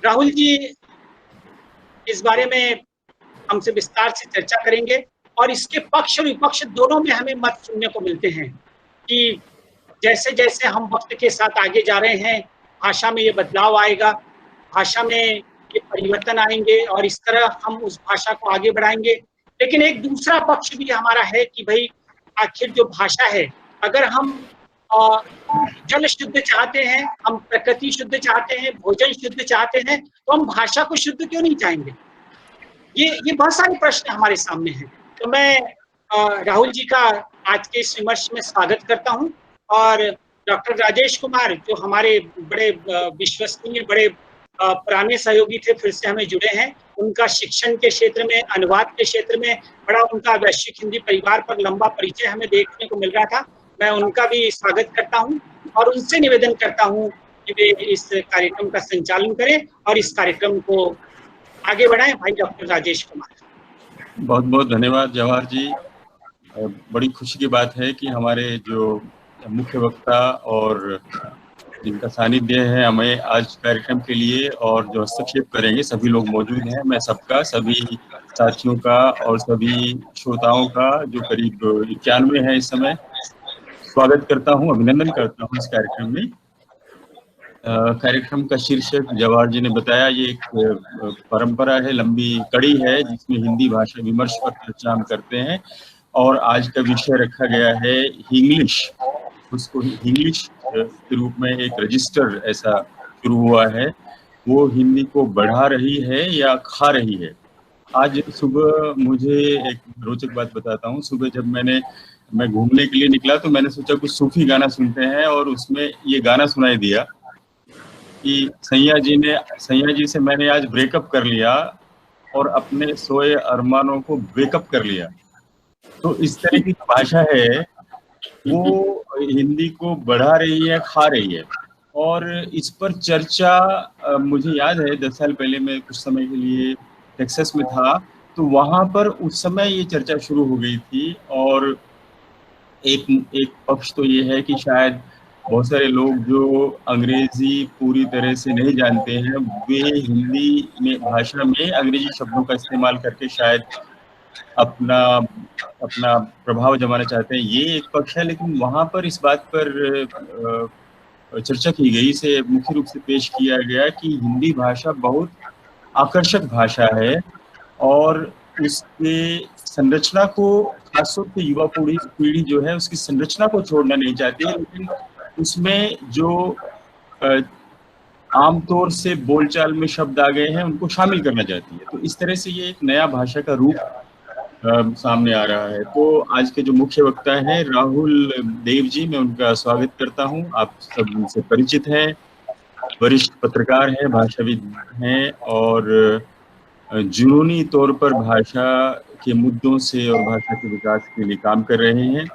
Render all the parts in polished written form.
राहुल जी इस बारे में हमसे विस्तार से चर्चा करेंगे और इसके पक्ष और विपक्ष दोनों में हमें मत सुनने को मिलते हैं कि जैसे जैसे हम वक्त के साथ आगे जा रहे हैं, भाषा में ये बदलाव आएगा, भाषा में ये परिवर्तन आएंगे और इस तरह हम उस भाषा को आगे बढ़ाएंगे। लेकिन एक दूसरा पक्ष भी हमारा है कि भाई आखिर जो भाषा है, अगर हम जल शुद्ध चाहते हैं, हम प्रकृति शुद्ध चाहते हैं, भोजन शुद्ध चाहते हैं, तो हम भाषा को शुद्ध क्यों नहीं चाहेंगे? ये बहुत सारे प्रश्न हमारे सामने हैं। तो मैं राहुल जी का आज के इस विमर्श में स्वागत करता हूं और डॉक्टर राजेश कुमार जो हमारे बड़े विश्वसनीय, बड़े पुराने सहयोगी थे, फिर से हमें जुड़े हैं। उनका शिक्षण के क्षेत्र में, अनुवाद के क्षेत्र में बड़ा उनका वैश्विक हिंदी परिवार पर लंबा परिचय हमें देखने को मिल रहा था। मैं उनका भी स्वागत करता हूं और उनसे निवेदन करता हूं कि वे इस कार्यक्रम का संचालन करें और इस कार्यक्रम को आगे बढ़ाएं। भाई डॉक्टर राजेश कुमार। बहुत बहुत धन्यवाद जवाहर जी। बड़ी खुशी की बात है कि हमारे जो मुख्य वक्ता और जिनका सानिध्य है हमें आज कार्यक्रम के लिए और जो हस्तक्षेप करेंगे सभी लोग मौजूद हैं। मैं सबका, सभी साथियों का और सभी श्रोताओं का जो करीब 91 है इस समय, स्वागत करता हूं, अभिनंदन करता हूं इस कार्यक्रम में। कार्यक्रम का शीर्षक जवाहर जी ने बताया, ये एक परंपरा है, लंबी कड़ी है जिसमें हिंदी भाषा विमर्श पर चर्चा हम करते हैं और आज का विषय रखा गया है इंग्लिश। उसको इंग्लिश के रूप में एक रजिस्टर ऐसा शुरू हुआ है, वो हिंदी को बढ़ा रही है या खा रही है। आज सुबह मुझे एक रोचक बात बताता हूँ। सुबह जब मैं घूमने के लिए निकला तो मैंने सोचा कुछ सूफी गाना सुनते हैं और उसमें ये गाना सुनाई दिया कि सैया जी से मैंने आज ब्रेकअप कर लिया और अपने सोए अरमानों को वेकअप कर लिया। तो इस तरह की भाषा है वो हिंदी को बढ़ा रही है, खा रही है। और इस पर चर्चा मुझे याद है 10 साल पहले मैं कुछ समय के लिए टेक्सास में था, तो वहां पर उस समय ये चर्चा शुरू हो गई थी। और एक पक्ष तो ये है कि शायद बहुत सारे लोग जो अंग्रेजी पूरी तरह से नहीं जानते हैं, वे हिंदी में भाषा में अंग्रेजी शब्दों का इस्तेमाल करके शायद अपना प्रभाव जमाना चाहते हैं, ये एक पक्ष है। लेकिन वहां पर इस बात पर चर्चा की गई, इसे मुख्य रूप से पेश किया गया कि हिंदी भाषा बहुत आकर्षक भाषा है और उसके संरचना को, खासतौर से युवा पीढ़ी जो है उसकी संरचना को छोड़ना नहीं चाहती है, लेकिन उसमें जो आमतौर से बोलचाल में शब्द आ गए हैं उनको शामिल करना चाहती है। तो इस तरह से ये एक नया भाषा का रूप सामने आ रहा है। तो आज के जो मुख्य वक्ता हैं राहुल देव जी, मैं उनका स्वागत करता हूं। आप सब उनसे परिचित हैं, वरिष्ठ पत्रकार हैं, भाषाविद हैं और जुनूनी तौर पर भाषा के मुद्दों से और भाषा के विकास के लिए काम कर रहे हैं।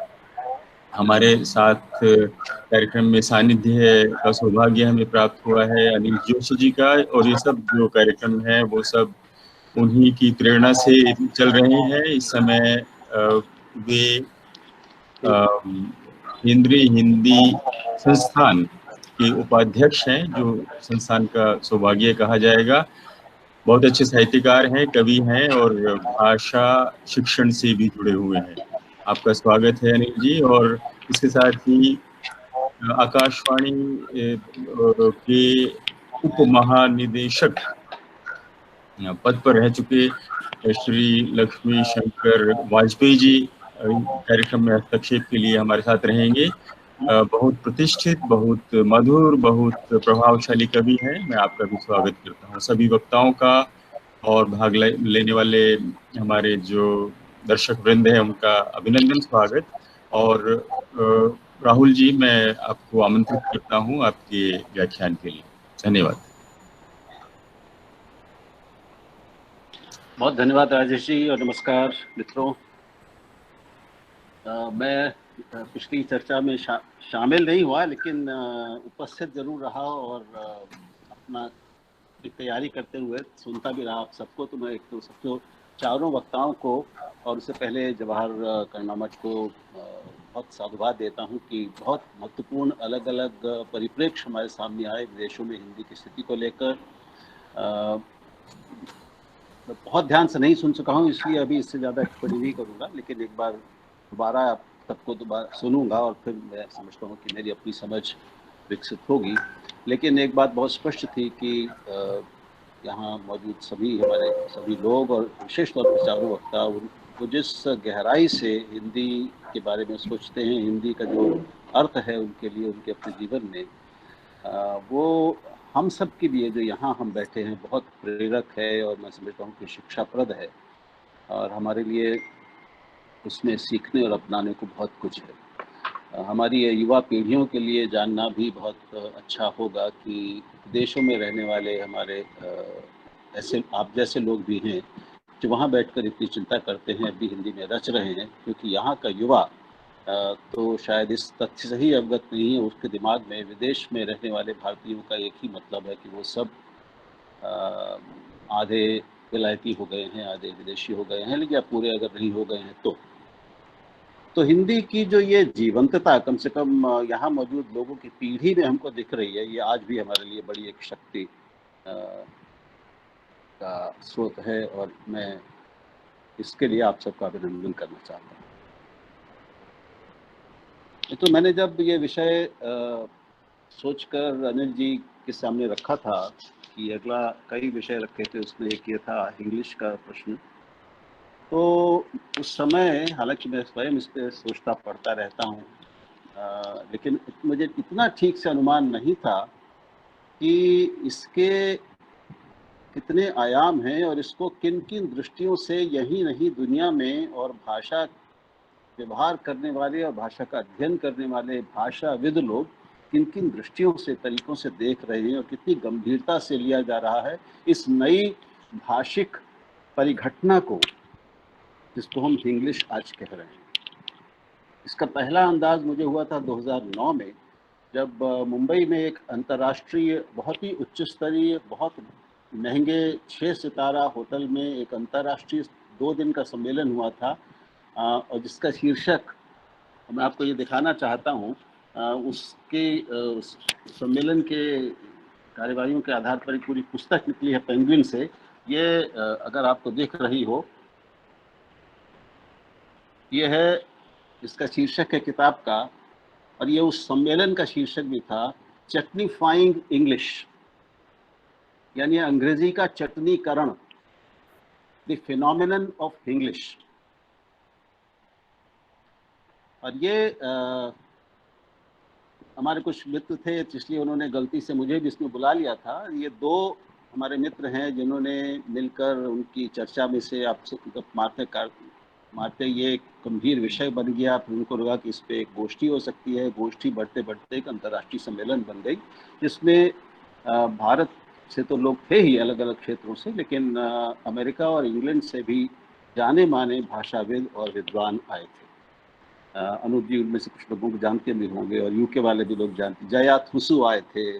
हमारे साथ कार्यक्रम में सानिध्य का सौभाग्य हमें प्राप्त हुआ है अनिल जोशी जी का, और ये सब जो कार्यक्रम है वो सब उन्हीं की प्रेरणा से चल रहे हैं। इस समय वे केंद्रीय हिंदी संस्थान के उपाध्यक्ष हैं, जो संस्थान का सौभाग्य कहा जाएगा। बहुत अच्छे साहित्यकार हैं, कवि हैं और भाषा शिक्षण से भी जुड़े हुए हैं। आपका स्वागत है अनिल जी। और इसके साथ ही आकाशवाणी के उप महानिदेशक पद पर रह चुके श्री लक्ष्मी शंकर वाजपेयी जी कार्यक्रम में हस्तक्षेप के लिए हमारे साथ रहेंगे। बहुत प्रतिष्ठित, बहुत मधुर, बहुत प्रभावशाली कवि हैं। मैं आपका भी स्वागत करता हूँ, सभी वक्ताओं का, और भाग लेने वाले हमारे जो दर्शक वृंद है उनका अभिनंदन, स्वागत। और राहुल जी, मैं आपको आमंत्रित करता हूँ आपके व्याख्यान के लिए। धन्यवाद। बहुत धन्यवाद राजेश जी और नमस्कार मित्रों। मैं पिछली चर्चा में शामिल नहीं हुआ, लेकिन उपस्थित जरूर रहा और अपना तैयारी करते हुए सुनता भी रहा आप सबको। तो मैं एक तो सबको, चारों वक्ताओं को और उससे पहले जवाहर कर्नामट को बहुत साधुवाद देता हूं कि बहुत महत्वपूर्ण अलग अलग परिप्रेक्ष्य हमारे सामने आए विदेशों में हिंदी की स्थिति को लेकर। बहुत ध्यान से नहीं सुन सका हूँ, इसलिए अभी इससे ज़्यादा टिप्पणी नहीं करूँगा, लेकिन एक बार दोबारा आप सबको दोबारा सुनूंगा और फिर मैं समझता हूँ कि मेरी अपनी समझ विकसित होगी। लेकिन एक बात बहुत स्पष्ट थी कि यहाँ मौजूद हमारे सभी लोग और विशेष तौर पर चारों वक्ता वो जिस गहराई से हिंदी के बारे में सोचते हैं, हिंदी का जो अर्थ है उनके लिए, उनके अपने जीवन में, वो हम सब के लिए जो यहाँ हम बैठे हैं बहुत प्रेरक है और मैं समझता हूँ कि शिक्षाप्रद है, और हमारे लिए उसमें सीखने और अपनाने को बहुत कुछ है। हमारी युवा पीढ़ियों के लिए जानना भी बहुत अच्छा होगा कि देशों में रहने वाले हमारे ऐसे आप जैसे लोग भी हैं जो वहाँ बैठकर इतनी चिंता करते हैं, अभी हिंदी में रच रहे हैं, क्योंकि यहाँ का युवा तो शायद इस तथ्य से ही अवगत नहीं है, उसके दिमाग में विदेश में रहने वाले भारतीयों का एक ही मतलब है कि वो सब आधे विलायती हो गए हैं, आधे विदेशी हो गए हैं, लेकिन पूरे अगर नहीं हो गए हैं तो हिंदी की जो ये जीवंतता कम से कम यहाँ मौजूद लोगों की पीढ़ी में हमको दिख रही है, ये आज भी हमारे लिए बड़ी एक शक्ति का स्रोत है, और मैं इसके लिए आप सबका अभिनंदन करना चाहता हूँ। तो मैंने जब ये विषय सोचकर अनिल जी के सामने रखा था कि अगला कई विषय रखे थे, उसमें एक ये था इंग्लिश का प्रश्न, तो उस समय हालांकि मैं स्वयं इस पर सोचता पढ़ता रहता हूँ, लेकिन मुझे इतना ठीक से अनुमान नहीं था कि इसके कितने आयाम हैं और इसको किन किन दृष्टियों से यही नहीं दुनिया में और भाषा व्यवहार करने वाले और भाषा का अध्ययन करने वाले भाषाविद लोग किन किन दृष्टियों से, तरीकों से देख रहे हैं और कितनी गंभीरता से लिया जा रहा है इस नई भाषिक परिघटना को, जिसको हम इंग्लिश आज कह रहे हैं। इसका पहला अंदाज मुझे हुआ था 2009 में, जब मुंबई में एक अंतर्राष्ट्रीय बहुत ही उच्च स्तरीय बहुत महंगे 6 सितारा होटल में एक अंतर्राष्ट्रीय 2 दिन का सम्मेलन हुआ था, और जिसका शीर्षक मैं आपको ये दिखाना चाहता हूँ। उसके सम्मेलन के कार्यवाहियों के आधार पर एक पूरी पुस्तक निकली है पेंगुइन से। ये अगर आपको दिख रही हो, ये है, इसका शीर्षक है किताब का, और ये उस सम्मेलन का शीर्षक भी था, चटनीफाइंग इंग्लिश, यानी अंग्रेजी का चटनीकरण, द फिनोमिनन ऑफ इंग्लिश। और ये हमारे कुछ मित्र थे, इसलिए उन्होंने गलती से मुझे भी इसमें बुला लिया था। ये 2 हमारे मित्र हैं जिन्होंने मिलकर उनकी चर्चा में से आपसे मारते ये एक गंभीर विषय बन गया। फिर उनको लगा कि इस पर एक गोष्ठी हो सकती है, गोष्ठी बढ़ते बढ़ते एक अंतर्राष्ट्रीय सम्मेलन बन गई, जिसमें भारत से तो लोग थे ही अलग अलग क्षेत्रों से, लेकिन अमेरिका और इंग्लैंड से भी जाने माने भाषाविद और विद्वान आए थे। अनूप जी उनमें से कुछ लोगों को जानते भी होंगे, और यूके वाले भी लोग जानते। जया थुसु आए थे,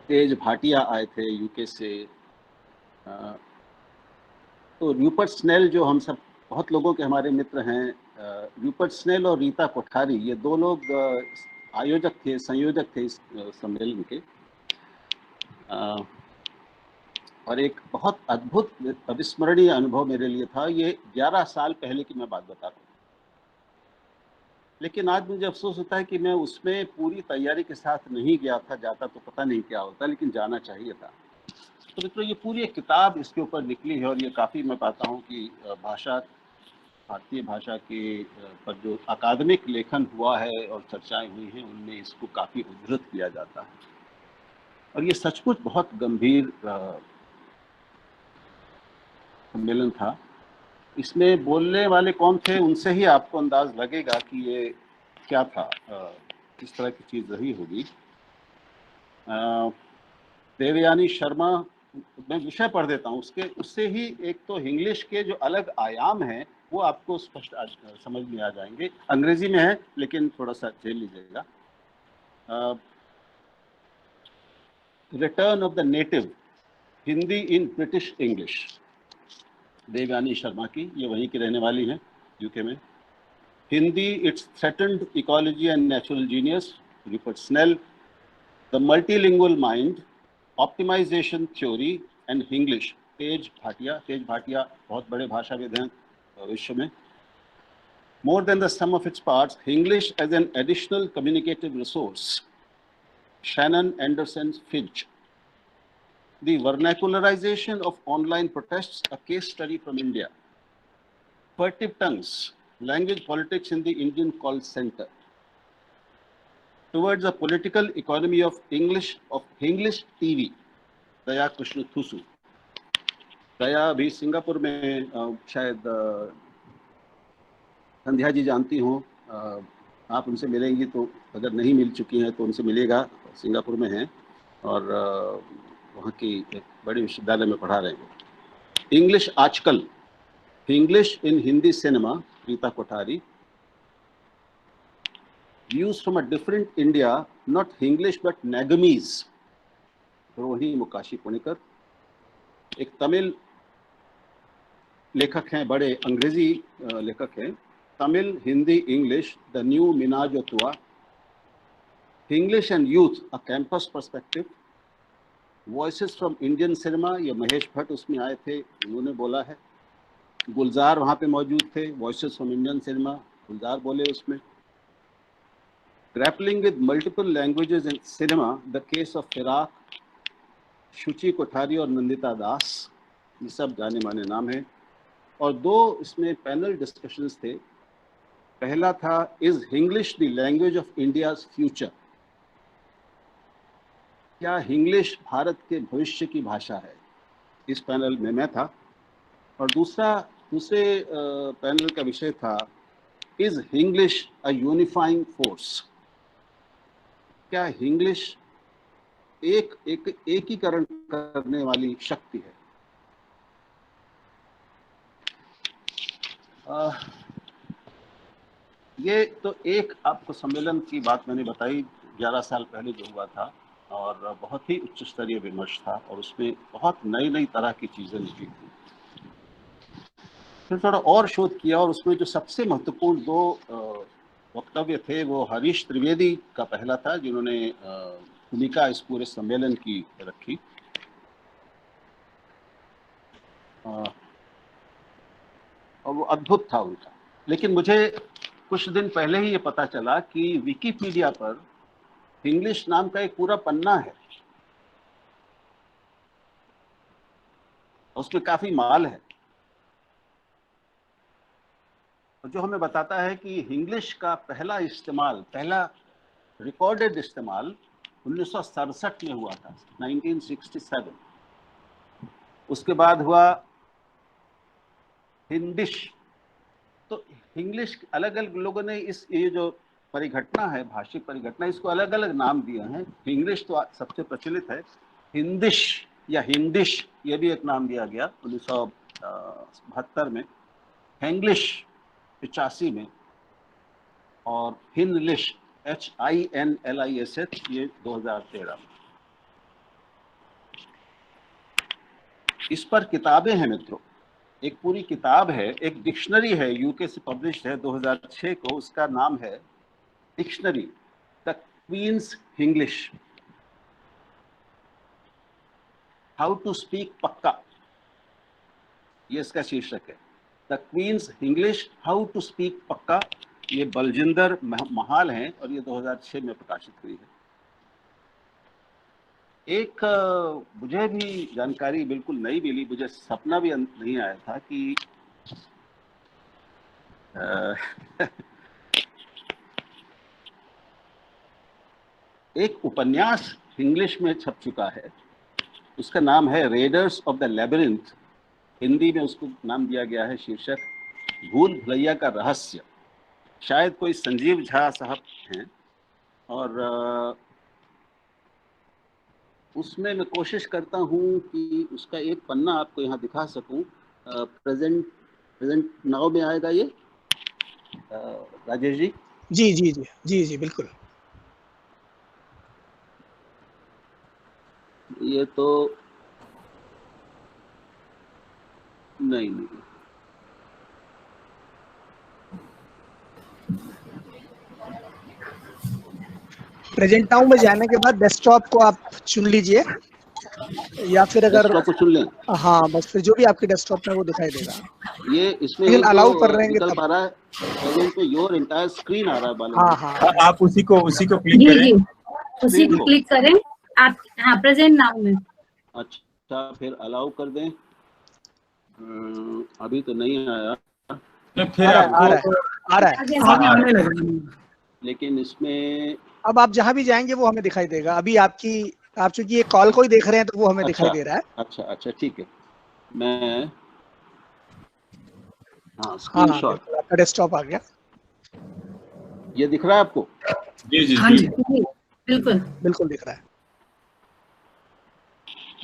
तेज भाटिया आए थे यूके से, तो रूपर्ट स्नेल जो हम सब बहुत लोगों के हमारे मित्र हैं, रूपर्ट स्नेल और रीता कोठारी, ये 2 लोग आयोजक थे, संयोजक थे इस सम्मेलन के। और एक बहुत अद्भुत अविस्मरणीय अनुभव मेरे लिए था। ये 11 साल पहले की मैं बात बताता हूँ, लेकिन आज मुझे अफसोस होता है कि मैं उसमें पूरी तैयारी के साथ नहीं गया था। जाता तो पता नहीं क्या होता, लेकिन जाना चाहिए था। तो मित्रों, ये पूरी एक किताब इसके ऊपर निकली है, और ये काफ़ी मैं पाता हूँ कि भारतीय भाषा के पर जो अकादमिक लेखन हुआ है और चर्चाएं हुई हैं, उनमें इसको काफ़ी उद्धृत किया जाता है। और ये सचमुच बहुत गंभीर सम्मेलन था। इसमें बोलने वाले कौन थे, उनसे ही आपको अंदाज लगेगा कि ये क्या था, किस तरह की चीज़ रही होगी। देवयानी शर्मा, मैं विषय पढ़ देता हूँ उससे ही एक तो इंग्लिश के जो अलग आयाम हैं वो आपको स्पष्ट समझ में आ जाएंगे। अंग्रेजी में है, लेकिन थोड़ा सा झेल लीजिएगा। Return of the native, Hindi in British English, Devyani Sharma की, ये वहीं की रहने वाली हैं यूके में। Hindi, its threatened ecology and natural genius, Rupert Snell. The multilingual mind, optimisation theory and Hinglish, Tej Bhatia बहुत बड़े भाषाविद हैं विश्व में। More than the sum of its parts, English as an additional communicative resource, Shannon Anderson Finch. The vernacularization of online protests, a case study from India. Furtive tongues, language politics in the Indian call center. Towards a political economy of English TV, दया कृष्ण थुसु। दया भी Singapore में शायद संध्या जी जानती हो, आप उनसे मिलेंगी तो, अगर नहीं मिल चुकी हैं तो उनसे मिलेगा, सिंगापुर में हैं और वहाँ की एक बड़ी विश्वविद्यालय में पढ़ा रहे हैं। इंग्लिश आजकल, English in Hindi cinema, Rita Kothari. Views from a different India, not English but नेगमीज, रोहिणी मुकाशी पुणेकर। एक तमिल लेखक हैं, बड़े अंग्रेजी लेखक हैं, Tamil, Hindi, English, the new मिनाजो तुआ। English and youth, a campus perspective. Voices from Indian cinema, ये महेश भट्ट उसमें आए थे, उन्होंने बोला है। गुलजार वहाँ पे मौजूद थे, वॉइसेस फ्रॉम इंडियन सिनेमा, गुलजार बोले उसमें। Grappling with multiple languages in cinema, the case of फिराक, शुचि कोठारी और नंदिता दास, ये सब जाने माने नाम हैं। और दो इसमें पैनल डिस्कशंस थे। पहला था, is English the language of India's future, क्या इंग्लिश भारत के भविष्य की भाषा है? इस पैनल में मैं था। और दूसरे पैनल का विषय था, is English a unifying force, क्या इंग्लिश एकीकरण करने वाली शक्ति है? ये तो एक आपको सम्मेलन की बात मैंने बताई, 11 साल पहले जो हुआ था, और बहुत ही उच्च स्तरीय विमर्श था और उसमें बहुत नई तरह की चीज़ें निकली थी। फिर थोड़ा और शोध किया और उसमें जो सबसे महत्वपूर्ण दो वक्तव्य थे वो हरीश त्रिवेदी का पहला था, जिन्होंने भूमिका इस पूरे सम्मेलन की रखी। और वो अद्भुत था उनका। लेकिन मुझे कुछ दिन पहले ही ये पता चला कि विकिपीडिया पर इंग्लिश नाम का एक पूरा पन्ना है, उसमें काफी माल है, जो हमें बताता है कि इंग्लिश का पहला रिकॉर्डेड इस्तेमाल 1967 में हुआ था, 1967। उसके बाद हुआ हिंदिश। तो इंग्लिश अलग अलग लोगों ने ये जो परिघटना है, भाषिक परिघटना, इसको अलग अलग नाम दिए हैं। इंग्लिश तो सबसे प्रचलित है, हिंदिश या हिंदिश ये भी एक नाम दिया गया 1972 में, हैंग्लिश 85 में, और हिंदलिश HINLISH ये 2013 में। इस पर किताबें हैं मित्रों, एक पूरी किताब है, एक डिक्शनरी है, यूके से पब्लिश है 2006 को, उसका नाम है dictionary the Queen's English, how to speak pukka, ये इसका शीर्षक है, the Queen's English how to speak pukka. ये बलजिंदर महाल हैं और ये 2006 में प्रकाशित हुई है। एक मुझे भी जानकारी बिल्कुल नई मिली, मुझे सपना भी नहीं आया था कि एक उपन्यास इंग्लिश में छप चुका है, उसका नाम है readers of the labyrinth, Hindi में उसको नाम दिया गया है शीर्षक भूल भुलैया का रहस्य। शायद कोई संजीव झा साहब हैं, और उसमें मैं कोशिश करता हूँ कि उसका एक पन्ना आपको यहाँ दिखा सकूँ। प्रेजेंट नाउ में आएगा ये, राजेश जी? जी जी जी जी जी बिल्कुल। ये तो नहीं प्रेजेंट नाउ में जाने के बाद डेस्कटॉप को आप चुन लीजिए या फिर अगर डेस्कटॉप को चुन लें। हाँ बस फिर जो भी आपके डेस्कटॉप में वो दिखाई देगा। ये इसमें लेकिन अलाउ कर तो रहेंगे निकल तब। पा रहा है प्रेजेंट पे योर एंटायर स्क्रीन आ रहा है बालों हाँ में। हाँ आप उसी को क्लिक जी करें। जी, उसी स्क्रीन को को क्लिक करें आप। हाँ, प्रेजेंट नाउ में। अच्छा, फिर अलाउ कर दें। अभी तो नहीं आया, तो आ फिर रहा है आ आपको रहा है आ रहा है। आगे हाँ, आगे आने लगा। लेकिन इसमें अब आप जहाँ भी जाएंगे वो हमें दिखाई देगा। अभी आप चूंकि ये कॉल को ही देख रहे हैं तो वो हमें दिखाई दे रहा है। अच्छा ठीक है। मैं हाँ, हाँ स्क्रीनशॉट बिल्कुल, आपका डेस्कटॉप आ गया। ये दिख रहा है आपको? जी जी हाँ जी। जी जी, बिल्कुल। बिल्कुल दिख रहा है।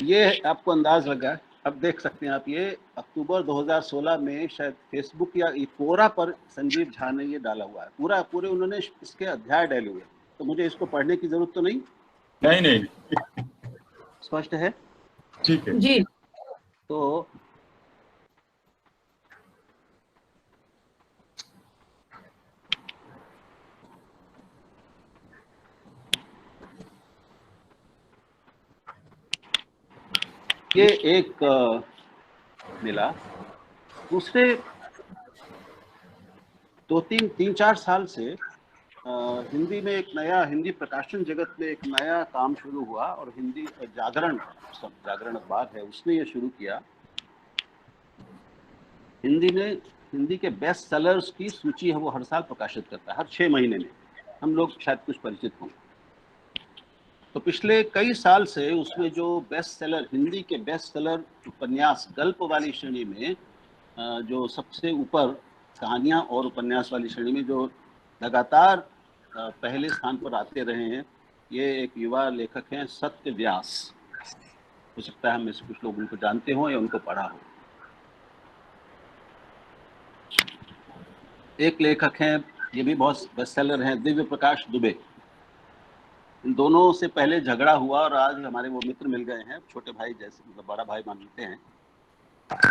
ये आपको अंदाज लगा है। अब देख सकते हैं आप, ये अक्टूबर 2016 में शायद फेसबुक या कोरा पर संजीव झा ने ये डाला हुआ है। पूरे उन्होंने इसके अध्याय डाले हुए, तो मुझे इसको पढ़ने की जरूरत तो नहीं? नहीं, स्पष्ट है? ठीक है। जी तो ये एक मिला। दूसरे 3-4 साल से हिंदी में हिंदी प्रकाशन जगत में एक नया काम शुरू हुआ, और हिंदी जागरण अखबार है, उसने ये शुरू किया। हिंदी के बेस्ट सेलर्स की सूची है, वो हर साल प्रकाशित करता है, हर 6 महीने में। हम लोग शायद कुछ परिचित हों। तो पिछले कई साल से उसमें जो बेस्ट सेलर, हिंदी के बेस्ट सेलर उपन्यास गल्प वाली श्रेणी में, जो सबसे ऊपर कहानियां और उपन्यास वाली श्रेणी में जो लगातार पहले स्थान पर आते रहे हैं, ये एक युवा लेखक हैं, सत्य व्यास। हो सकता है हम में से कुछ लोग उनको जानते हो या उनको पढ़ा हो। एक लेखक हैं, ये भी बहुत बेस्ट सेलर हैं, दिव्य प्रकाश दुबे। इन दोनों से पहले झगड़ा हुआ और आज हमारे वो मित्र मिल गए हैं, छोटे भाई जैसे, मतलब बड़ा भाई मानते हैं।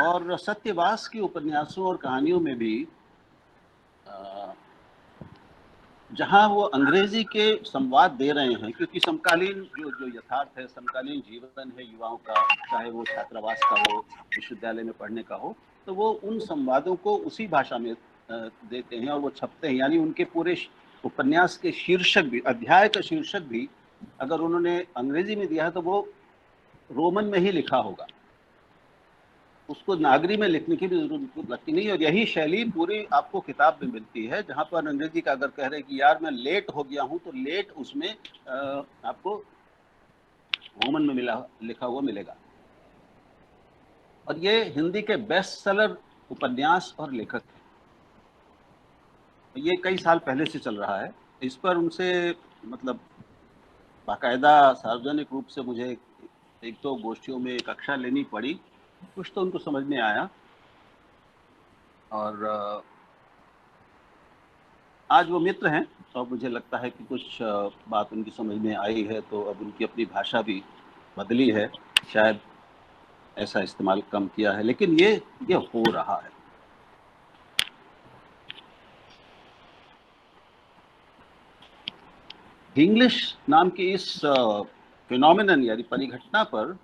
और सत्यवास की उपन्यासों और कहानियों में भी जहां वो अंग्रेजी के संवाद दे रहे हैं, क्योंकि समकालीन जो यथार्थ है, समकालीन जीवन है युवाओं का, चाहे वो छात्रावास का हो, विश्वविद्यालय में पढ़ने का हो, तो वो उन संवादों को उसी भाषा में देते हैं और वो छपते हैं। यानी उनके पूरे उपन्यास के शीर्षक भी, अध्याय का शीर्षक भी अगर उन्होंने अंग्रेजी में दिया है तो वो रोमन में ही लिखा होगा, उसको नागरी में लिखने की भी जरूरत लगती नहीं। और यही शैली पूरी आपको किताब में मिलती है, जहां पर अंग्रेजी का अगर कह रहे कि यार मैं लेट हो गया हूं, तो लेट उसमें आपको रोमन में लिखा हुआ मिलेगा। और ये हिंदी के बेस्ट सेलर उपन्यास और लेखक हैं। ये कई साल पहले से चल रहा है। इस पर उनसे मतलब बाकायदा सार्वजनिक रूप से मुझे एक दो गोष्ठियों में कक्षा लेनी पड़ी, कुछ तो उनको समझ में आया। और आज वो मित्र हैं, और मुझे लगता है कि कुछ बात उनकी समझ में आई है, तो अब उनकी अपनी भाषा भी बदली है, शायद ऐसा इस्तेमाल कम किया है, लेकिन ये हो रहा है। इंग्लिश नाम की इस फिनोमिनन यानी परिघटना पर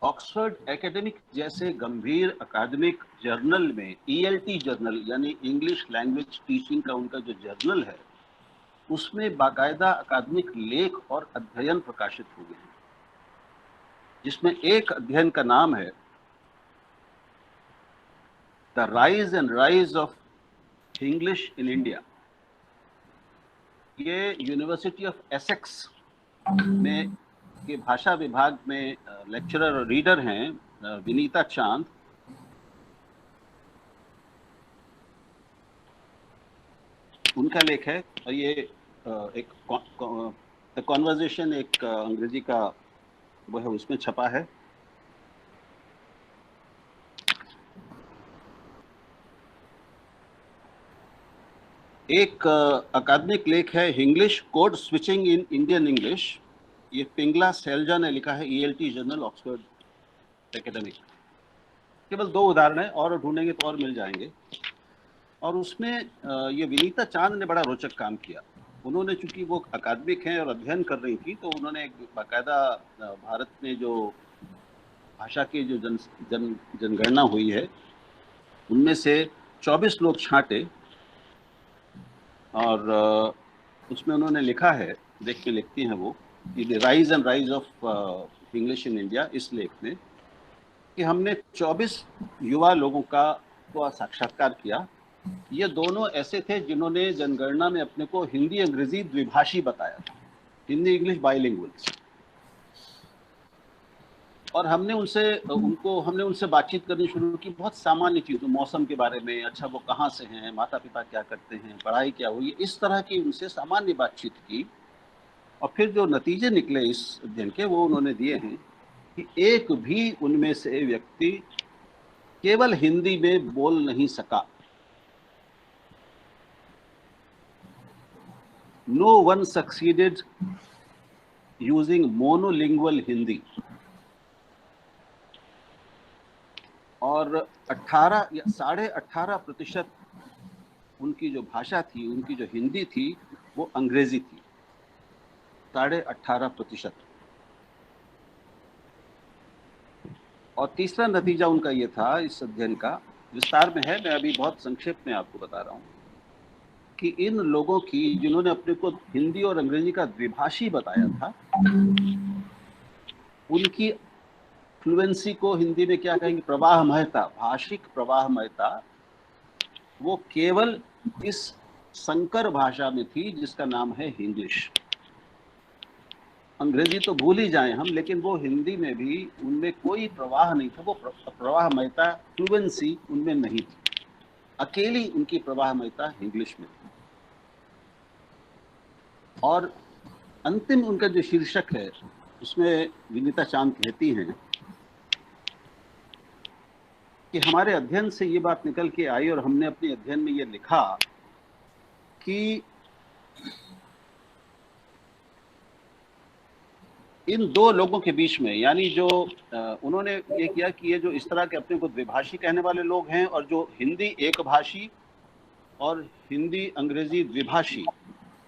ऑक्सफोर्ड एकेडमिक जैसे गंभीर अकादमिक जर्नल में, ELT जर्नल यानी इंग्लिश लैंग्वेज टीचिंग का उनका जो जर्नल है, उसमें बाकायदा अकादमिक लेख और अध्ययन प्रकाशित हुए हैं, जिसमें एक अध्ययन का नाम है the rise and rise of English in India. ये यूनिवर्सिटी ऑफ एसेक्स में के भाषा विभाग में लेक्चरर और रीडर हैं विनीता चांद। उनका लेख है, और ये एक कॉन्वर्जेशन एक अंग्रेजी का वो है, उसमें छपा है। एक अकादमिक लेख है English code switching in Indian English, ये पिंगला सैलजा ने लिखा है, ELT जर्नल ऑक्सफोर्ड एकेडमिक। केवल 2 उदाहरण है, और ढूंढेंगे तो और मिल जाएंगे। और उसमें ये विनीता चांद ने बड़ा रोचक काम किया। उन्होंने, चूंकि वो अकादमिक हैं और अध्ययन कर रही थी, तो उन्होंने एक बाकायदा भारत में जो भाषा की जो जनगणना हुई है उनमें से 24 लोग छांटे और उसमें उन्होंने लिखा है, देख के लिखती हैं वो, कि the rise and rise of English in India, इस लेख में कि हमने 24 युवा लोगों का साक्षात्कार किया। ये दोनों ऐसे थे जिन्होंने जनगणना में अपने को हिंदी अंग्रेजी द्विभाषी बताया था, हिंदी इंग्लिश बाइलिंगुअल्स। और हमने उनसे बातचीत करनी शुरू की, बहुत सामान्य चीज़ों, मौसम के बारे में, अच्छा वो कहाँ से हैं, माता पिता क्या करते हैं, पढ़ाई क्या हुई, इस तरह की उनसे सामान्य बातचीत की। और फिर जो नतीजे निकले इस अध्ययन के वो उन्होंने दिए हैं कि एक भी उनमें से व्यक्ति केवल हिंदी में बोल नहीं सका। No one succeeded using monolingual Hindi. और 18 या 18.5% उनकी जो भाषा थी, उनकी जो हिंदी थी, वो अंग्रेजी थी, 18.5%। और तीसरा नतीजा उनका ये था, इस अध्ययन का विस्तार में है, मैं अभी बहुत संक्षेप में आपको बता रहा हूँ, कि इन लोगों की, जिन्होंने अपने को हिंदी और अंग्रेजी का द्विभाषी बताया था, उनकी फ्लुएंसी को हिंदी में क्या कहेंगे, प्रवाहमयता, भाषिक प्रवाहमयता, वो केवल इस संकर भाषा में थी जिसका नाम है इंग्लिश। अंग्रेजी तो भूल ही जाएं हम, लेकिन वो हिंदी में भी उनमें कोई प्रवाह नहीं था, वो प्रवाहमयता, फ्लुएंसी उनमें नहीं थी, अकेली उनकी प्रवाहमयता इंग्लिश में थी। और अंतिम उनका जो शीर्षक है उसमें विनीता चांद कहती हैं कि हमारे अध्ययन से ये बात निकल के आई और हमने अपने अध्ययन में ये लिखा कि इन दो लोगों के बीच में, यानी जो उन्होंने ये किया कि ये जो इस तरह के अपने को द्विभाषी कहने वाले लोग हैं और जो हिंदी एक भाषी और हिंदी अंग्रेजी द्विभाषी,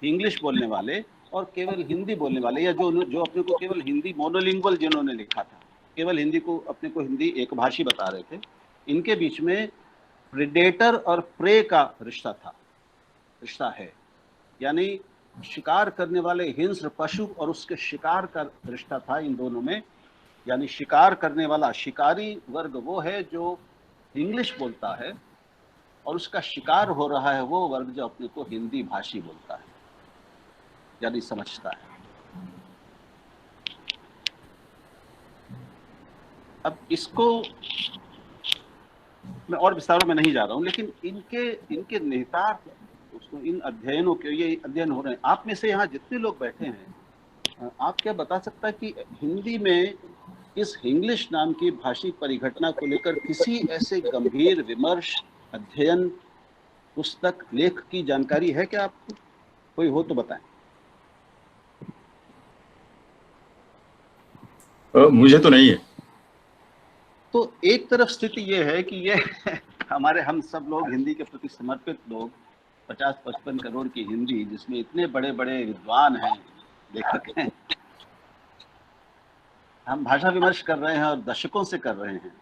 इंग्लिश बोलने वाले और केवल हिंदी बोलने वाले, या जो अपने को केवल हिंदी मोनोलिंगुअल जिन्होंने लिखा था, केवल हिंदी को अपने को हिंदी एक भाषी बता रहे थे, इनके बीच में प्रेडेटर और प्रे का रिश्ता है। यानी शिकार करने वाले हिंस्र पशु और उसके शिकार का रिश्ता था इन दोनों में। यानी शिकार करने वाला शिकारी वर्ग वो है जो इंग्लिश बोलता है, और उसका शिकार हो रहा है वो वर्ग जो अपने को हिंदी भाषी बोलता है, यानी समझता है। अब इसको मैं और विस्तारों में नहीं जा रहा हूं, लेकिन इनके निहितार्थ, उसको इन अध्ययनों के, ये अध्ययन हो रहे हैं, आप में से यहाँ जितने लोग बैठे हैं, आप क्या बता सकता है कि हिंदी में इस इंग्लिश नाम की भाषिक परिघटना को लेकर किसी ऐसे गंभीर विमर्श, अध्ययन, पुस्तक, लेख की जानकारी है क्या आपको? कोई हो तो बताएं। मुझे तो नहीं है। तो एक तरफ स्थिति ये है कि ये हम सब लोग हिंदी के प्रति समर्पित लोग, 50-55 करोड़ की हिंदी, जिसमें इतने बड़े बड़े विद्वान हैं, लेखक हैं, हम भाषा विमर्श कर रहे हैं और दशकों से कर रहे हैं।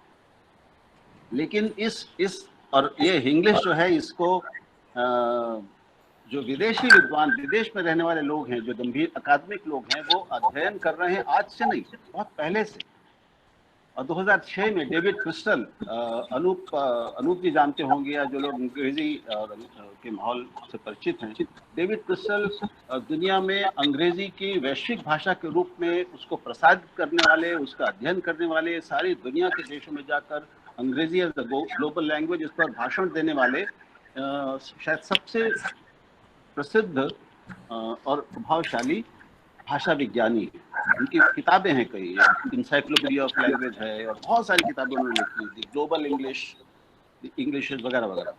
लेकिन इस और ये इंग्लिश जो है, इसको जो विदेशी विद्वान, विदेश में रहने वाले लोग हैं, जो गंभीर अकादमिक लोग हैं, वो अध्ययन कर रहे हैं आज से नहीं, बहुत पहले से। और 2006 में डेविड क्रिस्टल, अनूप जी जानते होंगे, या जो लोग अंग्रेजी के माहौल से परिचित हैं, डेविड क्रिस्टल दुनिया में अंग्रेजी की वैश्विक भाषा के रूप में उसको प्रसारित करने वाले, उसका अध्ययन करने वाले, सारी दुनिया के देशों में जाकर अंग्रेजी एज द ग्लोबल लैंग्वेज, इस पर भाषण देने वाले शायद सबसे प्रसिद्ध और प्रभावशाली भाषा विज्ञानी है। उनकी किताबें हैं कई, इंसाइक्लोपीडिया ऑफ लैंग्वेज है, और बहुत सारी किताबें उन्होंने लिखी थी, ग्लोबल इंग्लिश वगैरह वगैरह।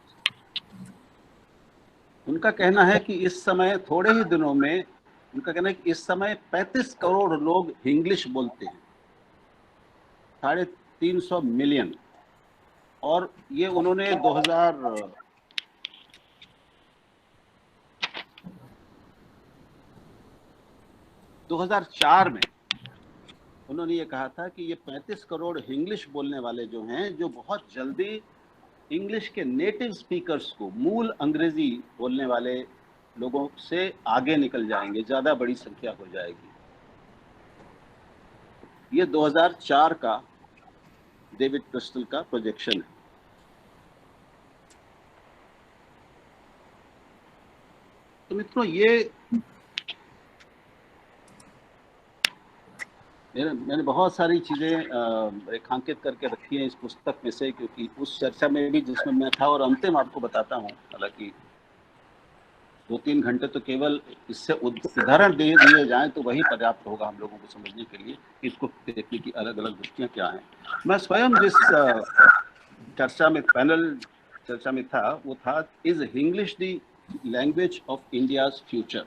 उनका कहना है कि इस समय, थोड़े ही दिनों में, उनका कहना है कि इस समय 35 करोड़ लोग इंग्लिश बोलते हैं, 350 मिलियन। और ये उन्होंने 2004 में उन्होंने ये कहा था कि ये 35 करोड़ इंग्लिश बोलने वाले जो हैं, जो बहुत जल्दी इंग्लिश के नेटिव स्पीकर्स को, मूल अंग्रेजी बोलने वाले लोगों से आगे निकल जाएंगे, ज़्यादा बड़ी संख्या हो जाएगी। ये 2004 का डेविड क्रिस्टल का प्रोजेक्शन है। तो मित्रों, ये मैंने बहुत सारी चीज़ें रेखांकित करके रखी हैं इस पुस्तक में से, क्योंकि उस चर्चा में भी जिसमें मैं था, और अंतिम आपको बताता हूँ, हालांकि 2-3 घंटे तो केवल इससे उदाहरण दिए जाएं तो वही पर्याप्त होगा हम लोगों को समझने के लिए कि इसको देखने की अलग अलग दृष्टियाँ क्या हैं। मैं स्वयं जिस चर्चा में, पैनल चर्चा में था, वो था is English the language of India's future,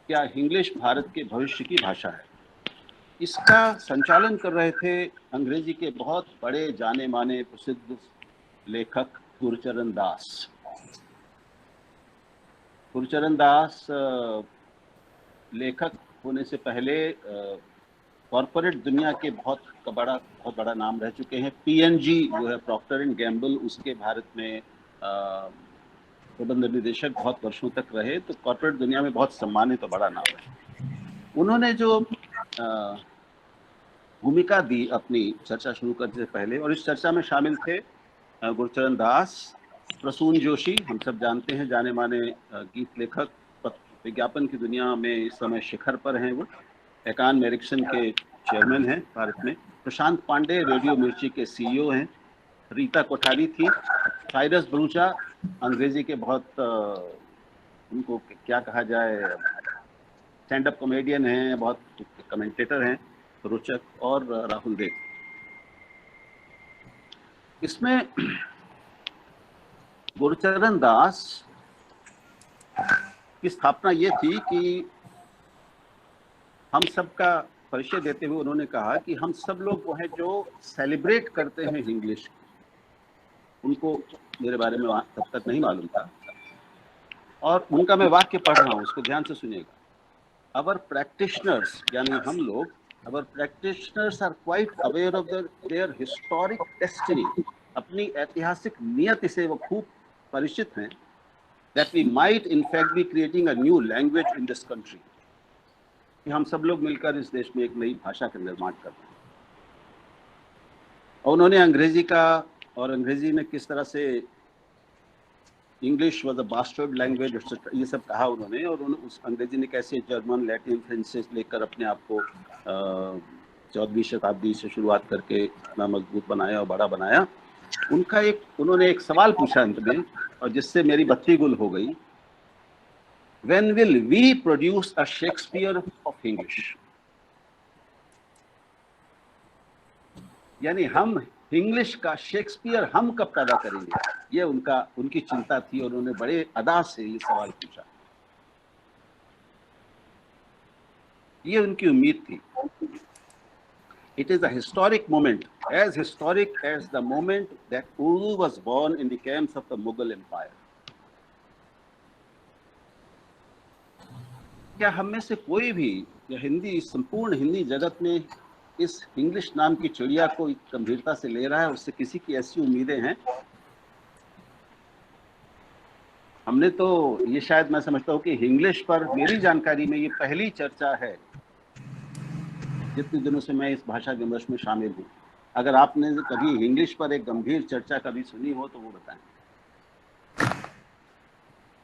क्या इंग्लिश भारत के भविष्य की भाषा है। इसका संचालन कर रहे थे अंग्रेजी के बहुत बड़े जाने माने प्रसिद्ध लेखक गुरचरण दास। गुरचरण दास लेखक होने से पहले कॉरपोरेट दुनिया के बहुत बड़ा नाम रह चुके हैं। पीएनजी जो है, प्रॉक्टर एंड गैम्बल, उसके भारत में प्रबंध निदेशक बहुत वर्षों तक रहे, तो कॉरपोरेट दुनिया में बहुत सम्मानित और बड़ा नाम है। उन्होंने जो भूमिका दी अपनी चर्चा शुरू करने से पहले, और इस चर्चा में शामिल थे गुरचरण दास, प्रसून जोशी, हम सब जानते हैं, जाने माने गीत लेखक, विज्ञापन की दुनिया में इस समय शिखर पर हैं वो, एकान एरिक्सन के चेयरमैन हैं भारत में, प्रशांत पांडे रेडियो मिर्ची के सीईओ हैं, रीता कोठारी थी, साइरस बरूचा अंग्रेजी के बहुत उनको क्या कहा जाए, स्टैंड अप कॉमेडियन हैं, बहुत कमेंटेटर हैं, रोचक, और राहुल देव। इसमें गुरचरण दास की स्थापना ये थी कि हम सबका परिचय देते हुए उन्होंने कहा कि हम सब लोग वो हैं जो सेलिब्रेट करते हैं इंग्लिश। उनको मेरे बारे में तब तक नहीं मालूम था, और उनका मैं वाक्य पढ़ रहा हूँ, उसको ध्यान से सुनिएगा। अवर प्रैक्टिशनर्स, यानी हम लोग, our practitioners are quite aware of their historic destiny, अपनी ऐतिहासिक नियति से वो खूब परिचित हैं, that we might in fact be creating a new language in this country, कि हम सब लोग मिलकर इस देश में एक नई भाषा का निर्माण कर रहे हैं। और उन्होंने अंग्रेजी का, और अंग्रेजी में किस तरह से English was a bastard language, ये सब कहा उन्होंने, और उस अंग्रेजी ने कैसे जर्मन, लैटिन, फ्रेंच से लेकर अपने आप को 14वीं शताब्दी से शुरुआत करके इतना मजबूत बनाया और बड़ा बनाया। उनका उन्होंने एक सवाल पूछा अंत में, और जिससे मेरी बत्ती गुल हो गई। When will we produce a Shakespeare of English? यानी हम इंग्लिश का शेक्सपियर हम कब पैदा करेंगे, ये उनकी चिंता थी, और उन्होंने बड़े अदा से ये सवाल पूछा। ये उनकी उम्मीद थी। It is a historic moment, as historic as the moment that Urdu was born in the camps of the Mughal Empire. क्या हम में से कोई भी, या हिंदी, संपूर्ण हिंदी जगत में इस इंग्लिश नाम की चिड़िया को गंभीरता से ले रहा है? उससे किसी की ऐसी उम्मीदें हैं? हमने तो ये, शायद मैं समझता हूँ कि इंग्लिश पर मेरी जानकारी में ये पहली चर्चा है जितने दिनों से मैं इस भाषा विमर्श में शामिल हूँ। अगर आपने कभी इंग्लिश पर एक गंभीर चर्चा कभी सुनी हो तो वो बताएं।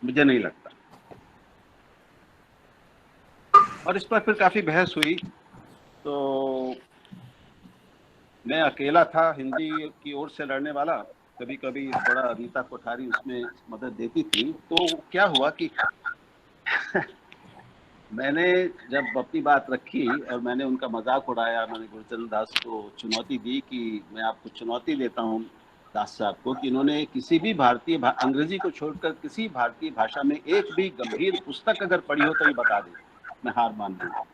मुझे नहीं लगता। और इस पर फिर काफी बहस हुई। तो मैं अकेला था हिंदी की ओर से लड़ने वाला, कभी कभी थोड़ा रीता कोठारी उसमें मदद देती थी। तो क्या हुआ कि मैंने जब अपनी बात रखी और मैंने उनका मजाक उड़ाया, मैंने गुरचरण दास को चुनौती दी कि मैं आपको चुनौती देता हूं दास साहब को कि इन्होंने किसी भी भारतीय अंग्रेजी को छोड़कर किसी भारतीय भाषा में एक भी गंभीर पुस्तक अगर पढ़ी हो तो ये बता दें, मैं हार मान लूंगा।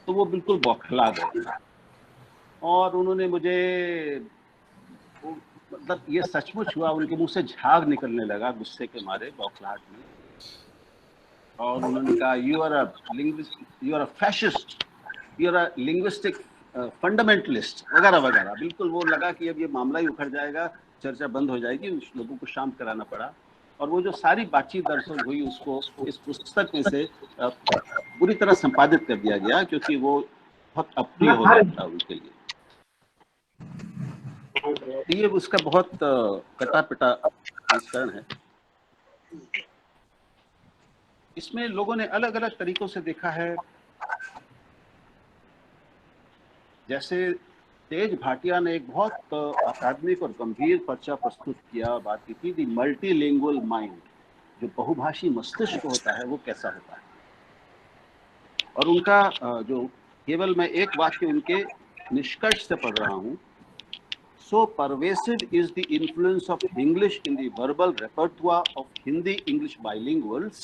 तो वो बिल्कुल बौखला गए और उन्होंने मुझे, मतलब ये सचमुच हुआ, उनके मुंह से झाग निकलने लगा गुस्से के मारे, बौखलाहट में। और उन्होंने कहा you are a fascist, you are linguistic fundamentalist वगैरह वगैरह। बिल्कुल वो लगा कि अब ये मामला ही उखड़ जाएगा, चर्चा बंद हो जाएगी, उस लोगों को शांत कराना पड़ा। और वो जो सारी बातचीत दरअसल हुई उसको इस पुस्तक में से बुरी तरह संपादित कर दिया गया, क्योंकि वो बहुत अप्रिय हो जाता उनके लिए। ये उसका बहुत कटा पिटा संस्करण है। इसमें लोगों ने अलग अलग तरीकों से देखा है। जैसे तेज भाटिया ने एक बहुत अकादमिक और गंभीर पर्चा प्रस्तुत किया, बात की थी दी मल्टीलिंगुअल माइंड, जो बहुभाषी मस्तिष्क होता है वो कैसा होता है। और उनका जो केवल मैं एक वाक्य उनके निष्कर्ष से पढ़ रहा हूँ, so pervasive is the influence of English in the verbal repertoire of Hindi-English bilinguals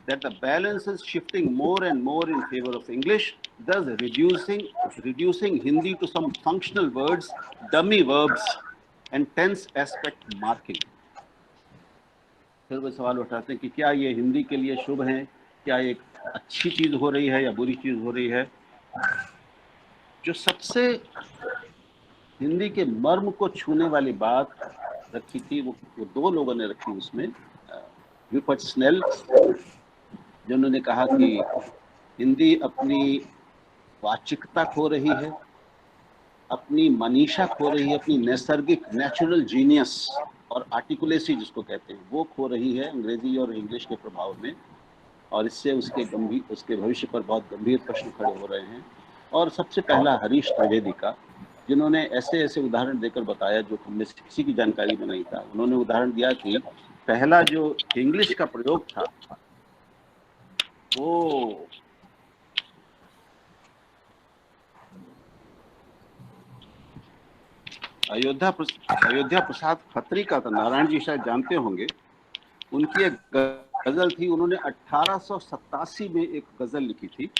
that the balance is shifting more and more in favor of English, thus reducing Hindi to some functional words, dummy verbs, and tense aspect marking. फिर वो सवाल उठाते हैं कि क्या ये हिंदी के लिए शुभ है, क्या एक अच्छी चीज हो रही है या बुरी चीज हो रही है। जो सबसे हिंदी के मर्म को छूने वाली बात रखी थी वो दो लोगों ने रखी उसमें। रूपर्ट स्नेल, जिन्होंने कहा कि हिंदी अपनी वाचिकता खो रही है, अपनी मनीषा खो रही है, अपनी नैसर्गिक नेचुरल जीनियस और आर्टिकुलेसी जिसको कहते हैं वो खो रही है अंग्रेजी और इंग्लिश के प्रभाव में। और इससे उसके भविष्य पर बहुत गंभीर प्रश्न खड़े हो रहे हैं। और सबसे पहला हरीश त्रिवेदी का, जिन्होंने ऐसे ऐसे उदाहरण देकर बताया जो हमें किसी की जानकारी में नहीं था। उन्होंने उदाहरण दिया कि पहला जो इंग्लिश का प्रयोग था वो अयोध्या प्रसाद खत्री का था। नारायण जी शायद जानते होंगे, उनकी एक गजल थी, उन्होंने 1887 में एक गजल लिखी थी।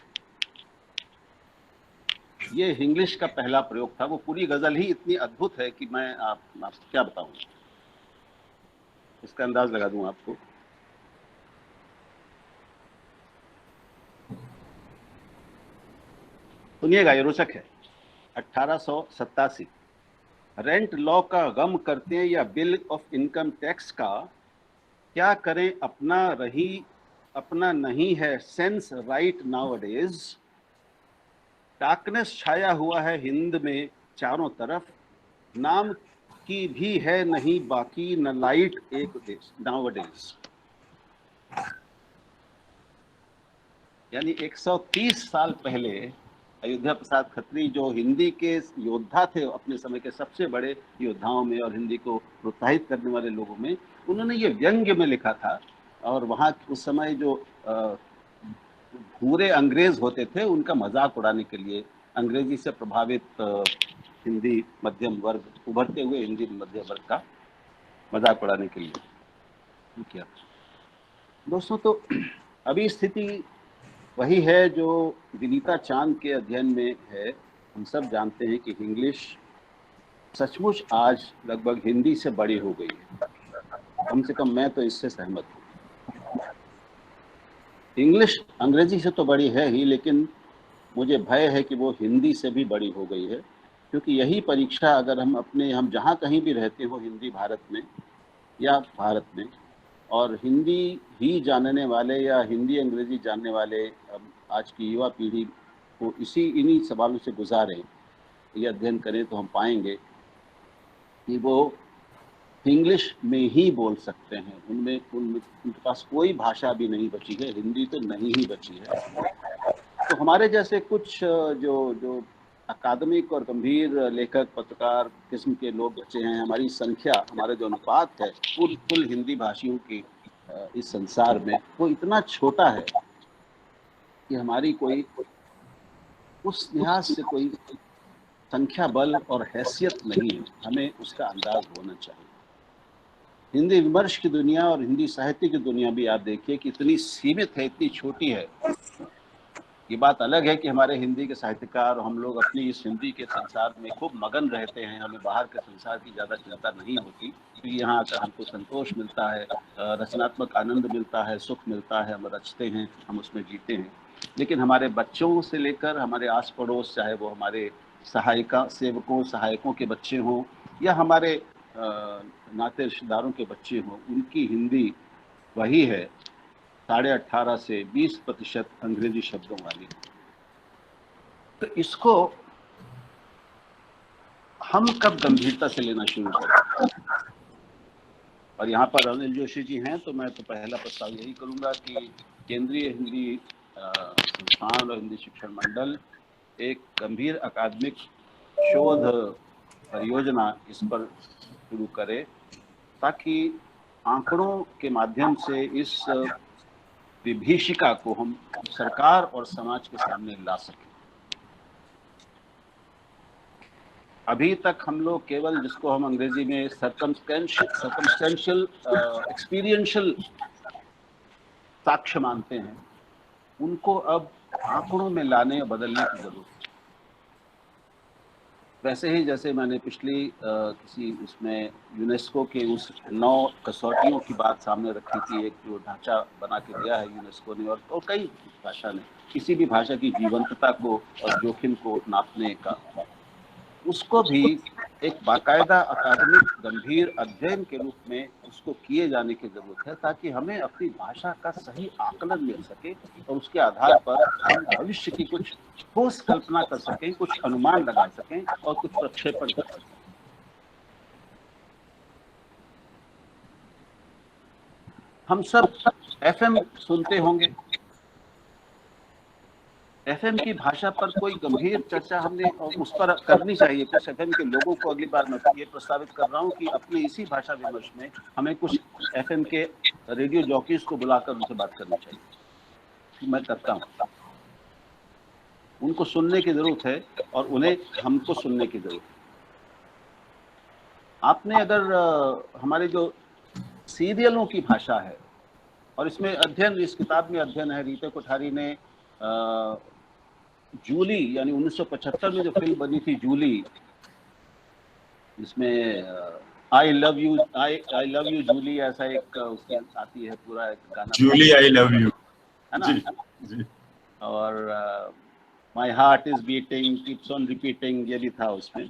ये इंग्लिश का पहला प्रयोग था। वो पूरी गजल ही इतनी अद्भुत है कि मैं आपको क्या बताऊं, इसका अंदाज लगा दूं आपको। सुनिएगा, ये रोचक है। 1887, रेंट लॉ का गम करते हैं या बिल ऑफ इनकम टैक्स का, क्या करें अपना नहीं है सेंस राइट नाउअडेज। डार्कनेस छाया हुआ है हिंद में चारों तरफ, नाम की भी है नहीं बाकी न लाइट एक देश नाउअडेज। यानी 130 साल पहले अयोध्या प्रसाद खत्री, जो हिंदी के योद्धा थे, अपने समय के सबसे बड़े योद्धाओं में और हिंदी को प्रोत्साहित करने वाले लोगों में, उन्होंने ये व्यंग्य में लिखा था। और वहाँ उस समय जो पूरे अंग्रेज होते थे उनका मजाक उड़ाने के लिए, अंग्रेजी से प्रभावित हिंदी मध्यम वर्ग, उभरते हुए हिंदी मध्यम वर्ग का मजाक उड़ाने के लिए किया। दोस्तों, तो अभी स्थिति वही है जो विनीता चांद के अध्ययन में है। हम सब जानते हैं कि इंग्लिश सचमुच आज लगभग हिंदी से बड़ी हो गई है। कम से कम मैं तो इससे सहमत हूँ। इंग्लिश अंग्रेजी से तो बड़ी है ही, लेकिन मुझे भय है कि वो हिंदी से भी बड़ी हो गई है। क्योंकि यही परीक्षा अगर हम जहाँ कहीं भी रहते हो हिंदी भारत में या भारत में, और हिंदी ही जानने वाले या हिंदी अंग्रेजी जानने वाले आज की युवा पीढ़ी को इन्हीं सवालों से गुजारें, ये अध्ययन करें, तो हम पाएंगे कि वो इंग्लिश में ही बोल सकते हैं। उनके पास कोई भाषा भी नहीं बची है, हिंदी तो नहीं ही बची है। तो हमारे जैसे कुछ जो अकादमिक और गंभीर लेखक पत्रकार किस्म के लोग बचे हैं, हमारी संख्या, हमारा जो अनुपात है कुल हिंदी भाषियों की इस संसार में, वो इतना छोटा है कि हमारी कोई उस लिहाज से कोई संख्या बल और हैसियत नहीं है। हमें उसका अंदाज होना चाहिए। हिंदी विमर्श की दुनिया और हिंदी साहित्य की दुनिया भी आप देखिए कि इतनी सीमित है, इतनी छोटी है। ये बात अलग है कि हमारे हिंदी के साहित्यकार, हम लोग अपनी इस हिंदी के संसार में खूब मगन रहते हैं, हमें बाहर के संसार की ज़्यादा चिंता नहीं होती, क्योंकि यहाँ आकर हमको संतोष मिलता है, रचनात्मक आनंद मिलता है, सुख मिलता है, हम रचते हैं, हम उसमें जीते हैं। लेकिन हमारे बच्चों से लेकर हमारे आस पड़ोस, चाहे वो हमारे सहायकों के बच्चे हों या हमारे नाते रिश्तेदारों के बच्चे हों, उनकी हिंदी वही है 18.5 से 20% अंग्रेजी शब्दों वाली। तो इसको हम कब गंभीरता से लेना शुरू करें? और यहाँ पर अनिल जोशी जी हैं, तो मैं तो पहला प्रस्ताव यही करूँगा कि केंद्रीय हिंदी संस्थान और हिंदी शिक्षण मंडल एक गंभीर अकादमिक शोध परियोजना इस पर शुरू करे, ताकि आंकड़ों के माध्यम से इस विभीषिका को हम सरकार और समाज के सामने ला सकें। अभी तक हम लोग केवल, जिसको हम अंग्रेजी में सर्कमस्टेंशियल एक्सपीरियंशियल साक्ष्य मानते हैं, उनको अब आंकड़ों में लाने और बदलने की जरूरत है। वैसे ही जैसे मैंने पिछली किसी उसमें यूनेस्को के उस 9 कसौटियों की बात सामने रखी थी, एक जो ढांचा बना के दिया है यूनेस्को ने और कई भाषा ने, किसी भी भाषा की जीवंतता को और जोखिम को नापने का, उसको भी एक बाकायदा अकादमिक गंभीर अध्ययन के रूप में उसको किए जाने की जरूरत है, ताकि हमें अपनी भाषा का सही आकलन मिल सके और उसके आधार पर हम भविष्य की कुछ ठोस कल्पना कर सकें, कुछ अनुमान लगा सकें और कुछ प्रक्षेपण कर सकें। हम सब FM सुनते होंगे, FM की भाषा पर कोई गंभीर चर्चा हमने उस पर करनी चाहिए। कुछ FM के लोगों को अगली बार मैं ये प्रस्तावित कर रहा हूँ कि अपने इसी भाषा विमर्श में हमें कुछ FM के रेडियो जॉकीज को बुलाकर उनसे बात करनी चाहिए। मैं करता हूँ, उनको सुनने की जरूरत है और उन्हें हमको सुनने की जरूरत है। आपने अगर हमारे जो सीरियलों की भाषा है, और इसमें अध्ययन, इस किताब में अध्ययन है, रीता कोठारी ने जूली यानी 1975 में जो फिल्म बनी थी जूली, जिसमें आई लव यू जूली, ऐसा एक उसकी आती है पूरा एक गाना, जूली आई लव यू, है ना? जी। और my heart is beating keeps on repeating, ये भी था उसमें।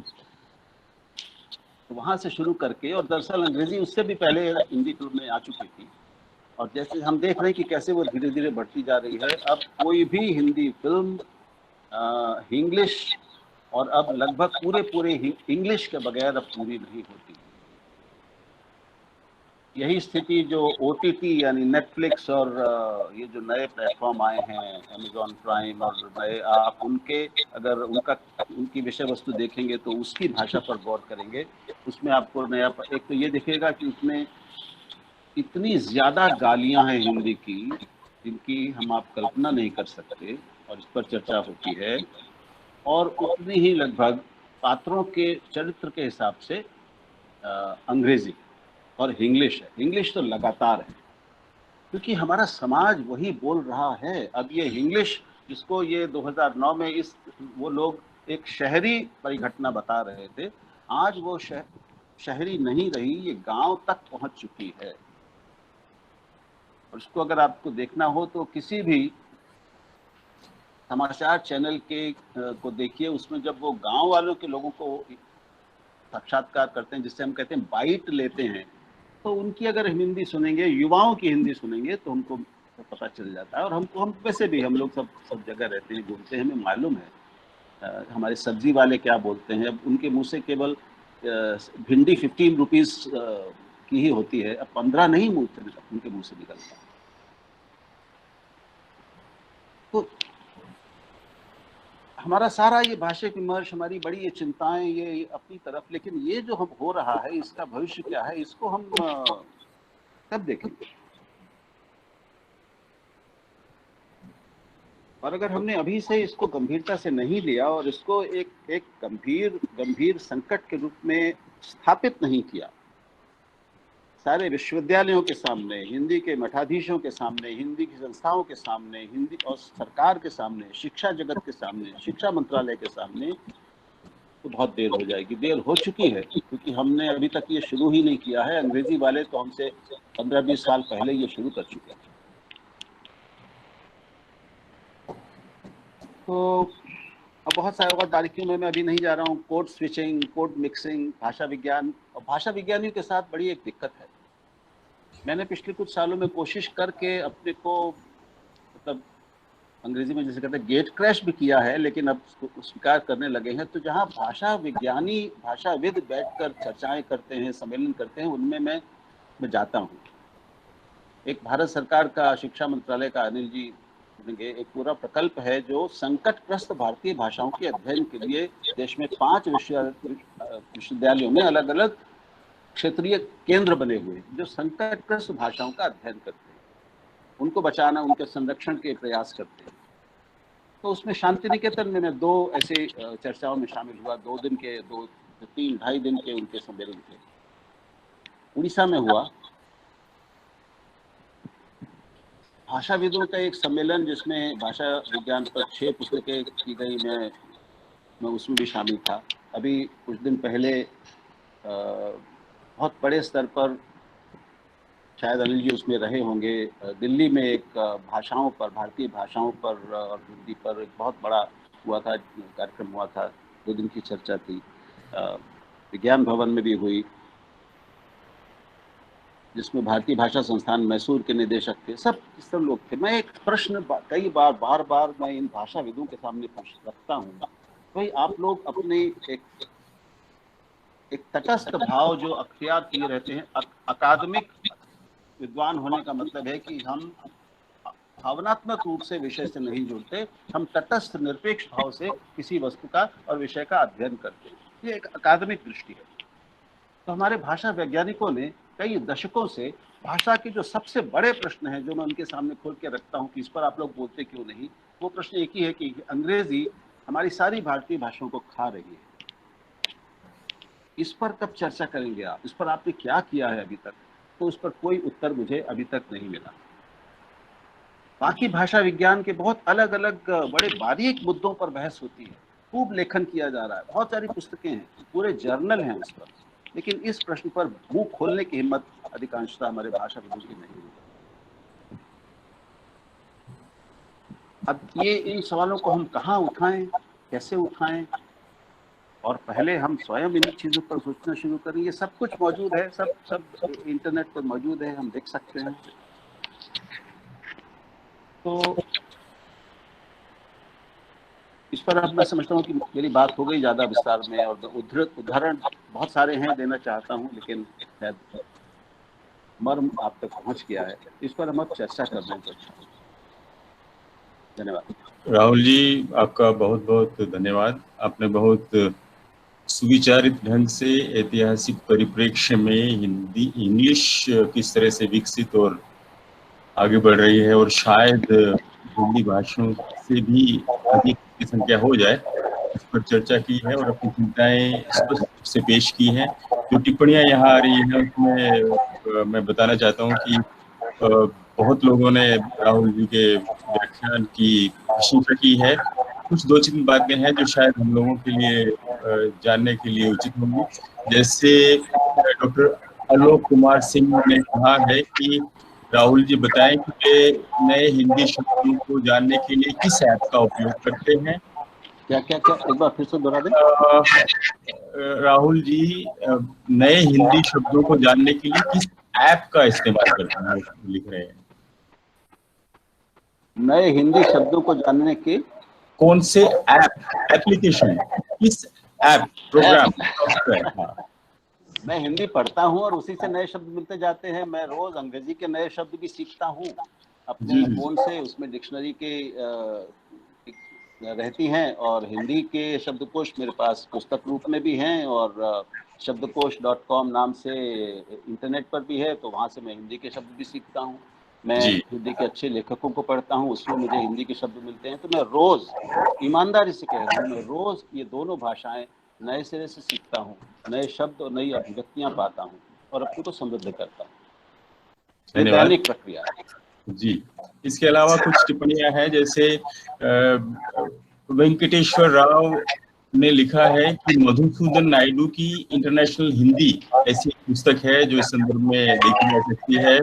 तो वहां से शुरू करके, और दरअसल अंग्रेजी उससे भी पहले हिंदी फिल्म में आ चुकी थी, और जैसे हम देख रहे हैं कि कैसे वो धीरे धीरे बढ़ती जा रही है। अब कोई भी हिंदी फिल्म इंग्लिश, और अब लगभग पूरे इंग्लिश के बगैर अब पूरी नहीं होती। यही स्थिति जो OTT यानी नेटफ्लिक्स और ये जो नए प्लेटफॉर्म आए हैं, अमेजॉन प्राइम और नए, आप उनके अगर उनकी विषय वस्तु देखेंगे तो उसकी भाषा पर गौर करेंगे, उसमें आपको नया एक तो ये दिखेगा कि उसमें इतनी ज्यादा गालियां हैं हिंदी की, जिनकी हम आप कल्पना नहीं कर सकते, और इस पर चर्चा होती है। और उतनी ही लगभग पात्रों के चरित्र के हिसाब से अंग्रेजी और इंग्लिश है। इंग्लिश तो लगातार है, क्योंकि हमारा समाज वही बोल रहा है। अब ये इंग्लिश, जिसको ये 2009 में वो लोग एक शहरी परिघटना बता रहे थे, आज वो शहरी नहीं रही, ये गांव तक पहुंच चुकी है। और इसको अगर आपको देखना हो तो किसी भी समाचार चैनल के को देखिए, उसमें जब वो गांव वालों के लोगों को साक्षात्कार करते हैं, जिससे हम कहते हैं बाइट लेते हैं, तो उनकी अगर हिंदी सुनेंगे, युवाओं की हिंदी सुनेंगे, तो हमको पता चल जाता है। और हम वैसे भी हम लोग सब जगह रहते हैं, घूमते हैं, हमें मालूम है हमारे सब्जी वाले क्या बोलते हैं। अब उनके मुंह से केवल भिंडी 15 रुपीज की ही होती है, अब 15 नहीं उनके मुंह से निकलता। तो हमारा सारा ये भाषिक विमर्श, हमारी बड़ी ये चिंताएं ये अपनी तरफ, लेकिन ये जो हम हो रहा है, इसका भविष्य क्या है, इसको हम कब देखेंगे? और अगर हमने अभी से इसको गंभीरता से नहीं लिया और इसको एक गंभीर संकट के रूप में स्थापित नहीं किया, सारे विश्वविद्यालयों के सामने, हिंदी के मठाधीशों के सामने, हिंदी की संस्थाओं के सामने, हिंदी और सरकार के सामने, शिक्षा जगत के सामने, शिक्षा मंत्रालय के सामने, तो बहुत देर हो जाएगी। देर हो चुकी है, क्योंकि हमने अभी तक ये शुरू ही नहीं किया है। अंग्रेजी वाले तो हमसे 15-20 साल पहले ये शुरू कर चुके हैं। तो अब बहुत सारे और बारीकियों में मैं अभी नहीं जा रहा हूँ। कोड स्विचिंग, कोड मिक्सिंग, भाषा विज्ञान, और भाषा विज्ञानियों के साथ बड़ी एक दिक्कत है। मैंने पिछले कुछ सालों में कोशिश करके अपने को, मतलब अंग्रेजी में जैसे कहते हैं, गेट क्रैश भी किया है, लेकिन अब उसको स्वीकार करने लगे हैं। तो जहाँ भाषा विज्ञानी, भाषाविद बैठकर चर्चाएं करते हैं, सम्मेलन करते हैं, उनमें मैं जाता हूँ। एक भारत सरकार का, शिक्षा मंत्रालय का, अनिल जी एक पूरा प्रकल्प है जो संकटग्रस्त भारतीय भाषाओं के अध्ययन के लिए देश में 5 विश्वविद्यालयों में अलग अलग क्षेत्रीय केंद्र बने हुए हैं जो संकटग्रस्त भाषाओं का अध्ययन करते हैं, उनको बचाना, उनके संरक्षण के प्रयास करते हैं। तो उसमें शांति निकेतन में मैं 2 ऐसे चर्चाओं में शामिल हुआ। 2 दिन के, 2-3-2.5 दिन के उनके सम्मेलन थे। उड़ीसा में हुआ भाषाविदों का एक सम्मेलन जिसमें भाषा विज्ञान पर 6 पुस्तकें की गई। मैं उसमें भी शामिल था। अभी कुछ दिन पहले बहुत बड़े स्तर पर, शायद अनिल जी उसमें रहे होंगे, दिल्ली में एक भाषाओं पर, भारतीय भाषाओं पर और हिंदी पर एक बहुत बड़ा हुआ था, कार्यक्रम हुआ था। 2 दिन की चर्चा थी। विज्ञान भवन में भी हुई, जिसमें भारतीय भाषा संस्थान मैसूर के निदेशक थे। सब लोग थे। मैं एक प्रश्न कई बार मैं इन भाषाविदों के सामने रखता हूँ, भाई आप लोग अपने एक तटस्थ भाव जो अख्तियार किए रहते हैं, अकादमिक विद्वान होने का मतलब है कि हम भावनात्मक रूप से विषय से नहीं जुड़ते, हम तटस्थ निरपेक्ष भाव से किसी वस्तु का और विषय का अध्ययन करते हैं। ये एक अकादमिक दृष्टि है। तो हमारे भाषा वैज्ञानिकों ने कई दशकों से भाषा के जो सबसे बड़े प्रश्न हैं, जो मैं उनके सामने खोल के रखता हूँ कि इस पर आप लोग बोलते क्यों नहीं, वो प्रश्न एक ही है कि अंग्रेजी हमारी सारी भारतीय भाषाओं को खा रही है। इस पर कब चर्चा करेंगे आप? इस पर आपने क्या किया है अभी तक? तो उस पर कोई उत्तर मुझे अभी तक नहीं मिला। बाकी भाषा विज्ञान के बहुत अलग अलग बड़े बारीक मुद्दों पर बहस होती है, खूब लेखन किया जा रहा है, बहुत सारी पुस्तकें हैं, पूरे जर्नल हैं उस पर, लेकिन इस प्रश्न पर मुंह खोलने की हिम्मत अधिकांशतः हमारे भाषाविदों की नहीं है। अब ये इन सवालों को हम कहाँ उठाएं, कैसे उठाएं, और पहले हम स्वयं इन चीज़ों पर सोचना शुरू करें। ये सब कुछ मौजूद है, सब इंटरनेट पर मौजूद है, हम देख सकते हैं। तो इस पर अब मैं समझता हूँ कि मेरी बात हो गई ज़्यादा विस्तार में, और उदाहरण बहुत सारे हैं, देना चाहता हूँ, लेकिन शायद मर्म आप तक पहुँच गया है। इस पर हम अब चर्चा कर रहे हैं। धन्यवाद। राहुल जी, आपका बहुत बहुत धन्यवाद। आपने बहुत सुविचारित ढंग से ऐतिहासिक परिप्रेक्ष्य में हिंदी, इंग्लिश किस तरह से विकसित और आगे बढ़ रही है, और शायद हिंदी भाषाओं से भी अधिक की संख्या हो जाए, इस पर चर्चा की है और अपनी चिंताएं स्पष्ट रूप से पेश की हैं। जो टिप्पणियां यहाँ आ रही हैं उसमें मैं बताना चाहता हूँ कि बहुत लोगों ने राहुल जी के व्याख्यान की प्रशंसा की है। कुछ 2-3 बातें हैं जो शायद हम लोगों के लिए जानने के लिए उचित होंगी। जैसे डॉक्टर आलोक कुमार सिंह ने कहा है कि राहुल जी बताएं कि वे नए हिंदी शब्दों को जानने के लिए किस ऐप का उपयोग करते हैं। क्या एक बार फिर से दोहरा दें। राहुल जी नए हिंदी शब्दों को जानने के लिए किस ऐप का इस्तेमाल करते हैं, लिख रहे हैं। नए हिंदी शब्दों को जानने के कौन से एप्लीकेशन, किस ऐप, प्रोग्राम, सॉफ्टवेयर? मैं हिंदी पढ़ता हूँ और उसी से नए शब्द मिलते जाते हैं। मैं रोज अंग्रेजी के नए शब्द भी सीखता हूँ अपने फोन से, उसमें डिक्शनरी के रहती हैं, और हिंदी के शब्दकोश मेरे पास पुस्तक रूप में भी हैं, और शब्दकोश.com नाम से इंटरनेट पर भी है, तो वहाँ से मैं हिंदी के शब्द भी सीखता हूँ। मैं हिंदी के अच्छे लेखकों को पढ़ता हूँ, उसमें मुझे हिंदी के शब्द मिलते हैं। तो मैं रोज, ईमानदारी से कह रहा हूँ, मैं रोज ये दोनों भाषाएं नए सिरे से सीखता हूँ, नए शब्द और नई अभिव्यक्तियां पाता हूँ और अपने को समृद्ध करता हूँ। दैनिक प्रक्रिया जी। इसके अलावा कुछ टिप्पणियां हैं, जैसे वेंकटेश्वर राव ने लिखा है कि मधुसूदन नायडू की इंटरनेशनल हिंदी ऐसी पुस्तक है जो इस संदर्भ में देखी जा सकती है।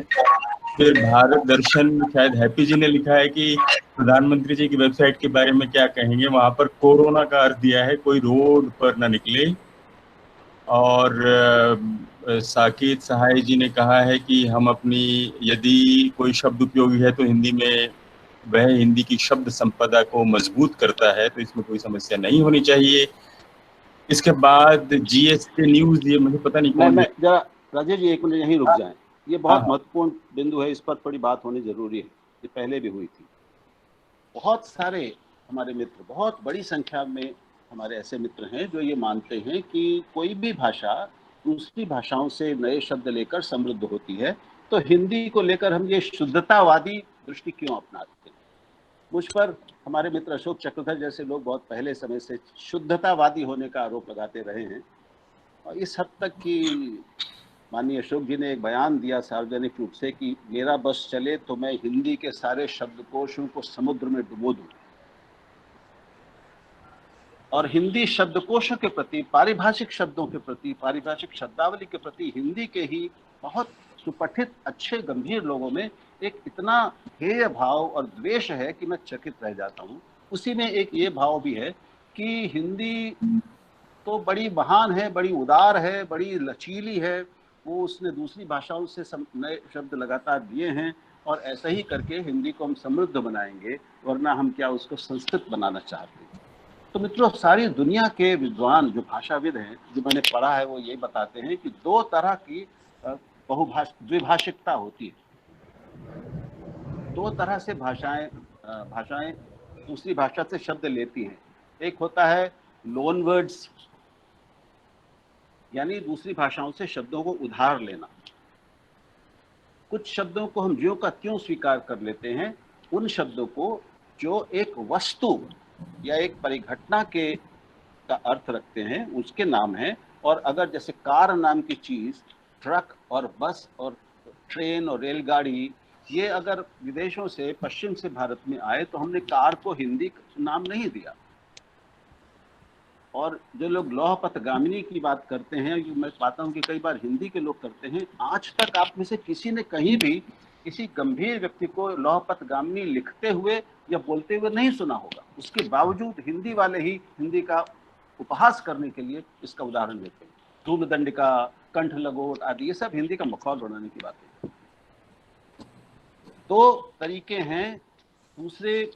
फिर भारत दर्शन, शायद हैप्पी जी ने लिखा है कि प्रधानमंत्री जी की वेबसाइट के बारे में क्या कहेंगे? वहां पर कोरोना का अर्थ दिया है, कोई रोड पर न निकले। और साकिब सहाय जी ने कहा है कि हम अपनी, यदि कोई शब्द उपयोगी है तो हिंदी में, वह हिंदी की शब्द संपदा को मजबूत करता है, तो इसमें कोई समस्या नहीं होनी चाहिए। इसके बाद जीएसटी न्यूज, ये मुझे पता नहीं कौन मैं जरा राजेश जी 1 मिनट यहीं रुक जाएं, ये बहुत हाँ। महत्वपूर्ण बिंदु है, इस पर थोड़ी बात होनी जरूरी है। ये पहले भी हुई थी। बहुत सारे हमारे मित्र, बहुत बड़ी संख्या में हमारे ऐसे मित्र हैं जो ये मानते हैं कि कोई भी भाषा दूसरी भाषाओं से नए शब्द लेकर समृद्ध होती है, तो हिंदी को लेकर हम ये शुद्धतावादी दृष्टि क्यों अपनाते हैं। मुझ पर हमारे मित्र अशोक चक्रधर जैसे लोग बहुत पहले समय से शुद्धतावादी होने का आरोप लगाते रहे हैं, और इस हद तक कि माननीय अशोक जी ने एक बयान दिया सार्वजनिक रूप से कि मेरा बस चले तो मैं हिंदी के सारे शब्दकोशों को समुद्र में डुबो दूं। और हिंदी शब्दकोशों के प्रति, पारिभाषिक शब्दों के प्रति, पारिभाषिक शब्दावली के प्रति हिंदी के ही बहुत सुपठित अच्छे गंभीर लोगों में एक इतना हेय भाव और द्वेष है कि मैं चकित रह जाता हूँ। उसी में एक ये भाव भी है कि हिंदी तो बड़ी महान है, बड़ी उदार है, बड़ी लचीली है, वो उसने दूसरी भाषाओं से नए शब्द लगातार दिए हैं, और ऐसा ही करके हिंदी को हम समृद्ध बनाएंगे, वरना हम क्या उसको संस्कृत बनाना चाहते हैं। तो मित्रों, सारी दुनिया के विद्वान जो भाषाविद हैं, जो मैंने पढ़ा है, वो ये बताते हैं कि 2 तरह की द्विभाषिकता होती है। 2 तरह से भाषाएं दूसरी भाषा से शब्द लेती हैं। एक होता है लोन वर्ड्स, यानी दूसरी भाषाओं से शब्दों को उधार लेना। कुछ शब्दों को हम ज्यों का त्यों स्वीकार कर लेते हैं, उन शब्दों को जो एक वस्तु या एक परिघटना के का अर्थ रखते हैं, उसके नाम है। और अगर जैसे कार नाम की चीज, ट्रक और बस और ट्रेन और रेलगाड़ी, ये अगर विदेशों से, पश्चिम से भारत में आए, तो हमने कार को हिंदी नाम नहीं दिया। और जो लोग लौह पथगामिनी की बात करते हैं, मैं पाता हूं कि कई बार हिंदी के लोग करते हैं, आज तक आप में से किसी ने कहीं भी किसी गंभीर व्यक्ति को लौह पथगामिनी लिखते हुए या बोलते हुए नहीं सुना होगा। उसके बावजूद हिंदी वाले ही हिंदी का उपहास करने के लिए इसका उदाहरण देते हैं। धूलदंडिका, कंठ लगोट आदि, ये सब हिंदी का मखौल बनाने की बात है। 2 तरीके हैं दूसरे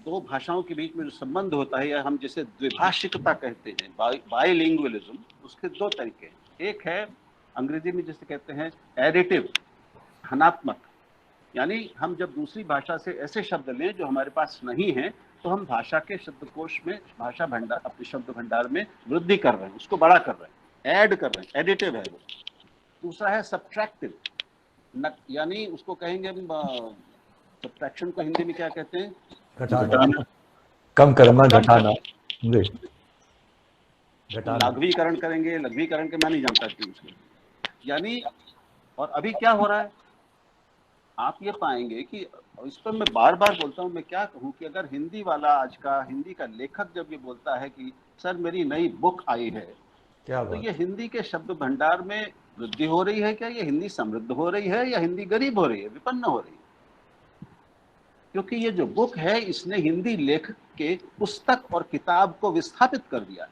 2 भाषाओं के बीच में जो संबंध होता है, या हम जिसे द्विभाषिकता कहते हैं, बाइलिंगुअलिज्म, उसके 2 तरीके हैं। एक है अंग्रेजी में जिसे कहते हैं एडिटिव, धनात्मक, यानी हम जब दूसरी भाषा से ऐसे शब्द लें जो हमारे पास नहीं है, तो हम भाषा के शब्दकोश में, भाषा भंडार, अपने शब्द भंडार में वृद्धि कर रहे हैं, उसको बड़ा कर रहे हैं, ऐड कर रहे हैं, एडिटिव है वो। दूसरा है सब्ट्रैक्टिव, यानी उसको कहेंगे हम, सब्ट्रैक्शन को हिंदी में क्या कहते हैं? घटाना, कम करना, घटाना, लघवीकरण करेंगे, लघवीकरण के मैं नहीं जानता कि उसको, यानी। और अभी क्या हो रहा है, आप ये पाएंगे कि, इस पर मैं बार बार बोलता हूँ, मैं क्या कहूँ कि अगर हिंदी वाला, आज का हिंदी का लेखक जब ये बोलता है कि सर मेरी नई बुक आई है, तो ये हिंदी के शब्द भंडार में वृद्धि हो रही है क्या? ये हिंदी समृद्ध हो रही है या हिंदी गरीब हो रही है, विपन्न हो रही है? क्योंकि ये जो बुक है, इसने हिंदी लेखक के पुस्तक और किताब को विस्थापित कर दिया है।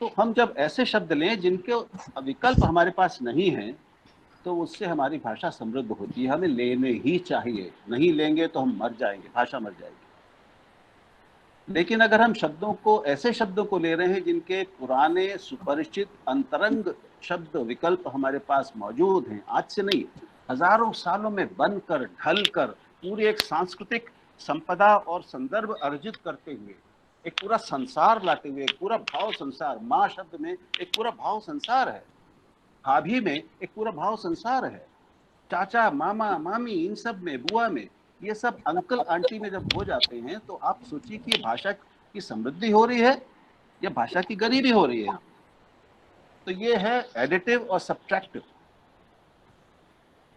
तो हम जब ऐसे शब्द लें जिनके विकल्प हमारे पास नहीं है, तो उससे हमारी भाषा समृद्ध होती है। हमें लेने ही चाहिए, नहीं लेंगे तो हम मर जाएंगे, भाषा मर जाएगी। लेकिन अगर हम शब्दों को, ऐसे शब्दों को ले रहे हैं जिनके पुराने सुपरिचित अंतरंग शब्द विकल्प हमारे पास मौजूद हैं, आज से नहीं, हजारों सालों में बनकर, ढलकर, पूरी एक सांस्कृतिक संपदा और संदर्भ अर्जित करते हुए, एक पूरा संसार लाते हुए, एक पूरा भाव संसार, माँ शब्द में एक पूरा भाव संसार है, भाभी में एक पूरा भाव संसार है, चाचा, मामा, मामी, इन सब में, बुआ में, ये सब अंकल आंटी में जब हो जाते हैं, तो आप सोचिए कि भाषा की समृद्धि हो रही है या भाषा की गरीबी हो रही है। तो ये है एडिटिव और सब्ट्रैक्टिव।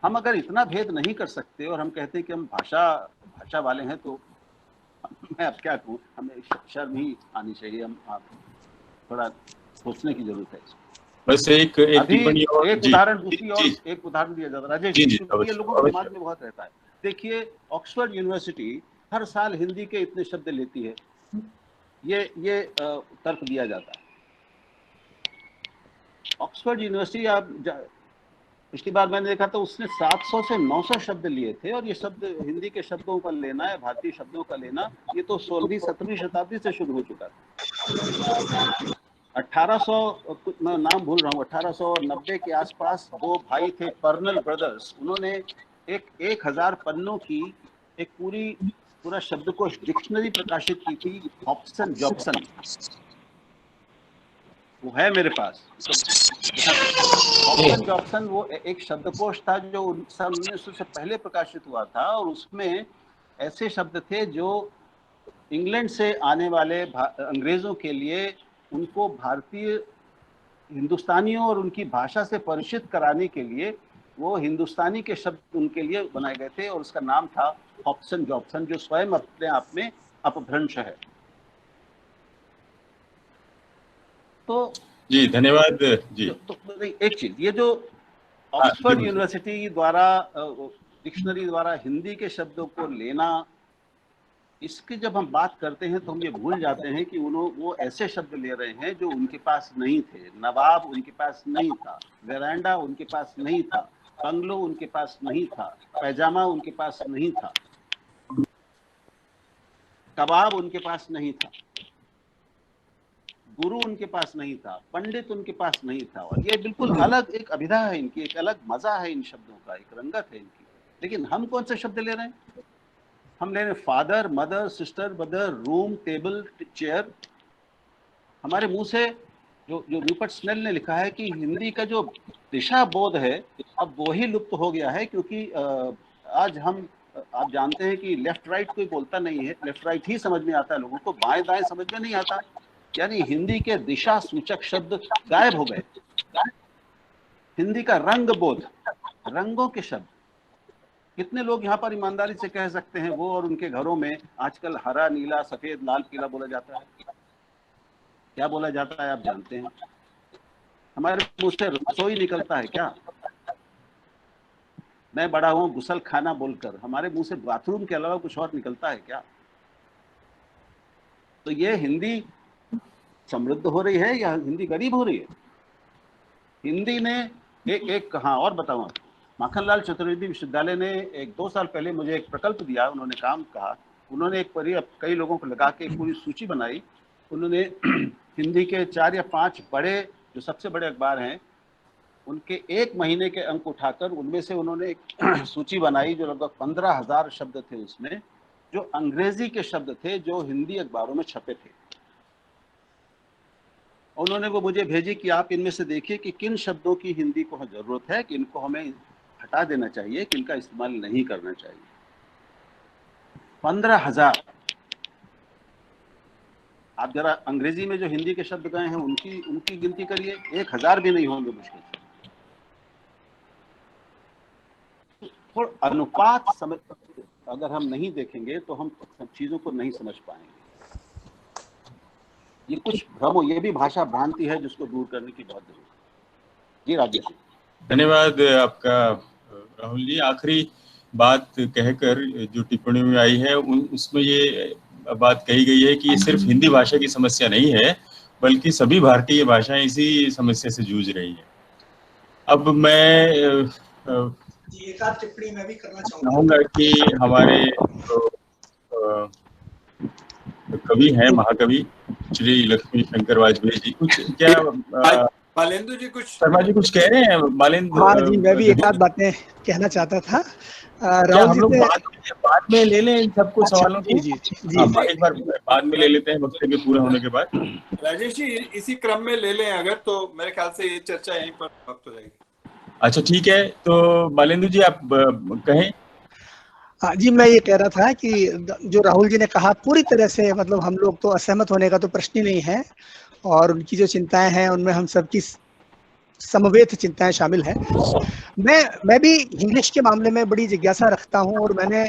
हम अगर इतना भेद नहीं कर सकते और हम कहते हैं कि हम भाषा वाले हैं, तो मैं अब क्या कहूँ, हमें शर्म ही आनी चाहिए। हम थोड़ा सोचने की जरूरत है इसको। बस एक उदाहरण, दूसरी और एक उदाहरण दिया जाता है राजेश, ये लोगों के समाज में बहुत रहता है। देखिए ऑक्सफोर्ड यूनिवर्सिटी हर साल हिंदी के इतने शब्द लेती है, ये तर्क दिया जाता है। ऑक्सफोर्ड यूनिवर्सिटी पिछली बार मैंने देखा था उसने 700 से 900 शब्द लिए थे, और ये शब्द हिंदी के शब्दों का लेना है, भारतीय शब्दों का लेना, ये तो 16वीं 17वीं शताब्दी से शुरू हो चुका था। 1800, मैं नाम भूल रहा हूँ, 1890 के आसपास दो भाई थे पर्नल ब्रदर्स, उन्होंने एक 1000 पन्नों की एक पूरा शब्दकोश डिक्शनरी प्रकाशित की थी, हॉब्सन जॉब्सन, वो है मेरे पास। हॉब्सन जॉब्सन वो एक शब्दकोश था जो 1900 से पहले प्रकाशित हुआ था, और उसमें ऐसे शब्द थे जो इंग्लैंड से आने वाले अंग्रेजों के लिए उनको भारतीय हिंदुस्तानियों और उनकी भाषा से परिचित कराने के लिए वो हिंदुस्तानी के शब्द उनके लिए बनाए गए थे, और उसका नाम था हॉब्सन जॉब्सन, जो स्वयं अपने आप में अपभ्रंश है। तो जी धन्यवाद जी। तो एक चीज, ये जो ऑक्सफोर्ड यूनिवर्सिटी द्वारा डिक्शनरी द्वारा हिंदी के शब्दों को लेना, इसकी जब हम बात करते हैं तो हम ये भूल जाते हैं कि वो ऐसे शब्द ले रहे हैं जो उनके पास नहीं थे। नवाब उनके पास नहीं था, वेरांडा उनके पास नहीं था, बंगलो उनके पास नहीं था, पैजामा उनके पास नहीं था, कबाब उनके पास नहीं था, गुरु उनके पास नहीं था, पंडित उनके पास नहीं था। और ये बिल्कुल अलग एक अभिधा है इनकी, एक अलग मजा है इन शब्दों का, एक रंगत है इनकी। लेकिन हम कौन से शब्द ले रहे हैं? हम ले रहे हैं father, mother, sister, brother, room, table, chair. हमारे मुंह से जो रूपर्ट स्नेल ने लिखा है कि हिंदी का जो दिशा बोध है अब वो ही लुप्त हो गया है, क्योंकि आज आप जानते हैं कि लेफ्ट राइट कोई बोलता नहीं है, लेफ्ट राइट ही समझ में आता है लोगों को, बाएं दाएं समझ में नहीं आता। यानी हिंदी के दिशा सूचक शब्द गायब हो गए। हिंदी का रंग बोध, रंगों के शब्द, कितने लोग यहाँ पर ईमानदारी से कह सकते हैं वो और उनके घरों में आजकल हरा, नीला, सफेद, लाल, पीला बोला जाता है? क्या बोला जाता है आप जानते हैं? हमारे मुंह से रसोई निकलता है क्या? मैं बड़ा हूं गुसल खाना बोलकर, हमारे मुंह से बाथरूम के अलावा कुछ और निकलता है क्या? तो ये हिंदी समृद्ध हो रही है या हिंदी गरीब हो रही है? हिंदी ने एक हाँ और बताऊं, माखनलाल चतुर्वेदी विश्वविद्यालय ने 1-2 साल पहले मुझे एक प्रकल्प दिया, उन्होंने काम कहा, उन्होंने कई लोगों को लगा के पूरी सूची बनाई। उन्होंने हिंदी के 4 या 5 बड़े, जो सबसे बड़े अखबार हैं, उनके 1 महीने के अंक उठाकर उनमें से उन्होंने एक सूची बनाई जो लगभग 15,000 शब्द थे उसमें, जो अंग्रेजी के शब्द थे जो हिंदी अखबारों में छपे थे। उन्होंने वो मुझे भेजी कि आप इनमें से देखिए कि किन शब्दों की हिंदी को जरूरत है, कि इनको हमें हटा देना चाहिए, कि इनका इस्तेमाल नहीं करना चाहिए। 15,000। आप जरा अंग्रेजी में जो हिंदी के शब्द गए हैं उनकी गिनती करिए, 1,000 भी नहीं होंगे मुश्किल से। तो अनुपात समझ अगर हम नहीं देखेंगे तो हम चीजों को नहीं समझ पाएंगे। ये कुछ भ्रम, ये भी भाषा भ्रांति है जिसको दूर करने की बहुत जरूरत है। जी राजेश, धन्यवाद आपका राहुल जी। आखिरी बात कहकर जो टिप्पणी में आई है उसमें ये बात कही गई है कि ये सिर्फ हिंदी भाषा की समस्या नहीं है, बल्कि सभी भारतीय भाषाएं इसी समस्या से जूझ रही हैं। अब मैं एक आध टिप्पणी मैं भी करना चाहूंगा कि हमारे कवि हैं, महाकवि श्री लक्ष्मी शंकर वाजपेयी जी, कुछ क्या बालेंदु जी कुछ शर्मा जी कुछ कह रहे हैं? बालेंदु? हाँ जी, मैं भी एक आध बातें कहना चाहता था। हम लोग बाद में ले लें इन सबको सवालों की? जी एक बार बाद में ले लेते हैं वक्तव्य पूरा होने के बाद। राजेश जी इसी क्रम में ले लें अगर, तो मेरे ख्याल से ये चर्चा यहीं पर समाप्त हो जाएगी। अच्छा ठीक है, तो बालेंदु जी आप कहें। हाँ जी, मैं ये कह रहा था कि जो राहुल जी ने कहा पूरी तरह से, मतलब हम लोग तो असहमत होने का तो प्रश्न ही नहीं है, और उनकी जो चिंताएं हैं उनमें हम सबकी समवेत चिंताएं शामिल हैं। मैं भी इंग्लिश के मामले में बड़ी जिज्ञासा रखता हूं, और मैंने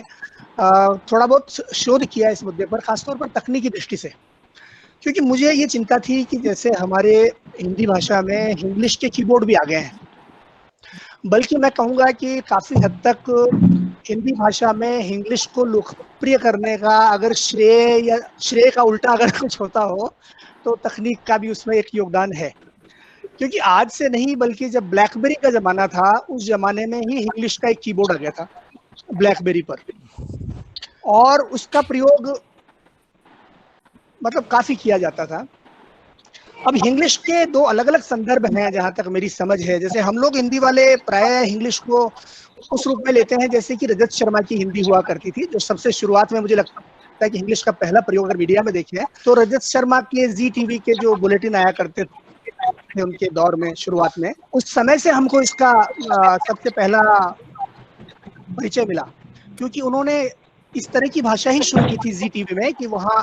थोड़ा बहुत शोध किया इस मुद्दे पर, खासतौर पर तकनीकी दृष्टि से, क्योंकि मुझे ये चिंता थी कि जैसे हमारे हिंदी भाषा में इंग्लिश के कीबोर्ड भी आ गए हैं, बल्कि मैं कहूँगा कि काफ़ी हद तक हिंदी भाषा में इंग्लिश को लोकप्रिय करने का अगर श्रेय का उल्टा अगर कुछ होता हो तो तकनीक का भी उसमें एक योगदान है, क्योंकि आज से नहीं बल्कि जब ब्लैकबेरी का जमाना था उस जमाने में ही इंग्लिश का एक कीबोर्ड आ गया था ब्लैकबेरी पर, और उसका प्रयोग मतलब काफी किया जाता था। अब इंग्लिश के दो अलग अलग संदर्भ हैं जहां तक मेरी समझ है। जैसे हम लोग हिंदी वाले प्राय इंग्लिश को उस रूप में लेते हैं जैसे कि रजत शर्मा की हिंदी हुआ करती थी, जो सबसे शुरुआत में मुझे लगता है कि इंग्लिश का पहला प्रयोग अगर मीडिया में देखें तो रजत शर्मा के जी टीवी के जो बुलेटिन आया करते थे उनके दौर में शुरुआत में, उस समय से हमको इसका सबसे पहला परिचय मिला, क्योंकि उन्होंने इस तरह की भाषा ही शुरू की थी जी टीवी में कि वहाँ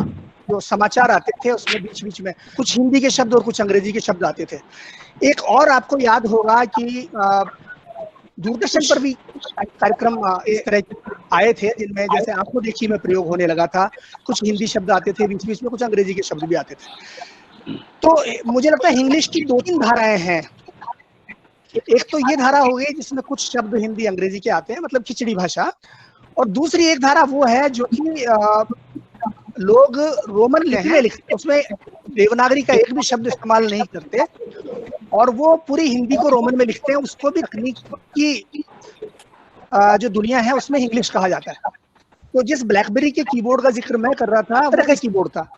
जो समाचार आते थे उसमें बीच बीच में कुछ हिंदी के शब्द और कुछ अंग्रेजी के शब्द आते थे। एक और आपको याद होगा कि दूरदर्शन पर भी कार्यक्रम इस तरह आए थे जिनमें जैसे आपको देखी में प्रयोग होने लगा था, कुछ हिंदी शब्द आते थे बीच बीच में, कुछ अंग्रेजी के शब्द भी आते थे। तो मुझे लगता है इंग्लिश की 2-3 धाराएं हैं। एक तो ये धारा हो गई जिसमें कुछ शब्द हिंदी अंग्रेजी के आते हैं, मतलब खिचड़ी भाषा, और दूसरी एक धारा वो है जो कि लोग रोमन लिपि में लिखते, उसमें देवनागरी का एक भी शब्द इस्तेमाल नहीं करते और वो पूरी हिंदी को रोमन में लिखते हैं। उसको भी तकनीक की जो दुनिया है उसमें इंग्लिश कहा जाता है। तो जिस ब्लैकबेरी के कीबोर्ड का जिक्र मैं कर रहा था, वो का कीबोर्ड था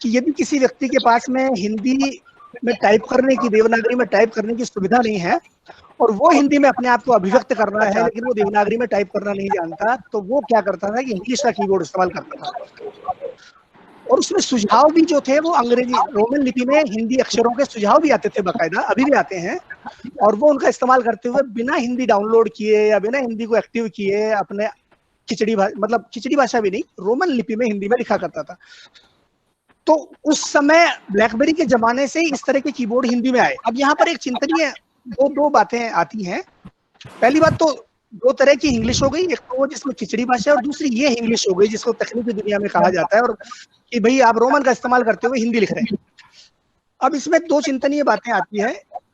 कि यदि किसी व्यक्ति के पास में हिंदी में टाइप करने की, देवनागरी में टाइप करने की सुविधा नहीं है और वो हिंदी में अपने आप को अभिव्यक्त करना है लेकिन वो देवनागरी में टाइप करना नहीं जानता, तो वो क्या करता था कि इंग्लिश का कीबोर्ड इस्तेमाल करता था। और उसमें सुझाव भी जो थे वो अंग्रेजी रोमन लिपि में हिंदी अक्षरों के सुझाव भी आते थे, बाकायदा अभी भी आते हैं, और वो उनका इस्तेमाल करते हुए बिना हिंदी डाउनलोड किए या बिना हिंदी को एक्टिव किए अपने मतलब खिचड़ी भाषा भी नहीं, रोमन लिपि में हिंदी में लिखा करता था। तो उस समय ब्लैकबेरी के जमाने से इस तरह के कीबोर्ड हिंदी में आए। अब यहाँ पर एक चिंतनीय दो बातें आती हैं। पहली बात तो 2 तरह की इंग्लिश हो गई, एक तो वो जिसमें खिचड़ी भाषा है और दूसरी ये इंग्लिश हो गई जिसको तकनीकी दुनिया में कहा जाता है और कि भाई आप रोमन का इस्तेमाल करते हुए हिंदी लिख रहे हैं। अब इसमें 2 चिंतनीय बातें आती है।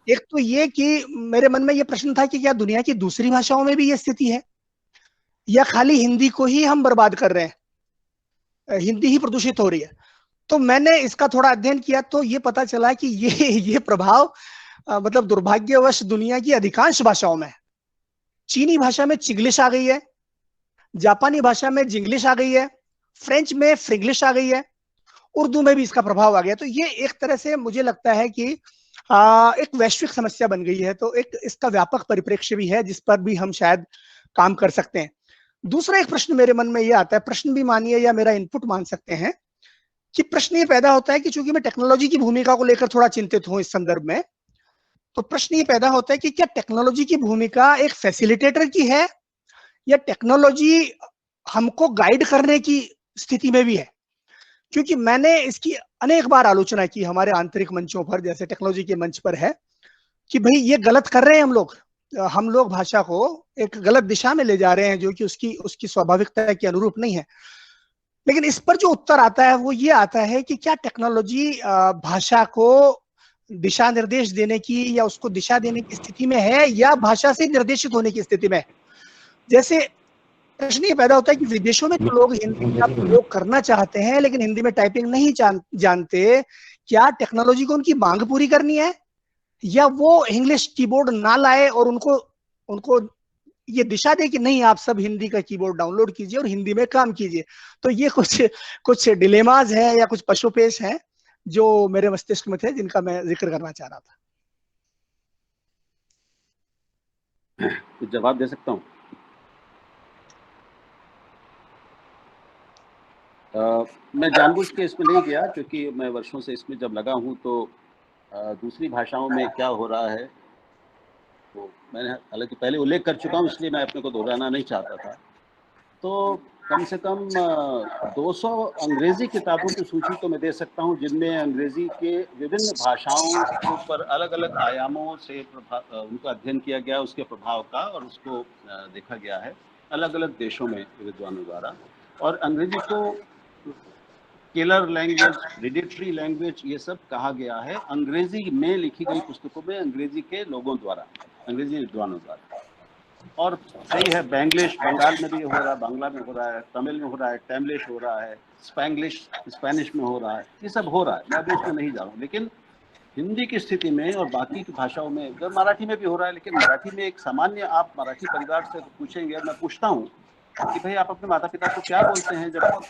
एक तो ये कि मेरे मन में ये प्रश्न था कि क्या दुनिया की दूसरी भाषाओं में भी ये स्थिति है या खाली हिंदी को ही हम बर्बाद कर रहे हैं, हिंदी ही प्रदूषित हो रही है। तो मैंने इसका थोड़ा अध्ययन किया तो ये पता चला कि ये प्रभाव मतलब दुर्भाग्यवश दुनिया की अधिकांश भाषाओं में, चीनी भाषा में चिंग्लिश आ गई है, जापानी भाषा में जिंग्लिश आ गई है, फ्रेंच में फ्रिंग्लिश आ गई है, उर्दू में भी इसका प्रभाव आ गया। तो ये एक तरह से मुझे लगता है कि एक वैश्विक समस्या बन गई है। तो एक इसका व्यापक परिप्रेक्ष्य भी है जिस पर भी हम शायद काम कर सकते हैं। दूसरा एक प्रश्न मेरे मन में ये आता है, प्रश्न भी मानिए या मेरा इनपुट मान सकते हैं, कि प्रश्न ये पैदा होता है कि चूंकि मैं टेक्नोलॉजी की भूमिका को लेकर थोड़ा चिंतित हूं इस संदर्भ में, तो प्रश्न ये पैदा होता है कि क्या टेक्नोलॉजी की भूमिका एक फैसिलिटेटर की है या टेक्नोलॉजी हमको गाइड करने की स्थिति में भी है। क्योंकि मैंने इसकी अनेक बार आलोचना की हमारे आंतरिक मंचों पर, जैसे टेक्नोलॉजी के मंच पर है, कि भाई ये गलत कर रहे हैं हम लोग भाषा को एक गलत दिशा में ले जा रहे हैं जो कि उसकी स्वाभाविकता के अनुरूप नहीं है। लेकिन इस पर जो उत्तर आता है वो ये आता है कि क्या टेक्नोलॉजी भाषा को दिशा निर्देश देने की या उसको दिशा देने की स्थिति में है या भाषा से निर्देशित होने की स्थिति में। जैसे प्रश्न ये पैदा होता है कि विदेशों में जो लोग हिंदी का प्रयोग करना चाहते हैं लेकिन हिंदी में टाइपिंग नहीं जानते, क्या टेक्नोलॉजी को उनकी मांग पूरी करनी है या वो इंग्लिश कीबोर्ड ना लाए और उनको ये दिशा दे कि नहीं आप सब हिंदी का कीबोर्ड डाउनलोड कीजिए और हिंदी में काम कीजिए। तो ये कुछ डिलेमाज है या कुछ पशुपेश हैं जो मेरे मस्तिष्क में थे जिनका मैं जिक्र करना चाह रहा था। कुछ जवाब दे सकता हूँ? मैं जानबूझ के इसमें नहीं गया क्योंकि मैं वर्षों से इसमें जब लगा हूँ तो दूसरी भाषाओं में क्या हो रहा है तो मैंने हालांकि पहले उल्लेख कर चुका हूँ, इसलिए मैं अपने को दोहराना नहीं चाहता था। तो कम से कम 200 अंग्रेजी किताबों की सूची तो मैं दे सकता हूँ जिनमें अंग्रेजी के विभिन्न भाषाओं के ऊपर अलग अलग आयामों से उनका अध्ययन किया गया, उसके प्रभाव का, और उसको देखा गया है अलग अलग देशों में विद्वानों द्वारा। और अंग्रेजी को किलर लैंग्वेज, प्रेडेटरी लैंग्वेज, ये सब कहा गया है अंग्रेजी में लिखी गई पुस्तकों में अंग्रेजी के लोगों द्वारा, अंग्रेजी विद्वानों द्वारा। और सही है, बैंग्लिश बंगाल में भी हो रहा है, बांग्ला में हो रहा है, तमिल में हो रहा है, तमिलिश हो रहा है, स्पैंग्लिश स्पेनिश में हो रहा है, ये सब हो रहा है, मैं अभी उसमें नहीं जा रहा हूँ। लेकिन हिंदी की स्थिति में और बाकी की भाषाओं में, अगर मराठी में भी हो रहा है, लेकिन मराठी में एक सामान्य, आप मराठी परिवार से पूछेंगे, मैं पूछता हूँ कि भाई आप अपने माता पिता को क्या बोलते हैं, जब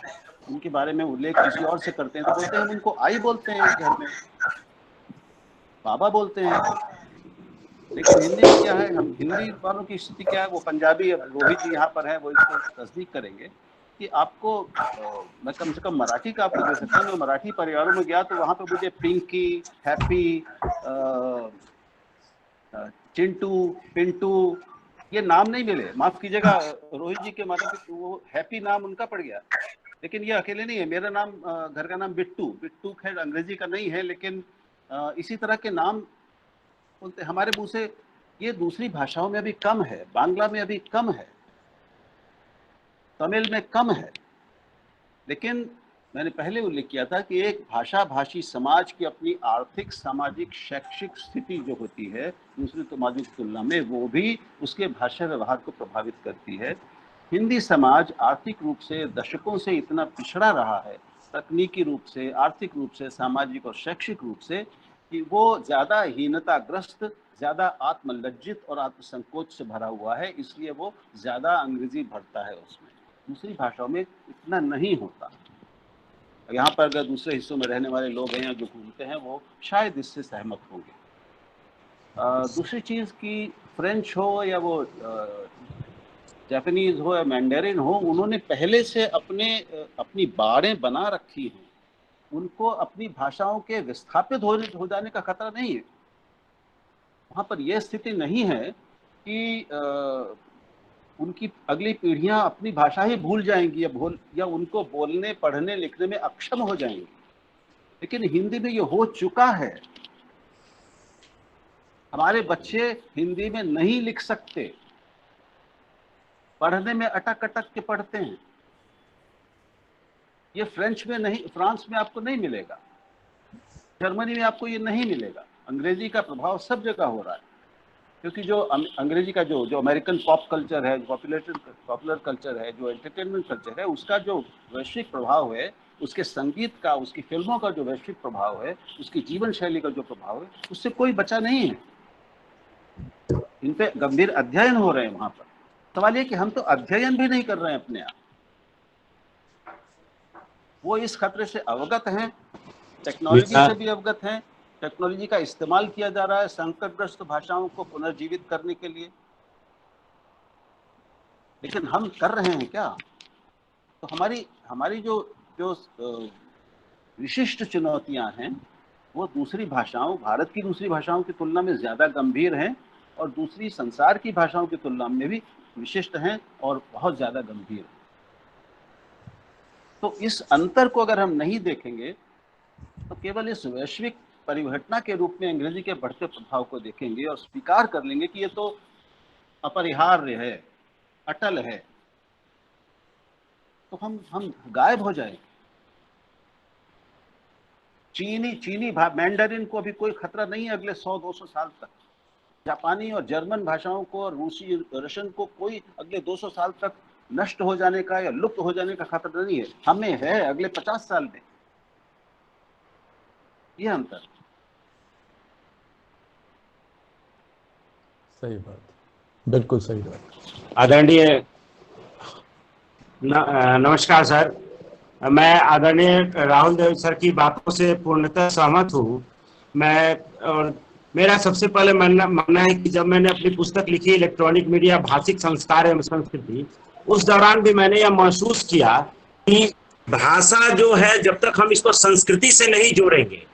उनके बारे में उल्लेख किसी और से करते हैं तो बोलते हैं हम उनको आई बोलते हैं, घर में बाबा बोलते हैं। लेकिन हिंदी में क्या है, हम हिंदी वालों की स्थिति क्या है, वो पंजाबी, रोहित जी यहाँ पर है, वो इसको तस्दीक करेंगे कि आपको मैं कम से कम मराठी का आपको दे सकता हूँ। मैं मराठी परिवारों में गया तो वहाँ पे मुझे पिंकी, हैप्पी, चिंटू, पिंटू ये नाम नहीं मिले। माफ कीजिएगा रोहित जी के माता पिता, वो हैप्पी नाम उनका पड़ गया, लेकिन ये अकेले नहीं है। मेरा नाम, घर का नाम बिट्टू, बिट्टू खैर अंग्रेजी का नहीं है, लेकिन इसी तरह के नाम बोलते हमारे मुंह से। ये दूसरी भाषाओं में अभी कम है, बांग्ला में अभी कम है, तमिल में कम है। लेकिन मैंने पहले उल्लेख किया था कि एक भाषा भाषी समाज की अपनी आर्थिक, सामाजिक, शैक्षिक स्थिति जो होती है दूसरे समाजों की तुलना में, वो भी उसके भाषा व्यवहार को प्रभावित करती है। हिंदी समाज आर्थिक रूप से दशकों से इतना पिछड़ा रहा है, तकनीकी रूप से, आर्थिक रूप से, सामाजिक और शैक्षिक रूप से, कि वो ज़्यादा हीनताग्रस्त, ज़्यादा आत्मलज्जित और आत्मसंकोच से भरा हुआ है, इसलिए वो ज़्यादा अंग्रेजी भरता है उसमें। दूसरी भाषाओं में इतना नहीं होता। यहाँ पर अगर दूसरे हिस्सों में रहने वाले लोग हैं या जो घूमते हैं वो शायद इससे सहमत होंगे। दूसरी चीज़ कि फ्रेंच हो या वो जापानीज हो या मैंडेरिन हो, उन्होंने पहले से अपनी बाड़ें बना रखी हैं, उनको अपनी भाषाओं के विस्थापित हो जाने का खतरा नहीं है। वहाँ पर यह स्थिति नहीं है कि उनकी अगली पीढ़ियां अपनी भाषा ही भूल जाएंगी या उनको बोलने, पढ़ने, लिखने में अक्षम हो जाएंगी। लेकिन हिंदी में ये हो चुका है। हमारे बच्चे हिंदी में नहीं लिख सकते, पढ़ने में अटक अटक के पढ़ते हैं। ये फ्रेंच में नहीं, फ्रांस में आपको नहीं मिलेगा, जर्मनी में आपको ये नहीं मिलेगा। अंग्रेजी का प्रभाव सब जगह हो रहा है, क्योंकि जो अंग्रेजी का जो अमेरिकन पॉप कल्चर है, पॉपुलर कल्चर है, जो एंटरटेनमेंट कल्चर है, उसका जो वैश्विक प्रभाव है, उसके संगीत का, उसकी फिल्मों का जो वैश्विक प्रभाव है, उसकी जीवन शैली का जो प्रभाव है, उससे कोई बचा नहीं है। इन पे गंभीर अध्ययन हो रहे हैं वहां पर। सवाल ये कि हम तो अध्ययन भी नहीं कर रहे हैं अपने आप। वो इस खतरे से अवगत हैं, टेक्नोलॉजी से भी अवगत हैं, टेक्नोलॉजी का इस्तेमाल किया जा रहा है संकटग्रस्त भाषाओं को पुनर्जीवित करने के लिए, लेकिन हम कर रहे हैं क्या? तो हमारी जो विशिष्ट चुनौतियां हैं वो दूसरी भाषाओं, भारत की दूसरी भाषाओं की तुलना में ज्यादा गंभीर हैं, और दूसरी संसार की भाषाओं की तुलना में भी विशिष्ट हैं और बहुत ज्यादा गंभीर हैं। तो इस अंतर को अगर हम नहीं देखेंगे तो केवल इस वैश्विक परिघटना के रूप में अंग्रेजी के बढ़ते प्रभाव को देखेंगे और स्वीकार कर लेंगे कि ये तो अपरिहार्य है, अटल है, तो हम गायब हो जाएंगे। चीनी मैंडरिन को अभी कोई खतरा नहीं है अगले 100-200 साल तक। जापानी और जर्मन भाषाओं को और रूसी, रशियन को कोई अगले 200 साल तक नष्ट हो जाने का या लुप्त हो जाने का खतरा नहीं है। हमें है अगले 50 साल में। यह अंतर। सही बात, बिल्कुल सही बात। आदरणीय नमस्कार सर, मैं आदरणीय राहुल देव सर की बातों से पूर्णतः सहमत हूँ। और मेरा सबसे पहले मानना है कि जब मैंने अपनी पुस्तक लिखी इलेक्ट्रॉनिक मीडिया, भाषिक संस्कार एवं संस्कृति, उस दौरान भी मैंने यह महसूस किया कि भाषा जो है, जब तक हम इसको संस्कृति से नहीं जोड़ेंगे,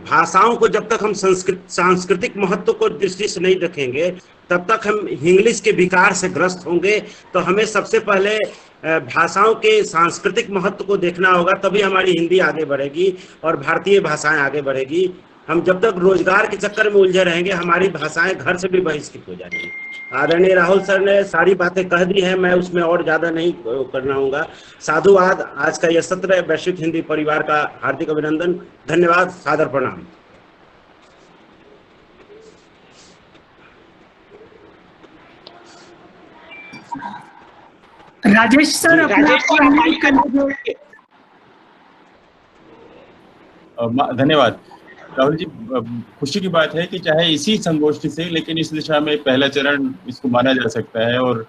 भाषाओं को जब तक हम सांस्कृतिक महत्व को दृष्टि से नहीं रखेंगे, तब तक हम इंग्लिश के विकार से ग्रस्त होंगे। तो हमें सबसे पहले भाषाओं के सांस्कृतिक महत्व को देखना होगा, तभी हमारी हिंदी आगे बढ़ेगी और भारतीय भाषाएं आगे बढ़ेगी। हम जब तक रोजगार के चक्कर में उलझे रहेंगे, हमारी भाषाएं घर से भी बहिष्कृत हो जाएंगी। आदरणीय राहुल सर ने सारी बातें कह दी हैं, मैं उसमें और ज्यादा नहीं करना होगा। साधुवाद। आज का यह सत्र वैश्विक हिंदी परिवार का हार्दिक अभिनंदन, धन्यवाद, सादर प्रणाम। राजेश सर अपना राजेश सर हमारी कर धन्यवाद राहुल जी। खुशी की बात है कि चाहे इसी संगोष्ठी से, लेकिन इस दिशा में पहला चरण इसको माना जा सकता है, और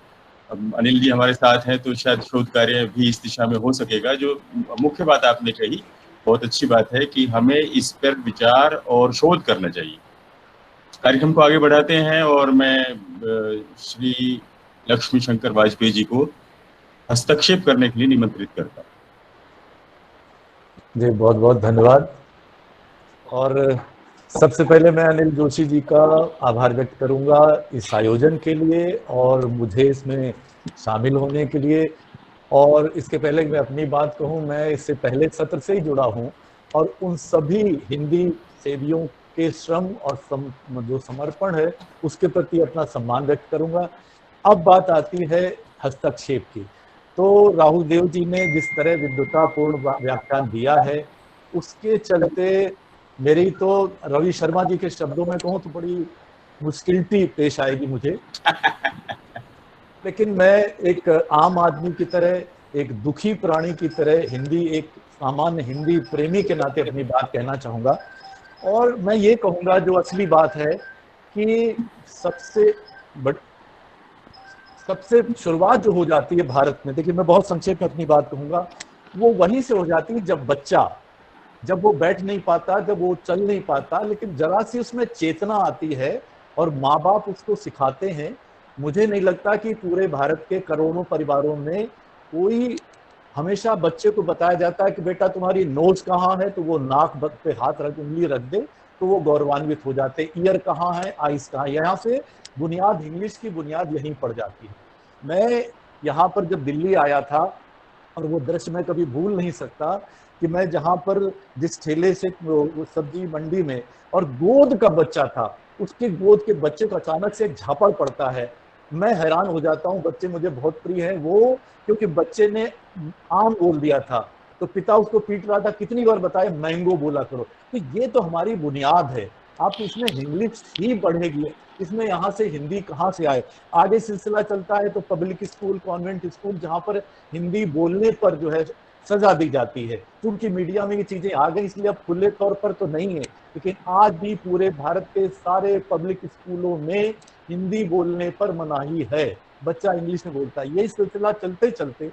अनिल जी हमारे साथ हैं तो शायद शोध कार्य भी इस दिशा में हो सकेगा। जो मुख्य बात आपने कही बहुत अच्छी बात है कि हमें इस पर विचार और शोध करना चाहिए। कार्यक्रम को आगे बढ़ाते हैं और मैं श्री लक्ष्मी शंकर वाजपेयी जी को हस्तक्षेप करने के लिए निमंत्रित करता हूँ। जी बहुत बहुत धन्यवाद। और सबसे पहले मैं अनिल जोशी जी का आभार व्यक्त करूंगा इस आयोजन के लिए और मुझे इसमें शामिल होने के लिए। और इसके पहले मैं अपनी बात कहूं, मैं इससे पहले सत्र से ही जुड़ा हूं और उन सभी हिंदी सेवियों के श्रम और जो समर्पण है उसके प्रति अपना सम्मान व्यक्त करूंगा। अब बात आती है हस्तक्षेप की। तो राहुल देव जी ने जिस तरह विद्वतापूर्ण व्याख्यान दिया है उसके चलते मेरी तो रवि शर्मा जी के शब्दों में कहूँ तो बड़ी मुश्किलती पेश आएगी मुझे। लेकिन मैं एक आम आदमी की तरह, एक दुखी प्राणी की तरह, एक सामान्य हिंदी प्रेमी के नाते अपनी बात कहना चाहूंगा। और मैं ये कहूंगा जो असली बात है कि सबसे शुरुआत जो हो जाती है भारत में, देखिए मैं बहुत संक्षेप में अपनी बात कहूंगा, वो वहीं से हो जाती है जब वो बैठ नहीं पाता, जब वो चल नहीं पाता, लेकिन जरा सी उसमें चेतना आती है और माँ बाप उसको सिखाते हैं। मुझे नहीं लगता कि पूरे भारत के करोड़ों परिवारों में कोई हमेशा बच्चे को बताया जाता है कि बेटा तुम्हारी नोज कहाँ है, तो वो नाक पे हाथ उंगली रख दे तो वो गौरवान्वित हो जाते। ईयर कहाँ है, आइस कहाँ है, यहाँ से बुनियाद, इंग्लिश की बुनियाद यहीं पड़ जाती है। मैं यहाँ पर जब दिल्ली आया था और वो दृश्य मैं कभी भूल नहीं सकता कि मैं जहाँ पर जिस ठेले से सब्जी मंडी में, और गोद का बच्चा था, उसके गोद के बच्चे को अचानक से एक झापड़ पड़ता है। मैं हैरान हो जाता हूँ, बच्चे मुझे बहुत प्रिय हैं वो, क्योंकि बच्चे ने आम बोल दिया था तो पिता उसको पीट रहा था, कितनी बार बताए मैंगो बोला करो। तो ये तो हमारी बुनियाद है। आप इसमें इंग्लिश ही बढ़ेगी, इसमें यहाँ से हिंदी कहाँ से आए। आगे सिलसिला चलता है तो पब्लिक स्कूल, कॉन्वेंट स्कूल, जहाँ पर हिंदी बोलने पर जो है सजा दी जाती है। क्योंकि मीडिया में ये चीजें आ गई इसलिए अब खुले तौर पर तो नहीं है, लेकिन आज भी पूरे भारत के सारे पब्लिक स्कूलों में हिंदी बोलने पर मनाही है, बच्चा इंग्लिश में बोलता है। यही सिलसिला चलते चलते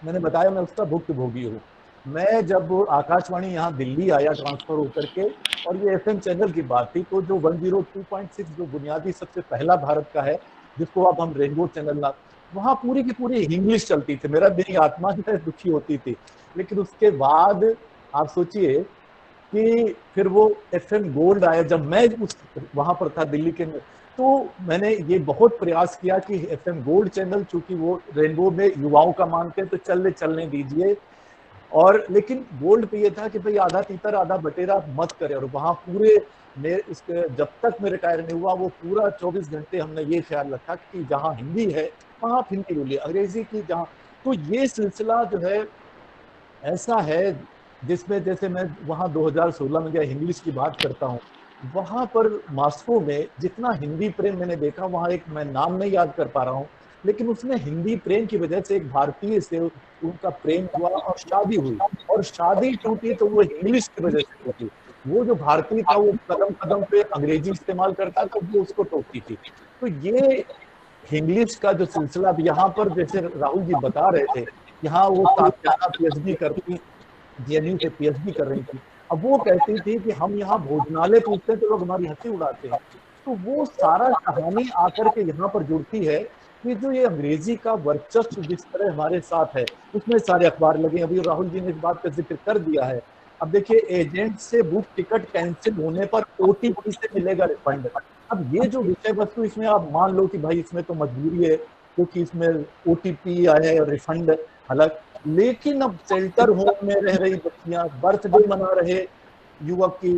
मैंने बताया मैं उसका भुक्तभोगी हूँ। मैं जब आकाशवाणी यहाँ दिल्ली आया ट्रांसफर होकर के, और ये FM चैनल की बात थी, तो जो 102.6 जो बुनियादी सबसे पहला भारत का है, जिसको अब हम रेनबो चैनल ना, वहाँ पूरी की पूरी इंग्लिश चलती थी। मेरी आत्मा जो है दुखी होती थी। लेकिन उसके बाद आप सोचिए कि फिर वो FM गोल्ड आया। जब मैं वहाँ पर था दिल्ली के, तो मैंने ये बहुत प्रयास किया कि FM गोल्ड चैनल, चूंकि वो रेनबो में युवाओं का मानते हैं तो चलने दीजिए। और लेकिन गोल्ड पे ये था कि भाई आधा तीतर आधा बटेरा मत करे। और वहाँ पूरे जब तक मैं रिटायर नहीं हुआ वो पूरा 24 घंटे हमने ये ख्याल रखा कि जहाँ हिंदी है वहाँ आप हिंदी बोलिए, अंग्रेजी की जहाँ। तो ये सिलसिला जो है ऐसा है जिसमें, जैसे मैं वहाँ 2016 में गया, इंग्लिश की बात करता हूँ, वहाँ पर मॉस्को में जितना हिंदी प्रेम मैंने देखा, वहाँ एक मैं नाम नहीं याद कर पा रहा हूँ, लेकिन उसने हिंदी प्रेम की वजह से एक भारतीय से उनका प्रेम हुआ और शादी हुई, और शादी टूटी तो वो इंग्लिश की वजह से टूटी। वो जो भारतीय था वो कदम कदम पे अंग्रेजी इस्तेमाल करता था, वो उसको टोकती थी। तो ये इंग्लिश का जो सिलसिला यहाँ पर, जैसे राहुल जी बता रहे थे, यहाँ वो तात्याना PhD करती, JNU से PhD कर रही थी। अब वो कहती थी कि हम यहाँ भोजनालय पूछते हैं तो लोग हमारी हंसी उड़ाते हैं। तो वो सारा कहानी आकर के यहाँ पर जुड़ती है कि जो ये अंग्रेजी का वर्चस्व जिस तरह हमारे साथ है, उसमें सारे अखबार लगे। अभी राहुल जी ने इस बात का जिक्र कर दिया है। अब देखिए, एजेंट से बुक टिकट कैंसिल होने पर OTP से मिलेगा रिफंड। अब ये जो विषय वस्तु, इसमें आप मान लो कि भाई इसमें तो मजबूरी है क्योंकि इसमें OTP आया है, रिफंड अलग। लेकिन अब शेल्टर होम में रह रही बच्चियां, बर्थडे मना रहे युवक की,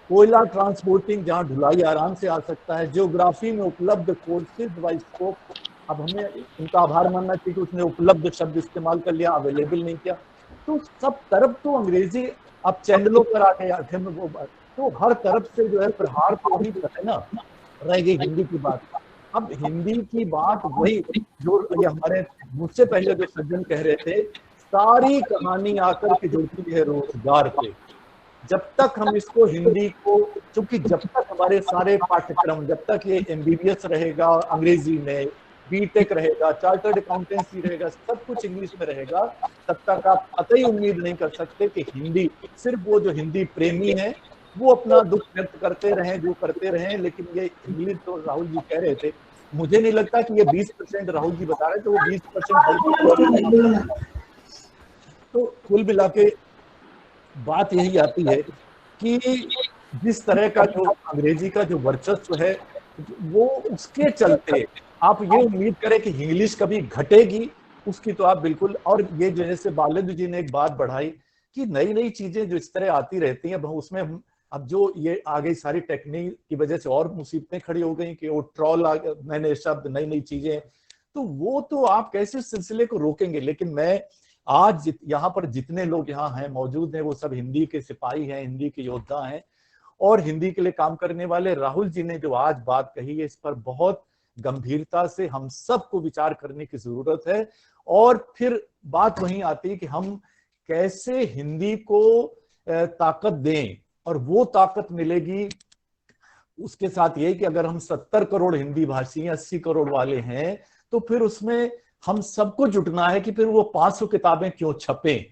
कोयला ट्रांसपोर्टिंग जहां ढुलाई आराम से आ सकता है, ज्योग्राफी में उपलब्ध कोर्सेज वाइज स्कोप। अब हमें उनका आभार मानना चाहिए कि उसने उपलब्ध शब्द इस्तेमाल कर लिया, अवेलेबल नहीं किया। तो सब तरफ तो अंग्रेजी, अब चैनलों पर आ गया तो हर तरफ से जो है प्रहार तो वही है ना, रह गई हिंदी की बात। अब हिंदी की बात वही जो ये हमारे मुझसे पहले जो सज्जन कह रहे थे, सारी कहानी आकर के जुड़ती है रोजगार पे। जब तक हम इसको हिंदी को, क्योंकि जब तक हमारे सारे पाठ्यक्रम, जब तक ये MBBS रहेगा अंग्रेजी में, बीटेक रहेगा, चार्टर्ड अकाउंटेंसी रहेगा, सब कुछ इंग्लिश में रहेगा, तब तक आप कतई उम्मीद नहीं कर सकते कि हिंदी, सिर्फ वो जो हिंदी प्रेमी है वो अपना दुख व्यक्त करते रहें, जो करते रहें। लेकिन ये इंग्लिश तो राहुल जी कह रहे थे, मुझे नहीं लगता कि ये 20% राहुल जी बता रहे थे, वो 20% तो कुल मिला के बात यही आती है कि जिस तरह का जो अंग्रेजी का जो वर्चस्व है वो, उसके चलते आप ये उम्मीद करें कि इंग्लिश कभी घटेगी, उसकी तो आप बिल्कुल। और ये जैसे बालेंद्र जी ने एक बात बढ़ाई कि नई नई चीजें जो इस तरह आती रहती हैं, उसमें अब जो ये आ गई सारी टेक्निक की वजह से और मुसीबतें खड़ी हो गई कि वो ट्रॉल आ गया, नए नए शब्द, नई नई चीजें, तो वो तो आप कैसे इस सिलसिले को रोकेंगे। लेकिन मैं आज यहाँ पर जितने लोग यहाँ हैं मौजूद हैं, वो सब हिंदी के सिपाही हैं, हिंदी के योद्धा हैं और हिंदी के लिए काम करने वाले। राहुल जी ने जो आज बात कही है, इस पर बहुत गंभीरता से हम सबको विचार करने की जरूरत है। और फिर बात वहीं आती है कि हम कैसे हिंदी को ताकत दें, और वो ताकत मिलेगी उसके साथ यही कि अगर हम 70 करोड़ हिंदी भाषी 80 करोड़ वाले हैं, तो फिर उसमें हम सबको जुटना है कि फिर वो 500 किताबें क्यों छपें,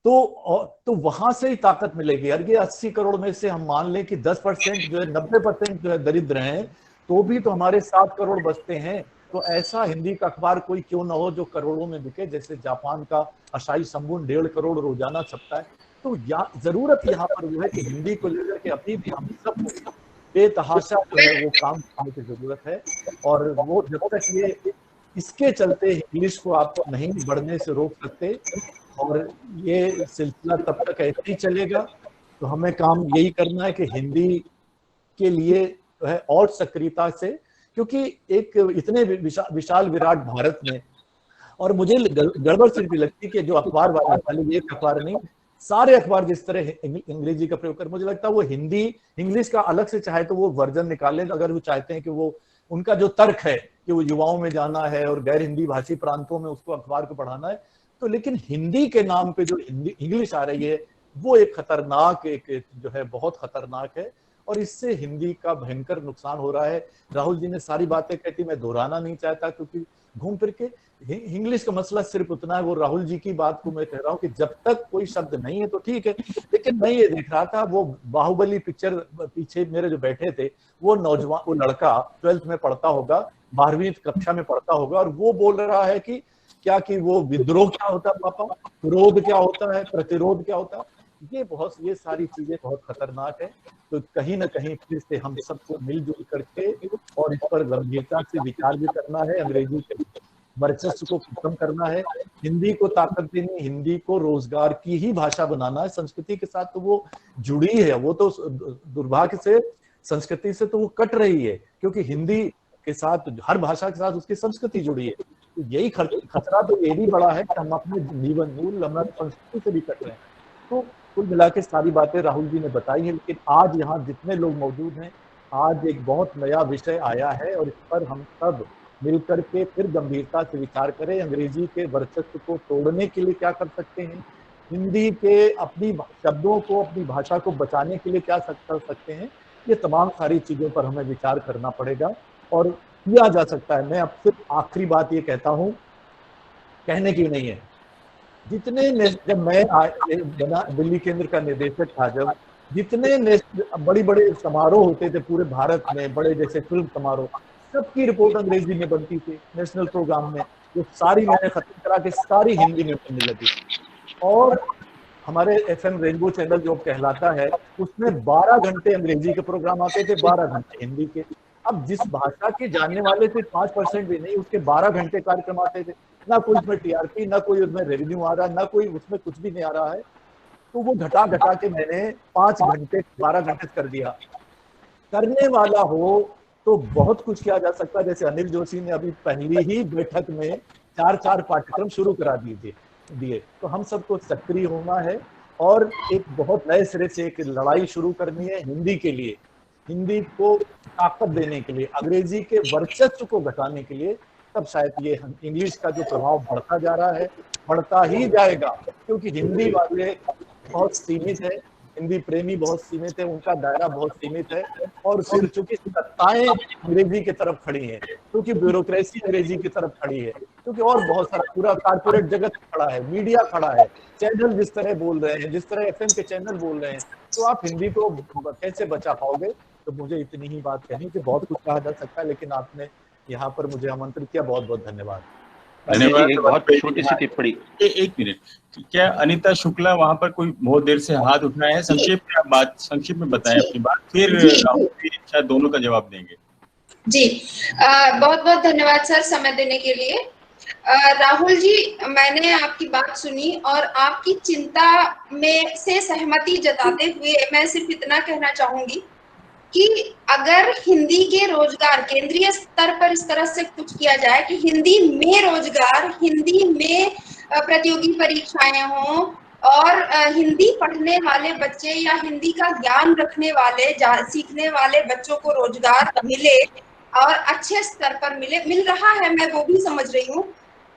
तो वहां से ही ताकत मिलेगी। और ये 80 करोड़ में से हम मान लें कि 10% जो है, 90% जो है दरिद्र हैं, तो भी तो हमारे 7 करोड़ बचते हैं। तो ऐसा हिंदी का अखबार कोई क्यों ना हो जो करोड़ों में बिके, जैसे जापान का अशाई संबुन 1.5 करोड़ रोजाना छपता है। तो जरूरत यहाँ पर वो है कि हिंदी को लेकर के अभी भी हम सब बेतहाशा जो है वो काम करने की जरूरत है। और वो जब तक ये इसके चलते इंग्लिश को आप नहीं बढ़ने से रोक सकते और ये सिलसिला तब तक ऐसे ही चलेगा, तो हमें काम यही करना है कि हिंदी के लिए जो है और सक्रियता से, क्योंकि एक इतने विशाल विराट भारत में, और मुझे गड़बड़ सिर्फ भी लगती है कि जो अखबार वाले, खाली एक अखबार नहीं, सारे अखबार जिस तरह अंग्रेजी का प्रयोग कर, मुझे लगता है वो हिंदी इंग्लिश का अलग से चाहे तो वो वर्जन निकाले, अगर वो चाहते हैं कि वो उनका जो तर्क है कि वो युवाओं में जाना है और गैर हिंदी भाषी प्रांतों में उसको अखबार को पढ़ाना है, तो लेकिन हिंदी के नाम पे जो इंग्लिश आ रही है वो एक खतरनाक, एक जो है बहुत खतरनाक है, और इससे हिंदी का भयंकर नुकसान हो रहा है। राहुल जी ने सारी बातें कहती, मैं दोहराना नहीं चाहता, क्योंकि घूम फिर के इंग्लिश का मसला सिर्फ उतना है। वो राहुल जी की बात को मैं कह रहा हूँ कि जब तक कोई शब्द नहीं है तो ठीक है। लेकिन मैं ये देख रहा था, वो बाहुबली पिक्चर पीछे मेरे जो बैठे थे, वो नौजवान, वो लड़का 12th में पढ़ता होगा, 12वीं कक्षा में पढ़ता होगा, और वो बोल रहा है कि क्या, कि वो विद्रोह क्या होता है पापा, क्रोध क्या होता है, प्रतिरोध क्या होता है। ये सारी चीजें बहुत खतरनाक है। तो कहीं ना कहीं फिर से हम सबको मिलजुल करके और इस पर गंभीरता से विचार भी करना है। अंग्रेजी के वर्चस्व को खत्म करना है, हिंदी को ताकत देनी, हिंदी को रोजगार की ही भाषा बनाना है। संस्कृति के साथ तो वो जुड़ी है, वो तो दुर्भाग्य से संस्कृति से तो वो कट रही है, क्योंकि हिंदी के साथ, हर भाषा के साथ उसकी संस्कृति जुड़ी है। तो यही खतरा तो ये भी बड़ा है कि हम अपने जीवन मूल, हमारी संस्कृति से भी कट रहे हैं। तो कुल मिला के सारी बातें राहुल जी ने बताई है, लेकिन आज यहाँ जितने लोग मौजूद हैं, आज एक बहुत नया विषय आया है और इस पर हम सब मिलकर के फिर गंभीरता से विचार करें। अंग्रेजी के वर्चस्व को तोड़ने के लिए क्या कर सकते हैं, हिंदी के अपनी शब्दों को, अपनी भाषा को बचाने के लिए क्या कर सकते हैं, ये तमाम सारी चीजों पर हमें विचार करना पड़ेगा और किया जा सकता है। मैं अब सिर्फ आखिरी बात ये कहता हूँ, कहने की नहीं है, जब मैं बना दिल्ली केंद्र का निदेशक था, जब जितने बड़ी बड़े समारोह होते थे पूरे भारत में, बड़े जैसे फिल्म समारोह, सबकी रिपोर्ट अंग्रेजी में बनती थी नेशनल प्रोग्राम में, जो सारी मैंने खत्म करा के सारी हिंदी में बनने लगी। और हमारे FM रेनबो चैनल जो कहलाता है, उसमें 12 घंटे अंग्रेजी के प्रोग्राम आते थे, 12 घंटे हिंदी के। अब जिस भाषा के जानने वाले थे 5% भी नहीं, उसके 12 घंटे कार्यक्रम आते थे। ना कोई उसमें TRP, ना कोई उसमें रेवेन्यू आ रहा, ना कोई उसमें कुछ भी नहीं आ रहा है। तो वो घटा के मैंने 5 घंटे 12 घंटे कर दिया। करने वाला हो तो बहुत कुछ किया जा सकता है। जैसे अनिल जोशी ने अभी पहली ही बैठक में 4 पाठ्यक्रम शुरू करा दिए। तो हम सबको सक्रिय होना है और एक बहुत नए सिरे से एक लड़ाई शुरू करनी है हिंदी के लिए। हिंदी को ताकत देने के लिए, अंग्रेजी के वर्चस्व को घटाने के लिए, तब शायद ये इंग्लिश का जो प्रभाव बढ़ता जा रहा है, बढ़ता ही जाएगा, क्योंकि हिंदी वाले बहुत सीमित है, हिंदी प्रेमी बहुत सीमित है, उनका दायरा बहुत सीमित है, और फिर चूंकि सत्ताएं अंग्रेजी की तरफ खड़ी है, क्योंकि ब्यूरोक्रेसी अंग्रेजी की तरफ खड़ी है, क्योंकि और बहुत सारा पूरा कारपोरेट जगत खड़ा है, मीडिया खड़ा है, चैनल जिस तरह बोल रहे हैं, जिस तरह एफएम के चैनल बोल रहे हैं, तो आप हिंदी को कैसे बचा पाओगे। तो मुझे इतनी ही बात कहनी थी, बहुत कुछ कहा जा सकता है, लेकिन आपने यहाँ पर मुझे आमंत्रित किया, बहुत बहुत धन्यवाद। धन्यवाद। एक बहुत छोटी सी टिप्पणी। एक मिनट, क्या अनीता शुक्ला वहां पर कोई बहुत देर से हाथ उठाया है? संक्षेप में बताएं अपनी बात, फिर राहुल जी शायद दोनों का जवाब देंगे। जी, बहुत बहुत धन्यवाद सर समय देने के लिए। राहुल जी, मैंने आपकी बात सुनी और आपकी चिंता में से सहमति जताते हुए मैं सिर्फ इतना कहना चाहूंगी कि अगर हिंदी के रोजगार केंद्रीय स्तर पर इस तरह से कुछ किया जाए कि हिंदी में रोजगार, हिंदी में प्रतियोगी परीक्षाएं हों और हिंदी पढ़ने वाले बच्चे या हिंदी का ज्ञान रखने वाले, सीखने वाले बच्चों को रोजगार मिले और अच्छे स्तर पर मिल रहा है, मैं वो भी समझ रही हूँ।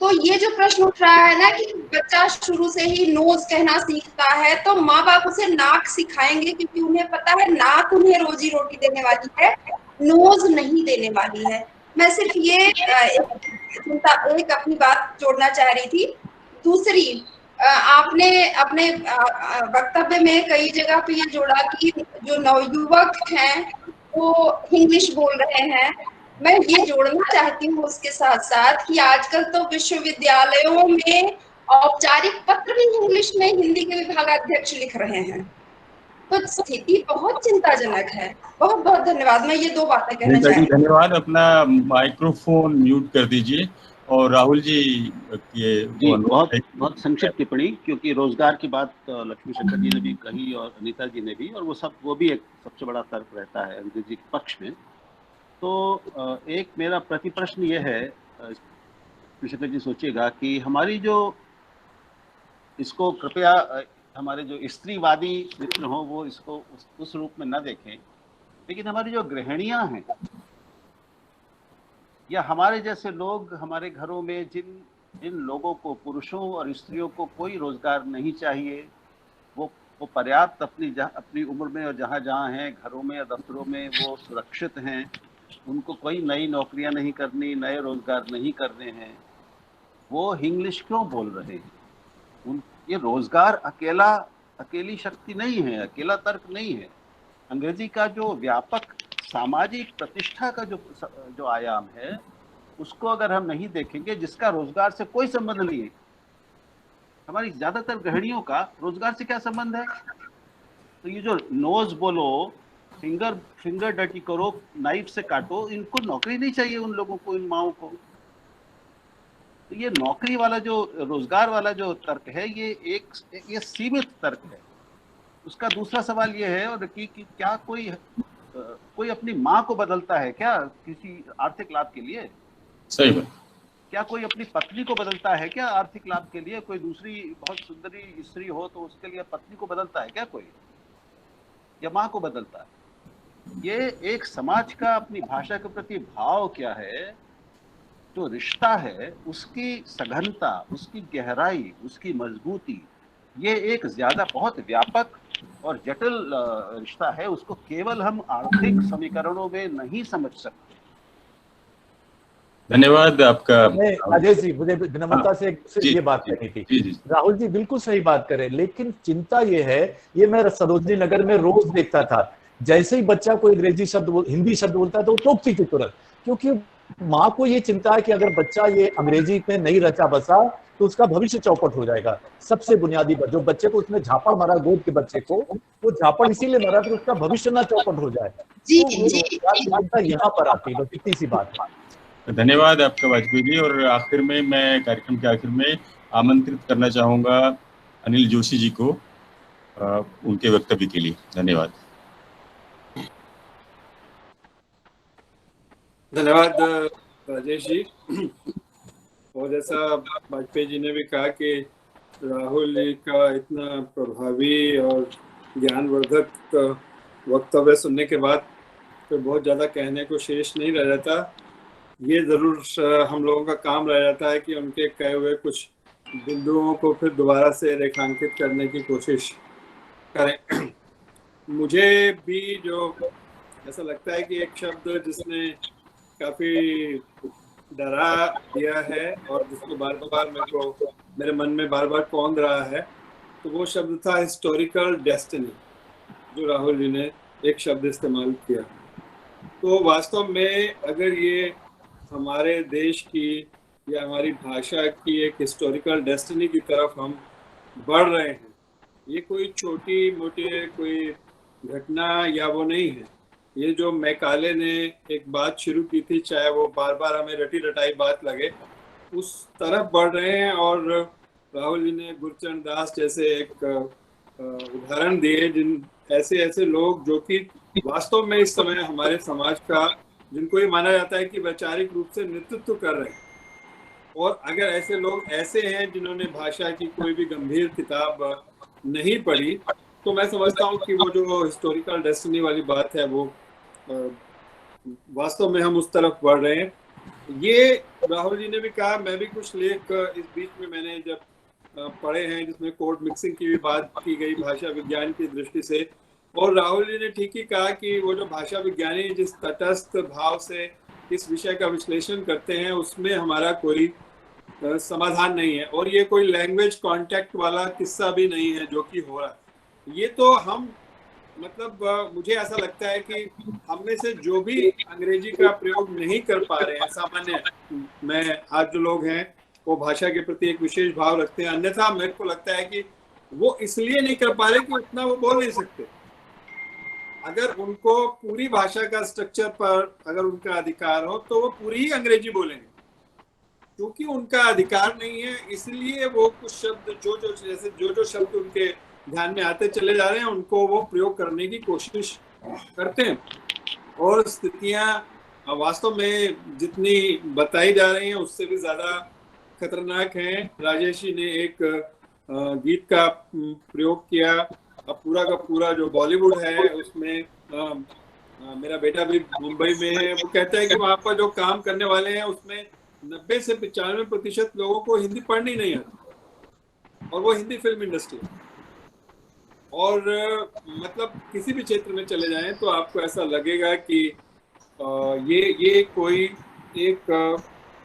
तो ये जो प्रश्न उठ रहा है ना कि बच्चा शुरू से ही नोज कहना सीखता है, तो माँ बाप उसे नाक सिखाएंगे, क्योंकि उन्हें पता है नाक उन्हें रोजी रोटी देने वाली है, नोज नहीं देने वाली है। मैं सिर्फ ये एक अपनी बात जोड़ना चाह रही थी। दूसरी, आपने अपने वक्तव्य में कई जगह पे ये जोड़ा कि जो नवयुवक हैं वो इंग्लिश बोल रहे हैं। मैं ये जोड़ना चाहती हूँ उसके साथ साथ कि आजकल तो विश्वविद्यालयों में औपचारिक पत्र भी इंग्लिश में हिंदी के विभागाध्यक्ष लिख रहे हैं, तो स्थिति बहुत चिंताजनक है। बहुत बहुत धन्यवाद। मैं ये दो बातें कहना चाहती हूँ। धन्यवाद। अपना माइक्रोफोन म्यूट कर दीजिए। और राहुल जी जी, बहुत संक्षिप्त टिप्पणी, क्योंकि रोजगार की बात लक्ष्मी शंकर जी ने भी कही और अनीता जी ने भी, और वो भी एक सबसे बड़ा तर्क रहता है अंग्रेजी के पक्ष में। तो एक मेरा प्रति प्रश्न ये है, शंकर जी सोचिएगा कि हमारी जो, इसको कृपया हमारे जो स्त्रीवादी मित्र हों वो इसको उस रूप में न देखें, लेकिन हमारी जो गृहिणियां हैं या हमारे जैसे लोग, हमारे घरों में जिन लोगों को, पुरुषों और स्त्रियों को कोई रोजगार नहीं चाहिए, वो पर्याप्त अपनी उम्र में और जहाँ हैं घरों में या दफ्तरों में वो सुरक्षित हैं, उनको कोई नई नौकरियां नहीं करनी, नए रोजगार नहीं करने हैं, वो इंग्लिश क्यों बोल रहे हैं? ये रोजगार अकेली शक्ति नहीं है, अकेला तर्क नहीं है। अंग्रेजी का जो व्यापक सामाजिक प्रतिष्ठा का जो आयाम है, उसको अगर हम नहीं देखेंगे, जिसका रोजगार से कोई संबंध नहीं है, हमारी ज्यादातर गृहिणियों का रोजगार से क्या संबंध है? तो ये जो नोज बोलो, फिंगर डर्टी करो, नाइफ से काटो, इनको नौकरी नहीं चाहिए उन लोगों को, इन माओं को। तो ये नौकरी वाला जो, रोजगार वाला जो तर्क है, ये सीमित तर्क है। उसका दूसरा सवाल ये है और कि क्या कोई अपनी माँ को बदलता है क्या किसी आर्थिक लाभ के लिए? सही बात। क्या कोई अपनी पत्नी को बदलता है क्या आर्थिक लाभ के लिए? कोई दूसरी बहुत सुंदरी स्त्री हो तो उसके लिए पत्नी को बदलता है क्या कोई, या माँ को बदलता है? ये एक समाज का अपनी भाषा के प्रति भाव क्या है, जो रिश्ता है, उसकी सघनता, उसकी गहराई, उसकी मजबूती, ये एक ज्यादा बहुत व्यापक और जटिल रिश्ता है। उसको केवल हम आर्थिक समीकरणों में नहीं समझ सकते। धन्यवाद आपका। अजय जी, मुझे विनम्रता से ये बात कहनी थी। राहुल जी बिल्कुल सही बात करें, लेकिन चिंता ये है, ये मैं सरोजनी नगर में रोज देखता था, जैसे ही बच्चा कोई अंग्रेजी शब्द, हिंदी शब्द बोलता है तो वो टोकती थी तुरंत, क्योंकि माँ को ये चिंता है कि अगर बच्चा ये अंग्रेजी में नहीं रचा बसा तो उसका भविष्य चौपट हो जाएगा। सबसे बुनियादी बात, जो बच्चे को उसने झापड़ मारा, गोद के बच्चे को, वो झापड़ इसीलिए मारा कि उसका भविष्य ना चौपट हो जाए। तो यहाँ पर आती है, इतनी सी बात। धन्यवाद आपका वाजपेयी जी। और आखिर में मैं कार्यक्रम के आखिर में आमंत्रित करना चाहूंगा अनिल जोशी जी को उनके वक्तव्य के लिए। धन्यवाद। धन्यवाद राजेश जी। और जैसा वाजपेयी जी ने भी कहा कि राहुल जी का इतना प्रभावी और ज्ञानवर्धक वक्तव्य सुनने के बाद तो बहुत ज़्यादा कहने को शेष नहीं रह जाता। ये ज़रूर हम लोगों का काम रह जाता है कि उनके कहे हुए कुछ बिंदुओं को फिर दोबारा से रेखांकित करने की कोशिश करें। मुझे भी जो ऐसा लगता है कि एक शब्द जिसने काफ़ी डरा दिया है और जिसको बार बार मेरे मन में बार बार कौंध रहा है, तो वो शब्द था हिस्टोरिकल डेस्टिनी, जो राहुल जी ने एक शब्द इस्तेमाल किया। तो वास्तव में अगर ये हमारे देश की या हमारी भाषा की एक हिस्टोरिकल डेस्टिनी की तरफ हम बढ़ रहे हैं, ये कोई छोटी मोटी कोई घटना या वो नहीं है। ये जो मैकाले ने एक बात शुरू की थी, चाहे वो बार बार हमें रटी रटाई बात लगे, उस तरफ बढ़ रहे हैं। और राहुल जी ने गुरचरण दास जैसे एक उदाहरण दिए, जिन ऐसे लोग जो कि वास्तव में इस समय हमारे समाज का, जिनको ये माना जाता है कि वैचारिक रूप से नेतृत्व कर रहे हैं। और अगर ऐसे लोग ऐसे हैं जिन्होंने भाषा की कोई भी गंभीर किताब नहीं पढ़ी, तो मैं समझता हूँ कि वो जो हिस्टोरिकल डेस्टिनी वाली बात है वो वास्तव में हम उस तरफ बढ़ रहे हैं। ये राहुल जी ने भी कहा, मैं भी कुछ लेख इस बीच में मैंने जब पढ़े हैं जिसमें कोड मिक्सिंग की भी बात की गई भाषा विज्ञान की दृष्टि से। और राहुल जी ने ठीक ही कहा कि वो जो भाषा विज्ञानी जिस तटस्थ भाव से इस विषय का विश्लेषण करते हैं, उसमें हमारा कोई समाधान नहीं है। और ये कोई लैंग्वेज कॉन्टैक्ट वाला किस्सा भी नहीं है जो कि हो रहा है। ये तो हम मतलब मुझे ऐसा लगता है कि हम में से जो भी अंग्रेजी का प्रयोग नहीं कर पा रहे हैं, सामान्य मैं आज जो लोग हैं वो भाषा के प्रति एक विशेष भाव रखते हैं, अन्यथा मेरे को लगता है कि वो इसलिए नहीं कर पा रहे कि उतना वो बोल नहीं सकते। अगर उनको पूरी भाषा का स्ट्रक्चर पर अगर उनका अधिकार हो तो वो पूरी ही अंग्रेजी बोलेंगे, क्योंकि उनका अधिकार नहीं है। इसलिए वो कुछ शब्द जो शब्द उनके ध्यान में आते चले जा रहे हैं, उनको वो प्रयोग करने की कोशिश करते हैं। और स्थितियां वास्तव में जितनी बताई जा रही हैं उससे भी ज्यादा खतरनाक हैं। राजेश जी ने एक गीत का प्रयोग किया, अब पूरा का पूरा जो बॉलीवुड है उसमें मेरा बेटा भी मुंबई में है, वो कहता है कि वहाँ पर जो काम करने वाले हैं उसमें 90 से 95% लोगों को हिंदी पढ़नी नहीं आती, और वो हिंदी फिल्म इंडस्ट्री। और मतलब किसी भी क्षेत्र में चले जाएं तो आपको ऐसा लगेगा कि ये कोई एक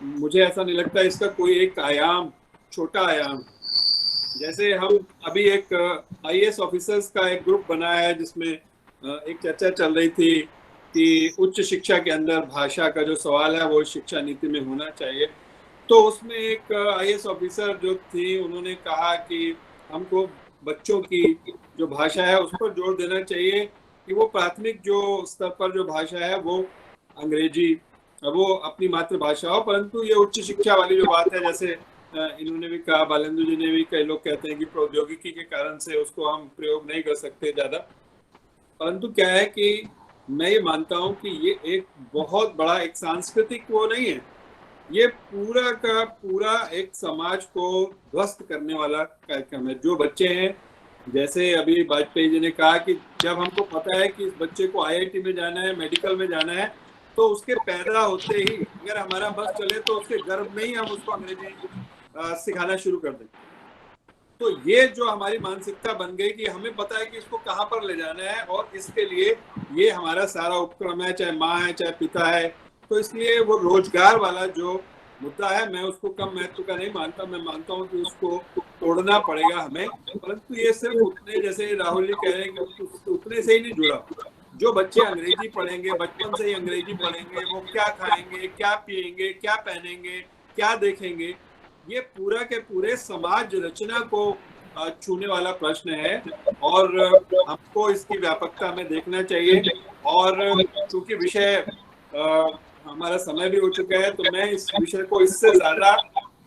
मुझे ऐसा नहीं लगता इसका कोई एक आयाम, छोटा आयाम। जैसे हम अभी एक IAS ऑफिसर्स का एक ग्रुप बनाया है जिसमें एक चर्चा चल रही थी कि उच्च शिक्षा के अंदर भाषा का जो सवाल है वो शिक्षा नीति में होना चाहिए। तो उसमें एक IAS ऑफिसर जो थी, उन्होंने कहा कि हमको बच्चों की जो भाषा है उस पर जोर देना चाहिए कि वो प्राथमिक जो स्तर पर जो भाषा है वो अंग्रेजी, वो अपनी मातृभाषा हो। परंतु ये उच्च शिक्षा वाली जो बात है, जैसे इन्होंने भी कहा, बालेंदु जी ने भी, कई लोग कहते हैं कि प्रौद्योगिकी के कारण से उसको हम प्रयोग नहीं कर सकते ज़्यादा। परंतु क्या है कि मैं ये मानता हूँ कि ये एक बहुत बड़ा एक सांस्कृतिक वो नहीं है, ये पूरा का पूरा एक समाज को ध्वस्त करने वाला कार्यक्रम है। जो बच्चे हैं, जैसे अभी वाजपेयी जी ने कहा कि जब हमको पता है कि इस बच्चे को IIT में जाना है, मेडिकल में जाना है, तो उसके पैदा होते ही अगर हमारा बस चले तो उसके गर्भ में ही हम उसको अंग्रेजी सिखाना शुरू कर दें। तो ये जो हमारी मानसिकता बन गई कि हमें पता है कि इसको कहाँ पर ले जाना है, और इसके लिए ये हमारा सारा उपक्रम है, चाहे माँ है चाहे पिता है। तो इसलिए वो रोजगार वाला जो मुद्दा है, मैं उसको कम महत्व का नहीं मानता। मैं मानता हूँ कि उसको तोड़ना पड़ेगा हमें। परंतु ये सिर्फ उतने, जैसे राहुल जी कह रहे हैं कि उतने से ही नहीं जुड़ा। जो बच्चे अंग्रेजी पढ़ेंगे, बचपन से ही अंग्रेजी पढ़ेंगे, वो क्या खाएंगे, क्या पिएंगे, क्या पहनेंगे, क्या देखेंगे, ये पूरा के पूरे समाज रचना को छूने वाला प्रश्न है। और हमको इसकी व्यापकता में देखना चाहिए। और चूंकि विषय हमारा समय भी हो चुका है, तो मैं इस विषय को इससे ज्यादा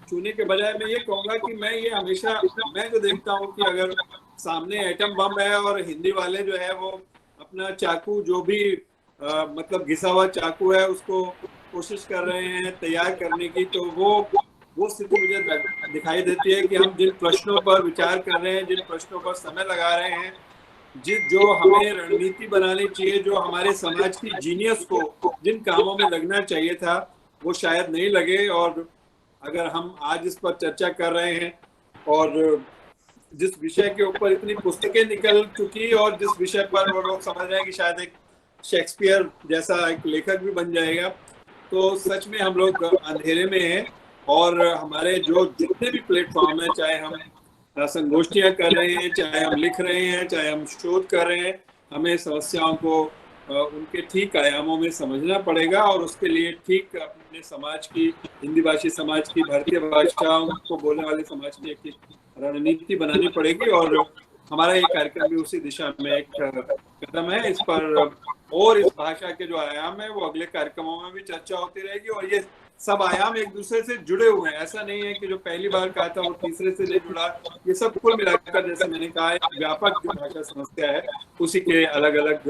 छूने के बजाय मैं ये कहूँगा कि मैं ये हमेशा मैं जो देखता हूँ कि अगर सामने एटम बम है और हिंदी वाले जो है वो अपना चाकू, जो भी मतलब घिसा हुआ चाकू है, उसको कोशिश कर रहे हैं तैयार करने की, तो वो स्थिति मुझे दिखाई देती है कि हम जिन प्रश्नों पर विचार कर रहे हैं, जिन प्रश्नों पर समय लगा रहे हैं, जो हमें रणनीति बनानी चाहिए, जो हमारे समाज की जीनियस को जिन कामों में लगना चाहिए था वो शायद नहीं लगे। और अगर हम आज इस पर चर्चा कर रहे हैं और जिस विषय के ऊपर इतनी पुस्तकें निकल चुकी और जिस विषय पर वो लोग समझ रहे हैं कि शायद एक शेक्सपियर जैसा एक लेखक भी बन जाएगा, तो सच में हम लोग अंधेरे में हैं। और हमारे जो जितने भी प्लेटफॉर्म हैं, चाहे हम संगोष्ठियां कर रहे हैं, चाहे हम लिख रहे हैं, चाहे हम शोध कर रहे हैं, हमें समस्याओं को उनके ठीक आयामों में समझना पड़ेगा और उसके लिए ठीक अपने समाज की, हिंदी भाषी समाज की, भारतीय भाषाओं को बोलने वाले समाज की एक रणनीति बनानी पड़ेगी। और हमारा ये कार्यक्रम भी उसी दिशा में एक कदम है। इस पर और इस भाषा के जो आयाम है वो अगले कार्यक्रमों में भी चर्चा होती रहेगी। और ये सब आयाम एक दूसरे से जुड़े हुए हैं, ऐसा नहीं है कि जो पहली बार कहा था वो तीसरे से नहीं जुड़ा। ये सब कुल मिलाकर, जैसे मैंने कहा, एक व्यापक जो भाषा समस्या है उसी के अलग अलग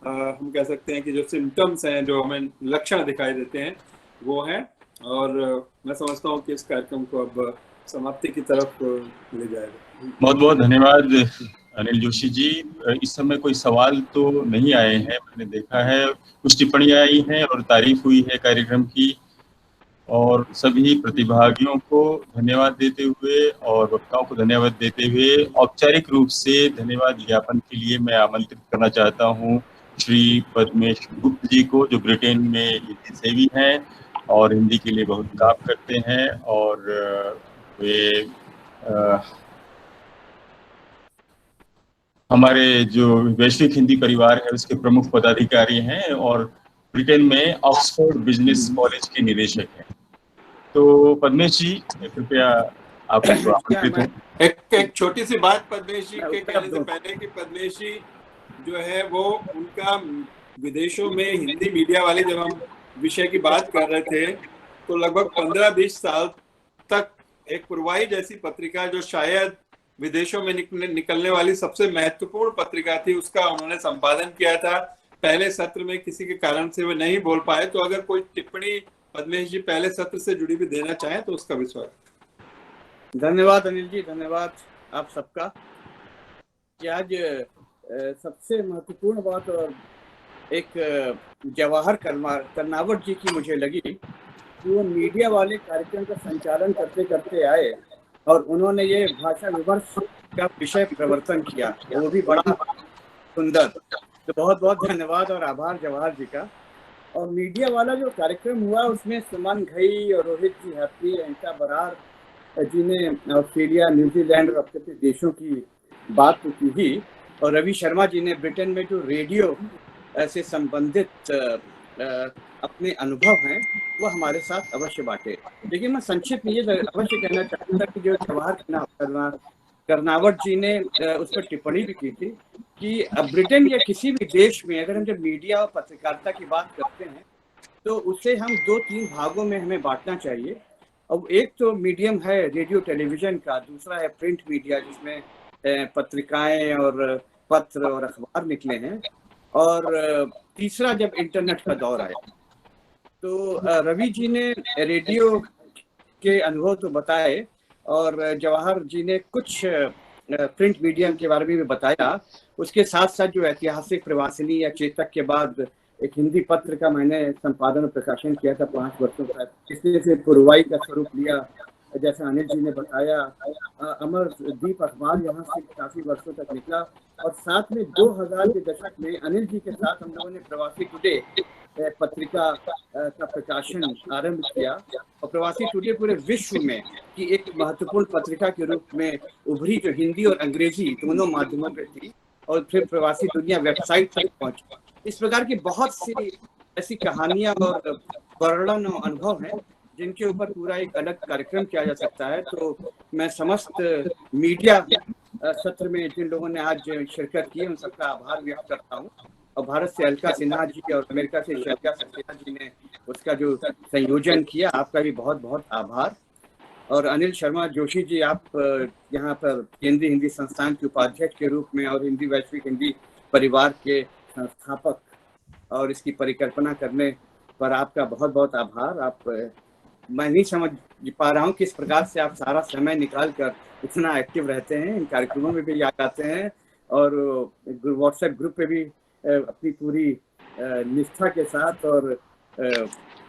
हम कह सकते हैं कि जो सिम्टम्स हैं, जो हमें लक्षण दिखाई देते हैं, वो हैं। और मैं समझता हूँ कि इस कार्यक्रम को अब समाप्ति की तरफ ले जाएगा। बहुत बहुत धन्यवाद अनिल जोशी जी। इस समय कोई सवाल तो नहीं आए हैं, मैंने देखा है कुछ टिप्पणियां आई हैं और तारीफ हुई है कार्यक्रम की। और सभी प्रतिभागियों को धन्यवाद देते हुए और वक्ताओं को धन्यवाद देते हुए औपचारिक रूप से धन्यवाद ज्ञापन के लिए मैं आमंत्रित करना चाहता हूं श्री पद्मेश गुप्त जी को, जो ब्रिटेन में हिंदी सेवी हैं और हिंदी के लिए बहुत काम करते हैं। और वे हमारे जो वैश्विक हिंदी परिवार है उसके प्रमुख पदाधिकारी हैं और ब्रिटेन में ऑक्सफोर्ड बिजनेस कॉलेज के निदेशक हैं। तो पद्मेश जी कृपया आप एक छोटी सी बात पद्मेश जी के कहने से पहले कि पद्मेश जी जो है वो उनका विदेशों में हिंदी मीडिया वाले, जब हम विषय की बात कर रहे थे तो लगभग 15-20 साल तक एक पुरवाई जैसी पत्रिका, जो शायद विदेशों में निकलने वाली सबसे महत्वपूर्ण पत्रिका थी, उसका उन्होंने संपादन किया था। पहले सत्र में किसी के कारण से वे नहीं बोल पाए, तो अगर कोई टिप्पणी पद्मेश जी पहले सत्र से जुड़ी भी देना चाहें तो उसका विश्वास। धन्यवाद अनिल जी, धन्यवाद आप सबका। कि आज सबसे महत्वपूर्ण बात और एक जवाहर कर्नावट जी की मुझे लगी कि वो मीडिया वाले कार्यक्रम का संचालन करते करते आए और उन्होंने ये भाषा विमर्श का विषय प्रवर्तन किया, वो भी बड़ा सुंदर। तो बहुत बहुत धन्यवाद और आभार जवाहर जी का। और मीडिया वाला जो कार्यक्रम हुआ उसमें सुमन घई और रोहित जी हैप्पी, अनिता बरार जी ने ऑस्ट्रेलिया, न्यूजीलैंड और अपने देशों की बात तो की ही, और रवि शर्मा जी ने ब्रिटेन में जो रेडियो से संबंधित अपने अनुभव हैं वो हमारे साथ अवश्य बांटे। लेकिन मैं संक्षिप्त में ये अवश्य कहना चाहूँगा कि जो जवाहर कर्नावट जी ने उस पर टिप्पणी भी की थी कि ब्रिटेन या किसी भी देश में अगर हम जब मीडिया और पत्रकारिता की बात करते हैं तो उसे हम 2-3 भागों में हमें बांटना चाहिए। अब एक तो मीडियम है रेडियो टेलीविजन का, दूसरा है प्रिंट मीडिया जिसमें पत्रिकाएं और पत्र और अखबार निकले हैं, और तीसरा जब इंटरनेट का दौर आया। तो रवि जी ने रेडियो के अनुभव तो बताए और जवाहर जी ने कुछ प्रिंट मीडिया के बारे में भी बताया। उसके साथ साथ जो ऐतिहासिक प्रवासिनी या चेतक के बाद एक हिंदी पत्र का मैंने संपादन और प्रकाशन किया था 5 वर्षों तक, इसने से पुरवाई का स्वरूप लिया जैसा अनिल जी ने बताया। अमरदीप अखबार यहाँ से काफी वर्षों तक निकला, और साथ में 2000 के दशक में अनिल जी के साथ हम लोगों ने प्रवासी टुडे पत्रिका का प्रकाशन आरंभ किया। और प्रवासी टुडे पूरे विश्व में की एक महत्वपूर्ण पत्रिका के रूप में उभरी, जो हिंदी और अंग्रेजी दोनों माध्यमों पे थी, और फिर प्रवासी दुनिया वेबसाइट तक पहुंची। इस प्रकार की बहुत सी ऐसी कहानियां और वर्णन और अनुभव हैं जिनके ऊपर पूरा एक अलग कार्यक्रम किया जा सकता है। तो मैं समस्त मीडिया सत्र में जिन लोगों ने आज शिरकत की उन सबका आभार व्यक्त करता हूँ। और भारत से अलका सिन्हा जी और अमेरिका से शैलजा सक्सेना जी ने उसका जो संयोजन किया, आपका भी बहुत बहुत आभार। और अनिल शर्मा जोशी जी, आप यहाँ पर केंद्रीय हिंदी संस्थान के उपाध्यक्ष के रूप में और हिंदी वैश्विक हिंदी परिवार के संस्थापक और इसकी परिकल्पना करने पर आपका बहुत बहुत आभार। आप मैं नहीं समझ पा रहा हूँ किस प्रकार से आप सारा समय निकाल कर इतना एक्टिव रहते हैं, इन कार्यक्रमों में भी आ जाते हैं और व्हाट्सएप ग्रुप पे भी अपनी पूरी निष्ठा के साथ और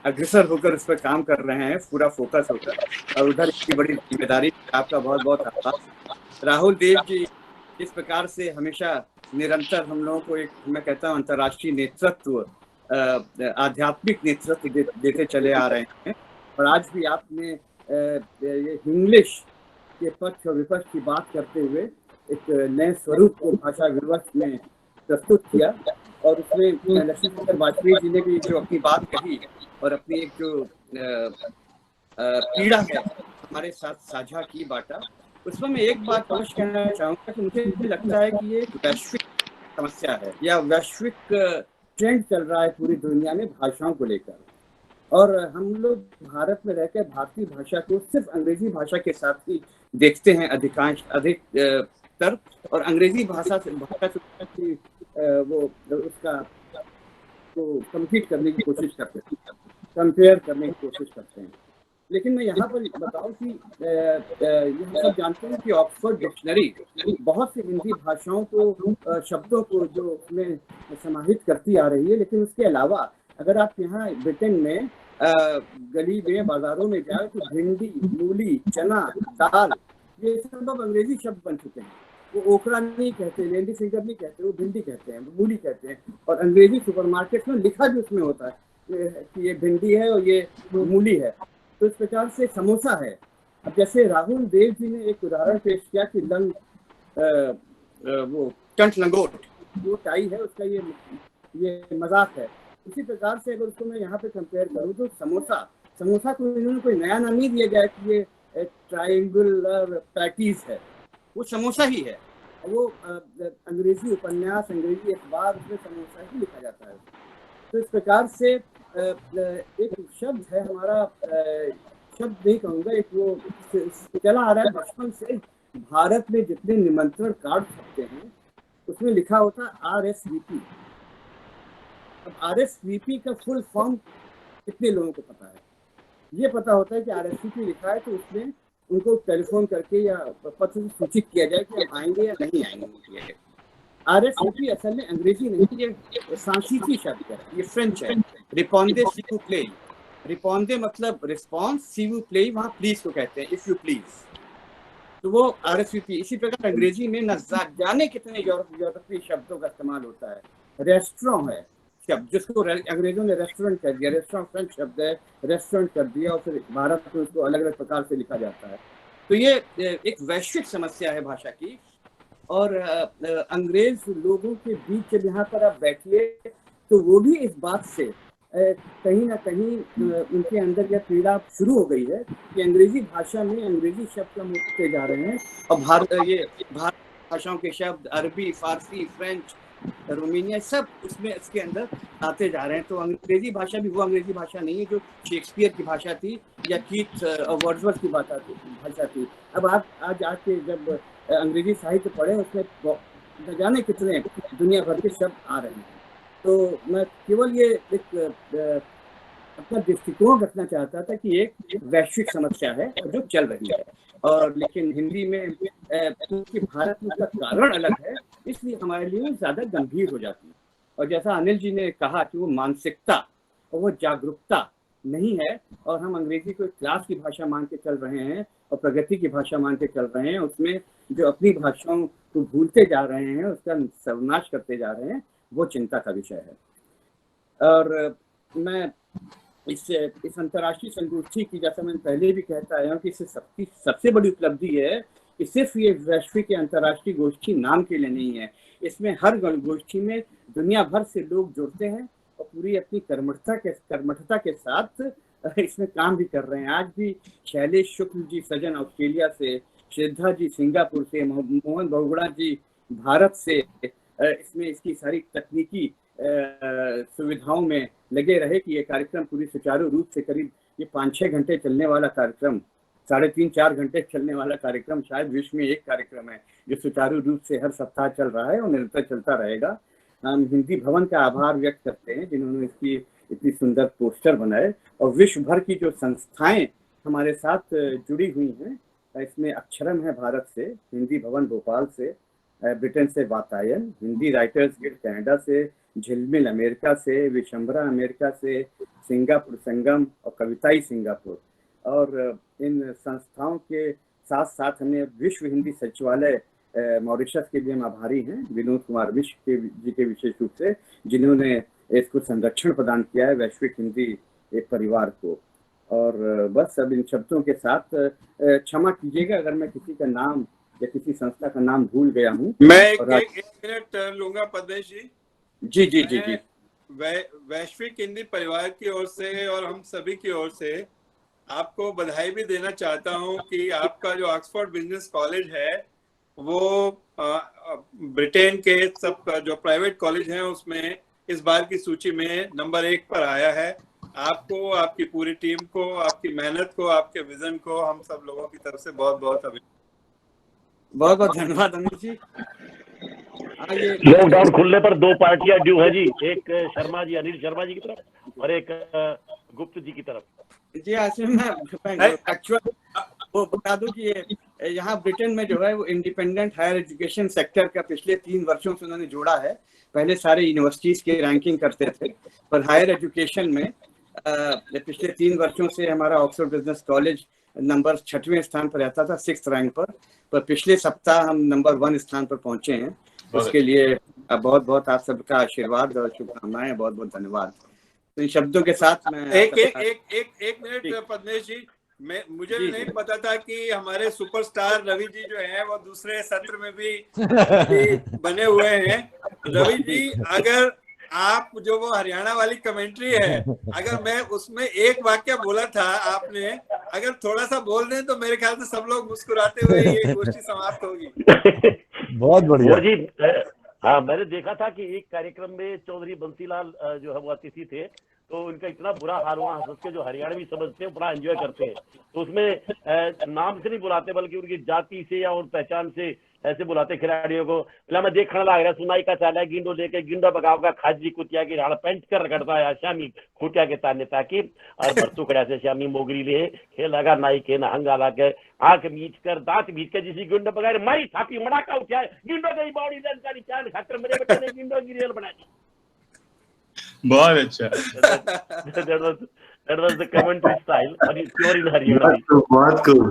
अग्रसर होकर उस पर काम कर रहे हैं, पूरा फोकस होकर, और उधर इतनी बड़ी जिम्मेदारी, आपका बहुत बहुत आभार। राहुल देव जी इस प्रकार से हमेशा निरंतर हम लोगों को एक, मैं कहता हूँ, अंतर्राष्ट्रीय नेतृत्व, आध्यात्मिक नेतृत्व देते चले आ रहे हैं। और आज भी आपने ये इंग्लिश के पक्ष और विपक्ष की बात करते हुए एक नए स्वरूप को भाषा विवश में प्रस्तुत किया, और उसमें लक्ष्मीकांत वाजपेयी जी ने भी जो अपनी बात कही और अपनी एक जो पीड़ा है हमारे साथ साझा की, बांटा, उसमें मैं एक बात अवश्य कहना चाहूँगा कि मुझे लगता है कि ये वैश्विक समस्या है या वैश्विक ट्रेंड चल रहा है पूरी दुनिया में भाषाओं को लेकर, और हम लोग भारत में रहकर भारतीय भाषा को सिर्फ अंग्रेजी भाषा के साथ ही देखते हैं अधिकतर, और अंग्रेजी भाषा से वो उसका तो कम्पीट करने की कोशिश करते हैं, कंपेयर करने की कोशिश करते हैं। लेकिन मैं यहाँ पर बताऊँ कि हम सब जानते हैं कि ऑक्सफोर्ड डिक्शनरी बहुत सी हिंदी भाषाओं को, शब्दों को जो उसमें समाहित करती आ रही है, लेकिन उसके अलावा अगर आप यहाँ ब्रिटेन में गली में बाजारों में जाए तो भिंडी, मूली, चना, दाल, ये सब अब अंग्रेजी शब्द बन चुके हैं। वो ओकरा नहीं कहते, लेडी फिंगर नहीं कहते, वो भिंडी कहते हैं, वो मूली कहते हैं, और अंग्रेजी सुपरमार्केट में लिखा भी उसमें होता है कि ये भिंडी है और ये मूली है। तो इस प्रकार से समोसा है। अब जैसे राहुल देव जी ने एक उदाहरण पेश किया कि वो कंठ लंगोट, वो टाई है, उसका ये मजाक है। इसी प्रकार से अगर उसको मैं यहाँ पे कंपेयर करूँ तो समोसा को इन्होंने कोई नया नाम नहीं दिया गया कि ये ट्रायंगुलर पैटीज है, वो समोसा ही है। वो अंग्रेजी उपन्यास, अंग्रेजी अखबार, उसमें समोसा ही लिखा जाता है। तो इस प्रकार से एक शब्द है हमारा, शब्द नहीं कहूँगा, एक वो चला आ रहा है बचपन से, भारत में जितने निमंत्रण कार्ड छपते हैं उसमें लिखा होता है RSVP। अब RSVP का फुल फॉर्म कितने लोगों को पता है? ये पता होता है कि RSVP लिखा है तो उसमें उनको टेलीफोन करके या पत्र से सूचित किया जाए कि हम आएंगे या नहीं आएंगे। RSVP असल में अंग्रेजी नहीं, ये फ्रांसीसी शब्द है, ये फ्रेंच है। रिपोंडे सी यू प्ले, रिपोंडे मतलब रिस्पॉन्स, सी यू प्ले वहाँ प्लीज को कहते हैं, इफ यू प्लीज, तो वो RSVP। इसी प्रकार अंग्रेजी में न जाने कितने यूरोपीय शब्दों का इस्तेमाल होता है। रेस्टोरेंट है शब्द, जिसको अंग्रेजों ने रेस्टोरेंट कर दिया, रेस्टोरेंट फ्रेंच शब्द है, रेस्टोरेंट कर दिया, और फिर भारत में उसको अलग अलग प्रकार से लिखा जाता है। तो ये एक वैश्विक समस्या है भाषा की, और अंग्रेज लोगों के बीच जब यहाँ पर आप बैठिए तो वो भी इस बात से कहीं ना कहीं उनके अंदर यह पीड़ा शुरू हो गई है कि अंग्रेजी भाषा में अंग्रेजी शब्द कम होते जा रहे हैं, और भारतीय भाषाओं के शब्द अरबी, फारसी, फ्रेंच, रोमानिया, सब उसमें इसके अंदर आते जा रहे हैं। तो अंग्रेजी भाषा भी वो अंग्रेजी भाषा नहीं है जो शेक्सपियर की भाषा थी या कीथ और वर्ड्सवर्थ की भाषा थी। अब आप आज आके जब अंग्रेजी साहित्य पढ़े, उसमें न जाने कितने दुनिया भर के शब्द आ रहे हैं। तो मैं केवल ये एक अपना दृष्टिकोण रखना चाहता था कि एक वैश्विक समस्या है जो चल रही है, और लेकिन हिंदी में क्योंकि भारत में उसका कारण अलग है, इसलिए हमारे लिए ज़्यादा गंभीर हो जाती है। और जैसा अनिल जी ने कहा कि वो मानसिकता और वो जागरूकता नहीं है, और हम अंग्रेजी को क्लास की भाषा मान के चल रहे हैं और प्रगति की भाषा मान के चल रहे हैं, उसमें जो अपनी भाषाओं को भूलते जा रहे हैं, उसका सर्वनाश करते जा रहे हैं, वो चिंता का विषय है। और मैं इस अंतर्राष्ट्रीय संगोष्ठी की, जैसा मैंने पहले भी कहता आया हूँ कि इससे सबसे बड़ी उपलब्धि है कि सिर्फ ये वैश्विक या अंतर्राष्ट्रीय गोष्ठी नाम के लिए नहीं है, इसमें हर गोष्ठी में दुनिया भर से लोग जुड़ते हैं और पूरी अपनी कर्मठता के साथ इसमें काम भी कर रहे हैं। आज भी शैलेश शुक्ल जी सजन ऑस्ट्रेलिया से, श्रद्धा जी सिंगापुर से, मोहन बहुगुणा जी भारत से, इसमें इसकी सारी तकनीकी सुविधाओं में लगे रहे कि ये कार्यक्रम पूरी सुचारू रूप से, करीब ये 5-6 घंटे चलने वाला कार्यक्रम, 3.5-4 घंटे चलने वाला कार्यक्रम शायद विश्व में एक कार्यक्रम है जो सुचारू रूप से हर सप्ताह चल रहा है और निरंतर चलता रहेगा। हम हिंदी भवन का आभार व्यक्त करते हैं जिन्होंने इसकी इतनी सुंदर पोस्टर बनाए, और विश्व भर की जो संस्थाएं हमारे साथ जुड़ी हुई हैं, इसमें अक्षरम है भारत से, हिंदी भवन भोपाल से, ब्रिटेन से Vatayan, Hindi writers guild Canada से, झिलमिल अमेरिका से, विशंबरा अमेरिका से, सिंगापुर संगम और कविताई सिंगापुर। और इन संस्थाओं के साथ साथ हमने विश्व हिंदी सचिवालय मॉरिशस के लिए हम आभारी हैं, विनोद कुमार मिश्र जी के विशेष रूप से, जिन्होंने इसको संरक्षण प्रदान किया है वैश्विक हिंदी एक परिवार को। और बस अब इन शब्दों के साथ क्षमा कीजिएगा अगर मैं किसी का नाम या किसी संस्था का नाम भूल गया हूँ। मैं एक मिनट लूंगा पद्मेश जी। जी जी जी जी। वैश्विक हिंदी परिवार की ओर से और हम सभी की ओर से आपको बधाई भी देना चाहता हूँ कि आपका जो ऑक्सफोर्ड बिजनेस कॉलेज है वो ब्रिटेन के सब जो प्राइवेट कॉलेज हैं उसमें इस बार की सूची में नंबर 1 पर आया है। आपको, आपकी पूरी टीम को, आपकी मेहनत को, आपके विजन को हम सब लोगों की तरफ से बहुत बहुत बहुत धन्यवाद अनिल जी। लॉकडाउन खुलने पर 2 पार्टियां ड्यू है जी, एक शर्मा जी, अनिल शर्मा जी की तरफ और एक गुप्त जी की तरफ। जी ऐसे मैं एक्चुअल वो बता दूं कि यहाँ ब्रिटेन में जो है वो इंडिपेंडेंट हायर एजुकेशन सेक्टर का पिछले 3 वर्षों से उन्होंने जोड़ा है। पहले सारे यूनिवर्सिटीज की रैंकिंग करते थे, पर हायर एजुकेशन में पिछले 3 वर्षों से हमारा ऑक्सफोर्ड बिजनेस कॉलेज नंबर 6वें स्थान पर रहता था, 6th रैंक पर पिछले सप्ताह हम नंबर 1 स्थान पर पहुंचे हैं। उसके लिए बहुत बहुत आप सबका आशीर्वाद और शुभकामनाएं, बहुत बहुत धन्यवाद। तो इन शब्दों के साथ मैं एक मिनट पद्मेश जी, मुझे भी नहीं पता था कि हमारे सुपरस्टार रवि जी जो हैं वो दूसरे सत्र में भी बने हुए हैं। रवि जी, अगर आप जो वो हरियाणा वाली कमेंट्री है, अगर मैं उसमें एक वाक्य बोला था आपने, अगर थोड़ा सा बोल दें तो मेरे ख्याल से सब लोग मुस्कुराते हुए ये गोष्ठी समाप्त होगी। बहुत बढ़िया जी। हाँ, मैंने देखा था कि एक कार्यक्रम में चौधरी बंसीलाल जो है वो अतिथि थे, तो उनका इतना बुरा हाल हुआ हंस के, जो हरियाणवी समझते हैं बड़ा एंजॉय करते हैं, तो उसमें नाम से नहीं बुलाते बल्कि उनकी जाति से या और पहचान से ऐसे बुलाते खिलाड़ियों को। पहला मैं देखने लग रहा, सुनाई का चाला गिंडो लेके गिंडो बगाव का खाजी कुतिया की राड़ पेंट कर रगड़ता है श्यामी खुटिया के ताने ताकि और भरतू खड़ा से श्यामी मोगरी ले खेल लगा नाई के ना हंगा ला के आंख मीच कर दांत बीच के जिसी गिंडो बगाए मारी छापी मड़ाका उठाए गिंडो गई बॉडी जानकारी चांद खाकर मेरे बच्चे ने गिंडो की रेल बना दी। बहुत अच्छा। that was the commentary style and it's pure in Haryana। बहुत cool।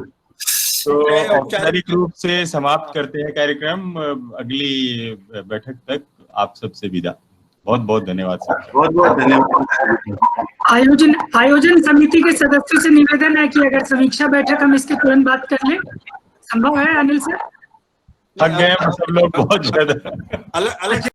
तो औपचारिक रूप से समाप्त करते हैं कार्यक्रम। अगली बैठक तक आप सबसे विदा। बहुत बहुत धन्यवाद सर। बहुत बहुत धन्यवाद। आयोजन समिति के सदस्यों से निवेदन है कि अगर समीक्षा बैठक हम इसके तुरंत बात कर लें, संभव है अनिल सर? थक गए सब लोग बहुत ज्यादा।